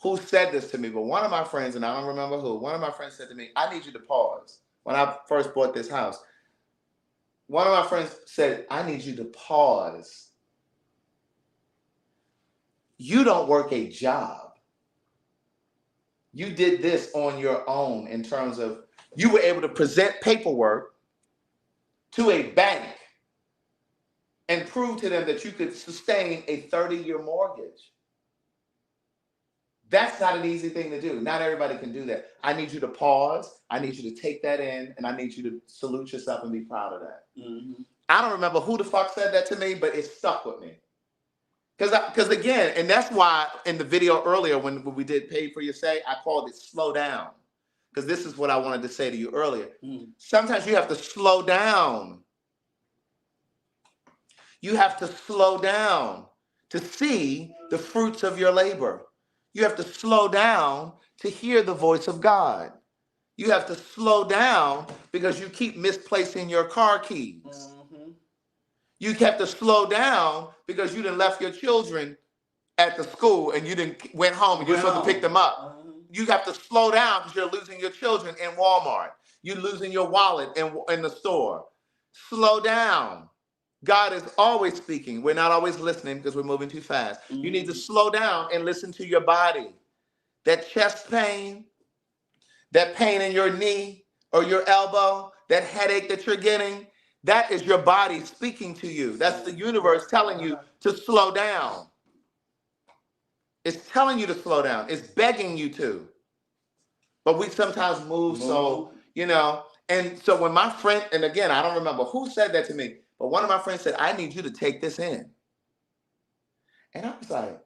who said this to me, but one of my friends, and I don't remember who, one of my friends said to me, I need you to pause when I first bought this house. One of my friends said, I need you to pause. You don't work a job. You did this on your own in terms of you were able to present paperwork to a bank and prove to them that you could sustain a 30-year mortgage. That's not an easy thing to do. Not everybody can do that. I need you to pause. I need you to take that in, and I need you to salute yourself and be proud of that. Mm-hmm. I don't remember who the fuck said that to me, but it stuck with me. Because again, and that's why in the video earlier when we did Pay For Your Say, I called it slow down. Because this is what I wanted to say to you earlier. Mm. Sometimes you have to slow down. You have to slow down to see the fruits of your labor. You have to slow down to hear the voice of God. You have to slow down because you keep misplacing your car keys. Mm-hmm. You have to slow down because you done left your children at the school and you didn't went home and you're supposed to pick them up. Mm-hmm. You have to slow down because you're losing your children in Walmart. You're losing your wallet in the store. Slow down. God is always speaking. We're not always listening because we're moving too fast. Mm-hmm. You need to slow down and listen to your body. That chest pain, that pain in your knee or your elbow, that headache that you're getting, that is your body speaking to you. That's the universe telling you to slow down. It's telling you to slow down. It's begging you to. But we sometimes move so, and so when my friend, and again, I don't remember who said that to me, but one of my friends said, I need you to take this in. And I was like,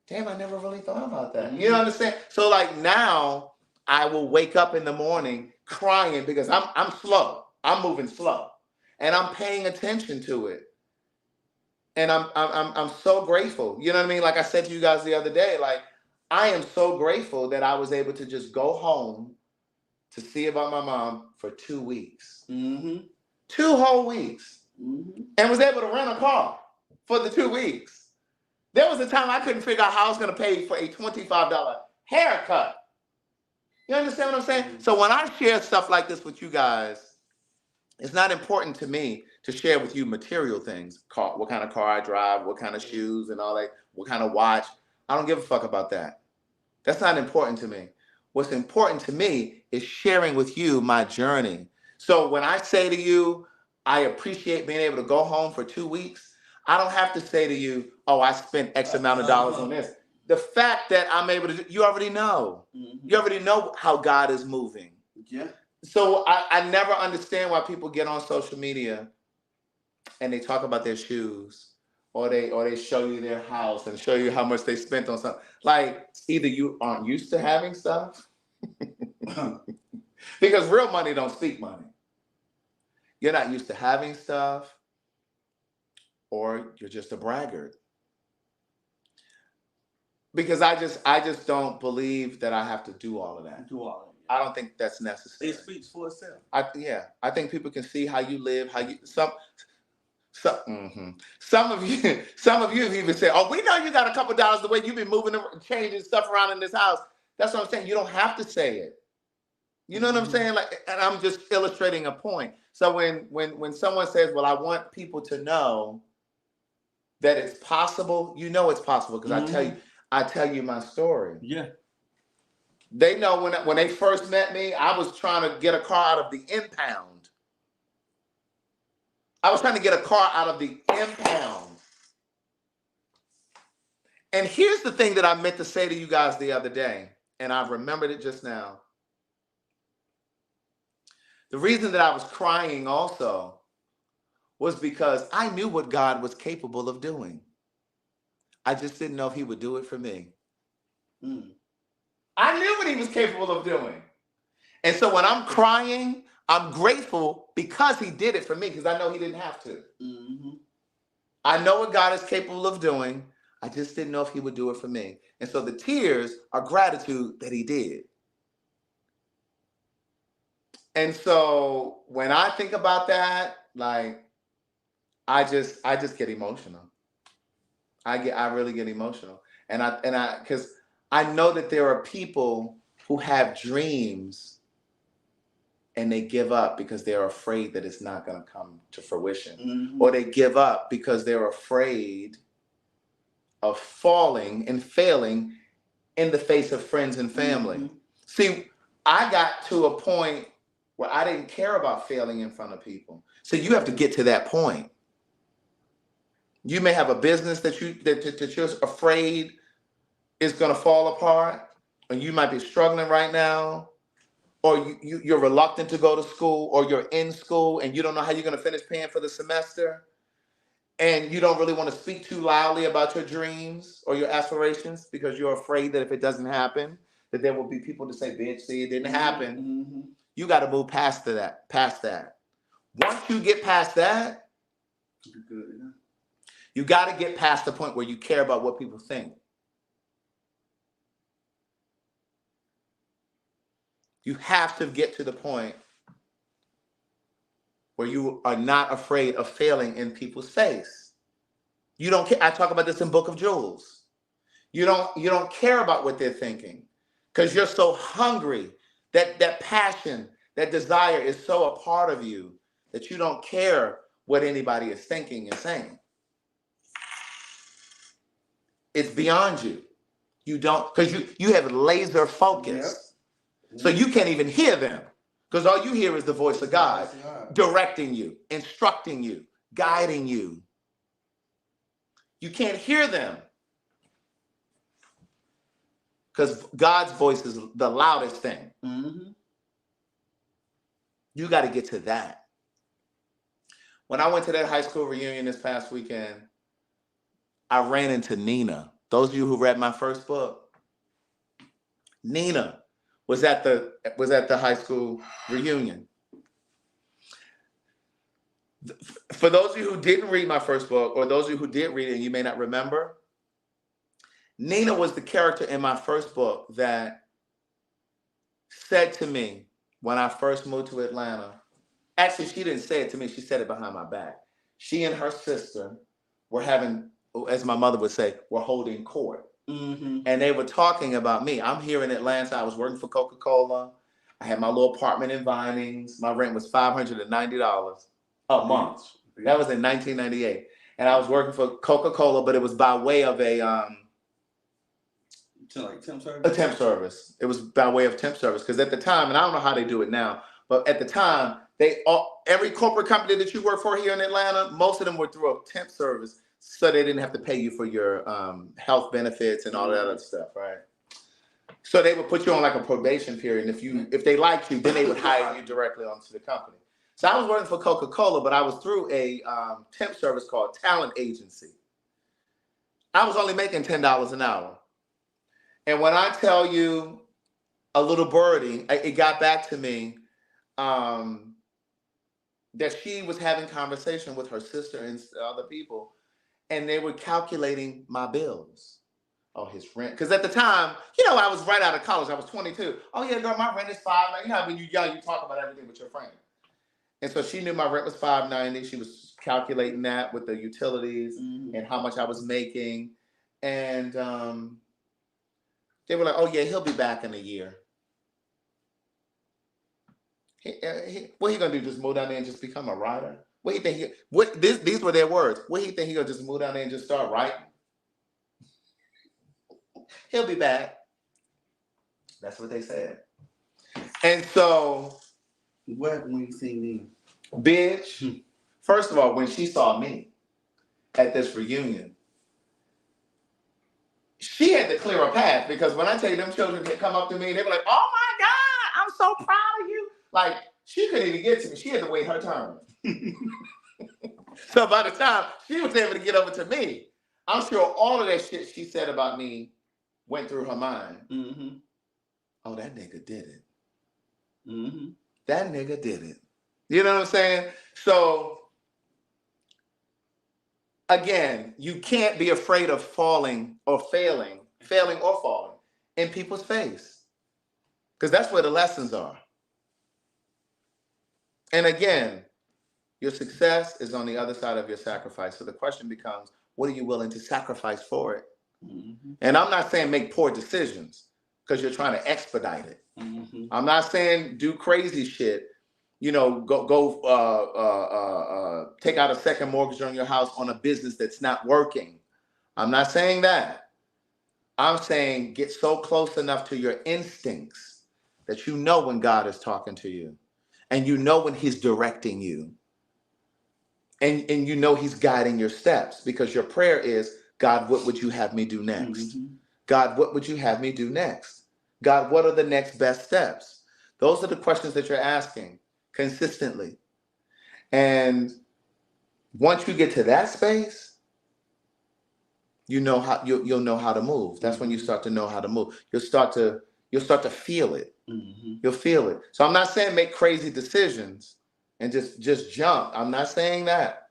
damn, I never really thought about that. Mm-hmm. You know what I'm saying? So like now I will wake up in the morning crying because I'm slow. I'm moving slow. And I'm paying attention to it. And I'm so grateful. You know what I mean? Like I said to you guys the other day, like I am so grateful that I was able to just go home to see about my mom for 2 weeks. Mm-hmm. 2 whole weeks. Mm-hmm. And was able to rent a car for the 2 weeks. There was a time I couldn't figure out how I was going to pay for a $25 haircut. You understand what I'm saying? Mm-hmm. So when I share stuff like this with you guys, it's not important to me to share with you material things. What kind of car I drive, what kind of shoes and all that, what kind of watch. I don't give a fuck about that. That's not important to me. What's important to me is sharing with you my journey. So when I say to you, I appreciate being able to go home for 2 weeks, I don't have to say to you, oh, I spent X amount of dollars on this. The fact that I'm able to, you already know. Mm-hmm. You already know how God is moving. Yeah. So I never understand why people get on social media and they talk about their shoes or they show you their house and show you how much they spent on something. Like either you aren't used to having stuff because real money don't speak money. You're not used to having stuff or you're just a braggart. Because I just don't believe that I have to do all of that. I don't think that's necessary. It speaks for itself. I think people can see how you live, how you some of you have even said, "Oh, we know you got a couple dollars the way you've been moving and changing stuff around in this house." That's what I'm saying. You don't have to say it. You know what I'm saying? Like, and I'm just illustrating a point. So when someone says, "Well, I want people to know that it's possible," you know it's possible because I tell you my story. Yeah. They know when they first met me, I was trying to get a car out of the impound. I was trying to get a car out of the impound. And here's the thing that I meant to say to you guys the other day, and I remembered it just now. The reason that I was crying also was because I knew what God was capable of doing. I just didn't know if he would do it for me. I knew what he was capable of doing. And so when I'm crying, I'm grateful because he did it for me, because I know he didn't have to. Mm-hmm. I know what God is capable of doing. I just didn't know if he would do it for me. And so the tears are gratitude that he did. And so when I think about that, like, I just get emotional. I really get emotional. And because I know that there are people who have dreams and they give up because they're afraid that it's not going to come to fruition. Or they give up because they're afraid of falling and failing in the face of friends and family. See, I got to a point where I didn't care about failing in front of people. So you have to get to that point. You may have a business that you're afraid is going to fall apart, and you might be struggling right now, or you're reluctant to go to school, or you're in school and you don't know how you're going to finish paying for the semester, and you don't really want to speak too loudly about your dreams or your aspirations because you're afraid that if it doesn't happen, that there will be people to say, bitch, see, it didn't happen. You got to move past that. Once you get past that, you got to get past the point where you care about what people think. You have to get to the point where you are not afraid of failing in people's face. You don't care. I talk about this in Book of Jewels. You don't care about what they're thinking because you're so hungry. That passion, that desire is so a part of you that you don't care what anybody is thinking and saying. It's beyond you. You don't, because you have laser focus. Yep. So you can't even hear them because all you hear is the voice of God directing you, instructing you, guiding you. You can't hear them because God's voice is the loudest thing. You got to get to that. When I went to that high school reunion this past weekend, I ran into Nina. Those of you who read my first book, Nina was at the high school reunion. For those of you who didn't read my first book, or those of you who did read it and you may not remember, Nina was the character in my first book that said to me when I first moved to Atlanta, actually she didn't say it to me, she said it behind my back. She and her sister were having, as my mother would say, were holding court. And they were talking about me. I'm here in Atlanta. I was working for Coca-Cola. I had my little apartment in Vinings. My rent was $590 a month. That was in 1998. And I was working for Coca-Cola, but it was by way of a temp service. It was by way of temp service. Because at the time, and I don't know how they do it now, but at the time, every corporate company that you work for here in Atlanta, most of them were through a temp service. So they didn't have to pay you for your health benefits and all that other stuff, right? So they would put you on like a probation period. And if they liked you, then they would hire you directly onto the company. So I was working for Coca-Cola, but I was through a temp service called Talent Agency. I was only making $10 an hour. And when I tell you a little birdie, it got back to me that she was having conversation with her sister and other people. And they were calculating my bills. Oh, his rent. Because at the time, I was right out of college. I was 22. Oh, yeah, girl, my rent is $590. You know, when you're young, you talk about everything with your friend. And so she knew my rent was $590. She was calculating that with the utilities and how much I was making. And they were like, oh, yeah, he'll be back in a year. What he going to do, just move down there and just become a writer? What do you think? These were their words. What do you think he gonna just move down there and just start writing? He'll be back. That's what they said. And so, what happened when you seen me? Bitch, first of all, when she saw me at this reunion, she had to clear a path because when I tell you them children had come up to me, they were like, "Oh my God, I'm so proud of you!" Like she couldn't even get to me. She had to wait her turn. So by the time she was able to get over to me, I'm sure all of that shit she said about me went through her mind. Oh, that nigga did it. That nigga did it. You know what I'm saying? So again, you can't be afraid of failing or falling in people's face. Because that's where the lessons are. And again, your success is on the other side of your sacrifice. So the question becomes, what are you willing to sacrifice for it? And I'm not saying make poor decisions because you're trying to expedite it. I'm not saying do crazy shit, go take out a second mortgage on your house on a business that's not working. I'm not saying that. I'm saying get so close enough to your instincts that you know when God is talking to you, and you know when He's directing you, and you know He's guiding your steps, because your prayer is, God, what would you have me do next? Mm-hmm. God, what would you have me do next? God, what are the next best steps? Those are the questions that you're asking consistently. And once you get to that space, you know how you'll know how to move. That's when you start to know how to move. You'll start to feel it. Mm-hmm. You'll feel it. So I'm not saying make crazy decisions and just jump. I'm not saying that.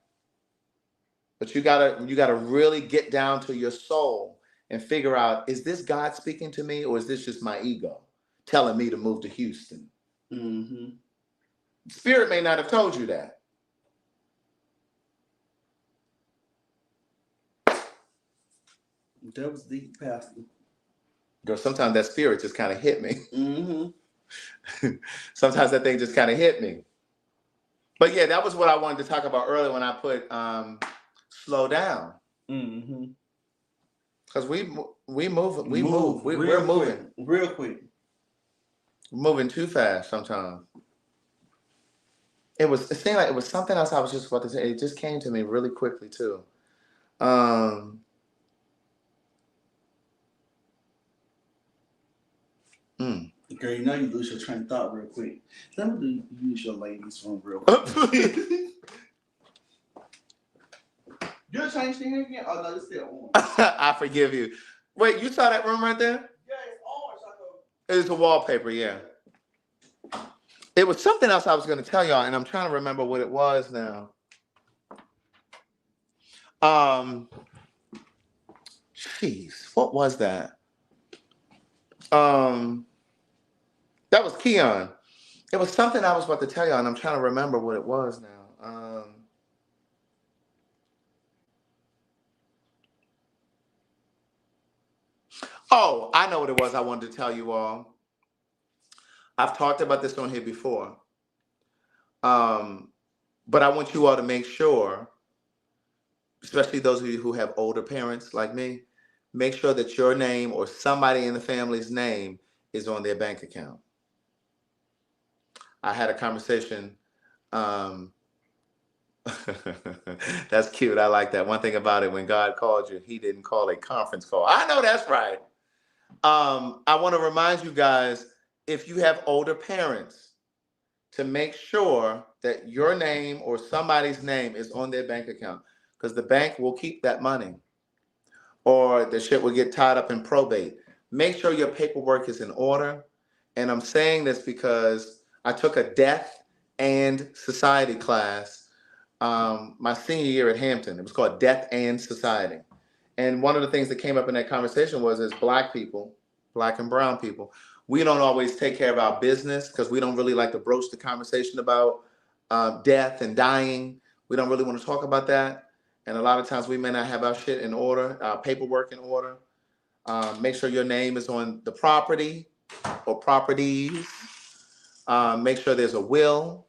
But you gotta really get down to your soul and figure out, is this God speaking to me, or is this just my ego telling me to move to Houston? Mm-hmm. Spirit may not have told you that. That was deep, Pastor. Girl, sometimes that spirit just kind of hit me. Mm-hmm. Sometimes that thing just kind of hit me. But yeah, that was what I wanted to talk about earlier when I put slow down. Mm-hmm. Because we're moving real quick. We're moving too fast sometimes. It seemed like it was something else I was just about to say. It just came to me really quickly too. Mm. Girl, you know you lose your train of thought real quick. Let me use your ladies' room real quick. You changed the hair again? Oh no, it's still on. I forgive you. Wait, you saw that room right there? Yeah, it's orange. It's a wallpaper, yeah. It was something else I was going to tell y'all, and I'm trying to remember what it was now. Jeez, what was that? That was Keon. It was something I was about to tell y'all, and I'm trying to remember what it was now. Oh, I know what it was I wanted to tell you all. I've talked about this on here before. But I want you all to make sure, especially those of you who have older parents like me, make sure that your name or somebody in the family's name is on their bank account. I had a conversation. That's cute. I like that. One thing about it, when God called you, He didn't call a conference call. I know that's right. I want to remind you guys, if you have older parents, to make sure that your name or somebody's name is on their bank account, because the bank will keep that money, or the shit will get tied up in probate. Make sure your paperwork is in order. And I'm saying this because I took a death and society class my senior year at Hampton. It was called Death and Society. And one of the things that came up in that conversation was, as Black people, Black and brown people, we don't always take care of our business because we don't really like to broach the conversation about death and dying. We don't really want to talk about that. And a lot of times we may not have our shit in order, our paperwork in order. Make sure your name is on the property or properties. Make sure there's a will.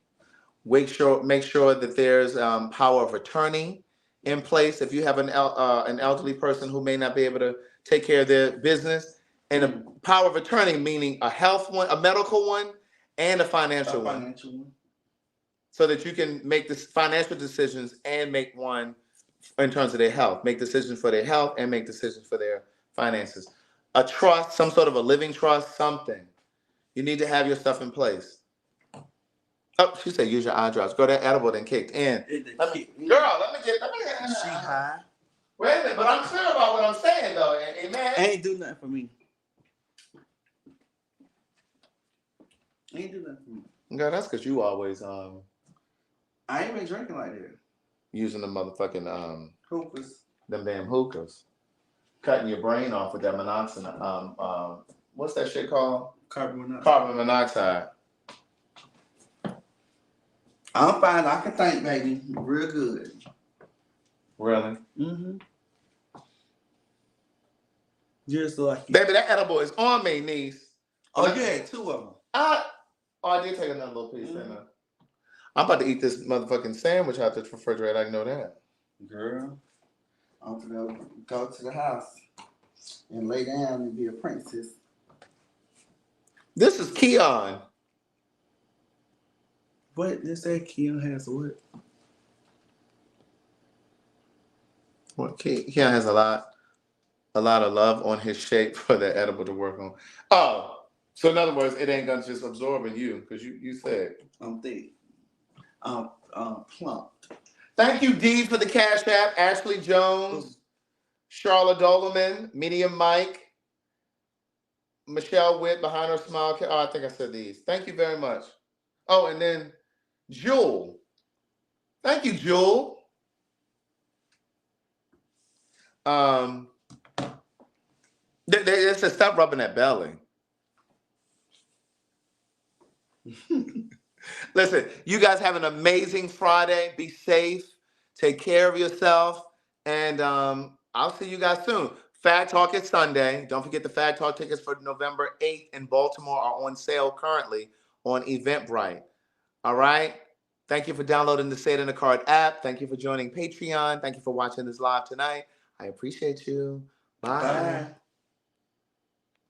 Make sure that there's power of attorney in place if you have an elderly person who may not be able to take care of their business. And a power of attorney meaning a health one, a medical one, and a financial one. So that you can make this financial decisions and make one in terms of their health. Make decisions for their health and make decisions for their finances. A trust, some sort of a living trust, something. You need to have your stuff in place. Oh, she said use your eye drops. Girl, that edible then kicked in. Let me get She high. Wait a minute, but I'm clear about what I'm saying though. Amen. Ain't do nothing for me. Ain't do nothing for me. Girl, that's because you always I ain't been drinking like that. Using the motherfucking hookahs. Them damn hookahs. Cutting your brain off with that monoxide. What's that shit called? Carbon monoxide. Carbon monoxide. I'm fine. I can think, baby. Real good. Really? Mm-hmm. Just like baby, that edible is on me, niece. Oh, yeah, 2 of them. I did take another little piece. Mm-hmm. I'm about to eat this motherfucking sandwich out the refrigerator. I know that. Girl, I'm gonna go to the house and lay down and be a princess. This is Keon. What? They say Keon has what? Well, Keon has a lot of love on his shape for the edible to work on. Oh, so in other words, it ain't gonna just absorb in you because you said I'm thick. Plump. Thank you, D, for the Cash App. Ashley Jones, Charlotte Doleman, Medium Mike, Michelle Witt behind her smile. Oh, I think I said these. Thank you very much. Oh, and then Jewel. Thank you, Jewel. They said stop rubbing that belly. Listen, you guys have an amazing Friday. Be safe. Take care of yourself. And I'll see you guys soon. PhagTawlk is Sunday. Don't forget the PhagTawlk tickets for November 8th in Baltimore are on sale currently on Eventbrite. All right? Thank you for downloading the Say It in the Card app. Thank you for joining Patreon. Thank you for watching this live tonight. I appreciate you. Bye. Bye.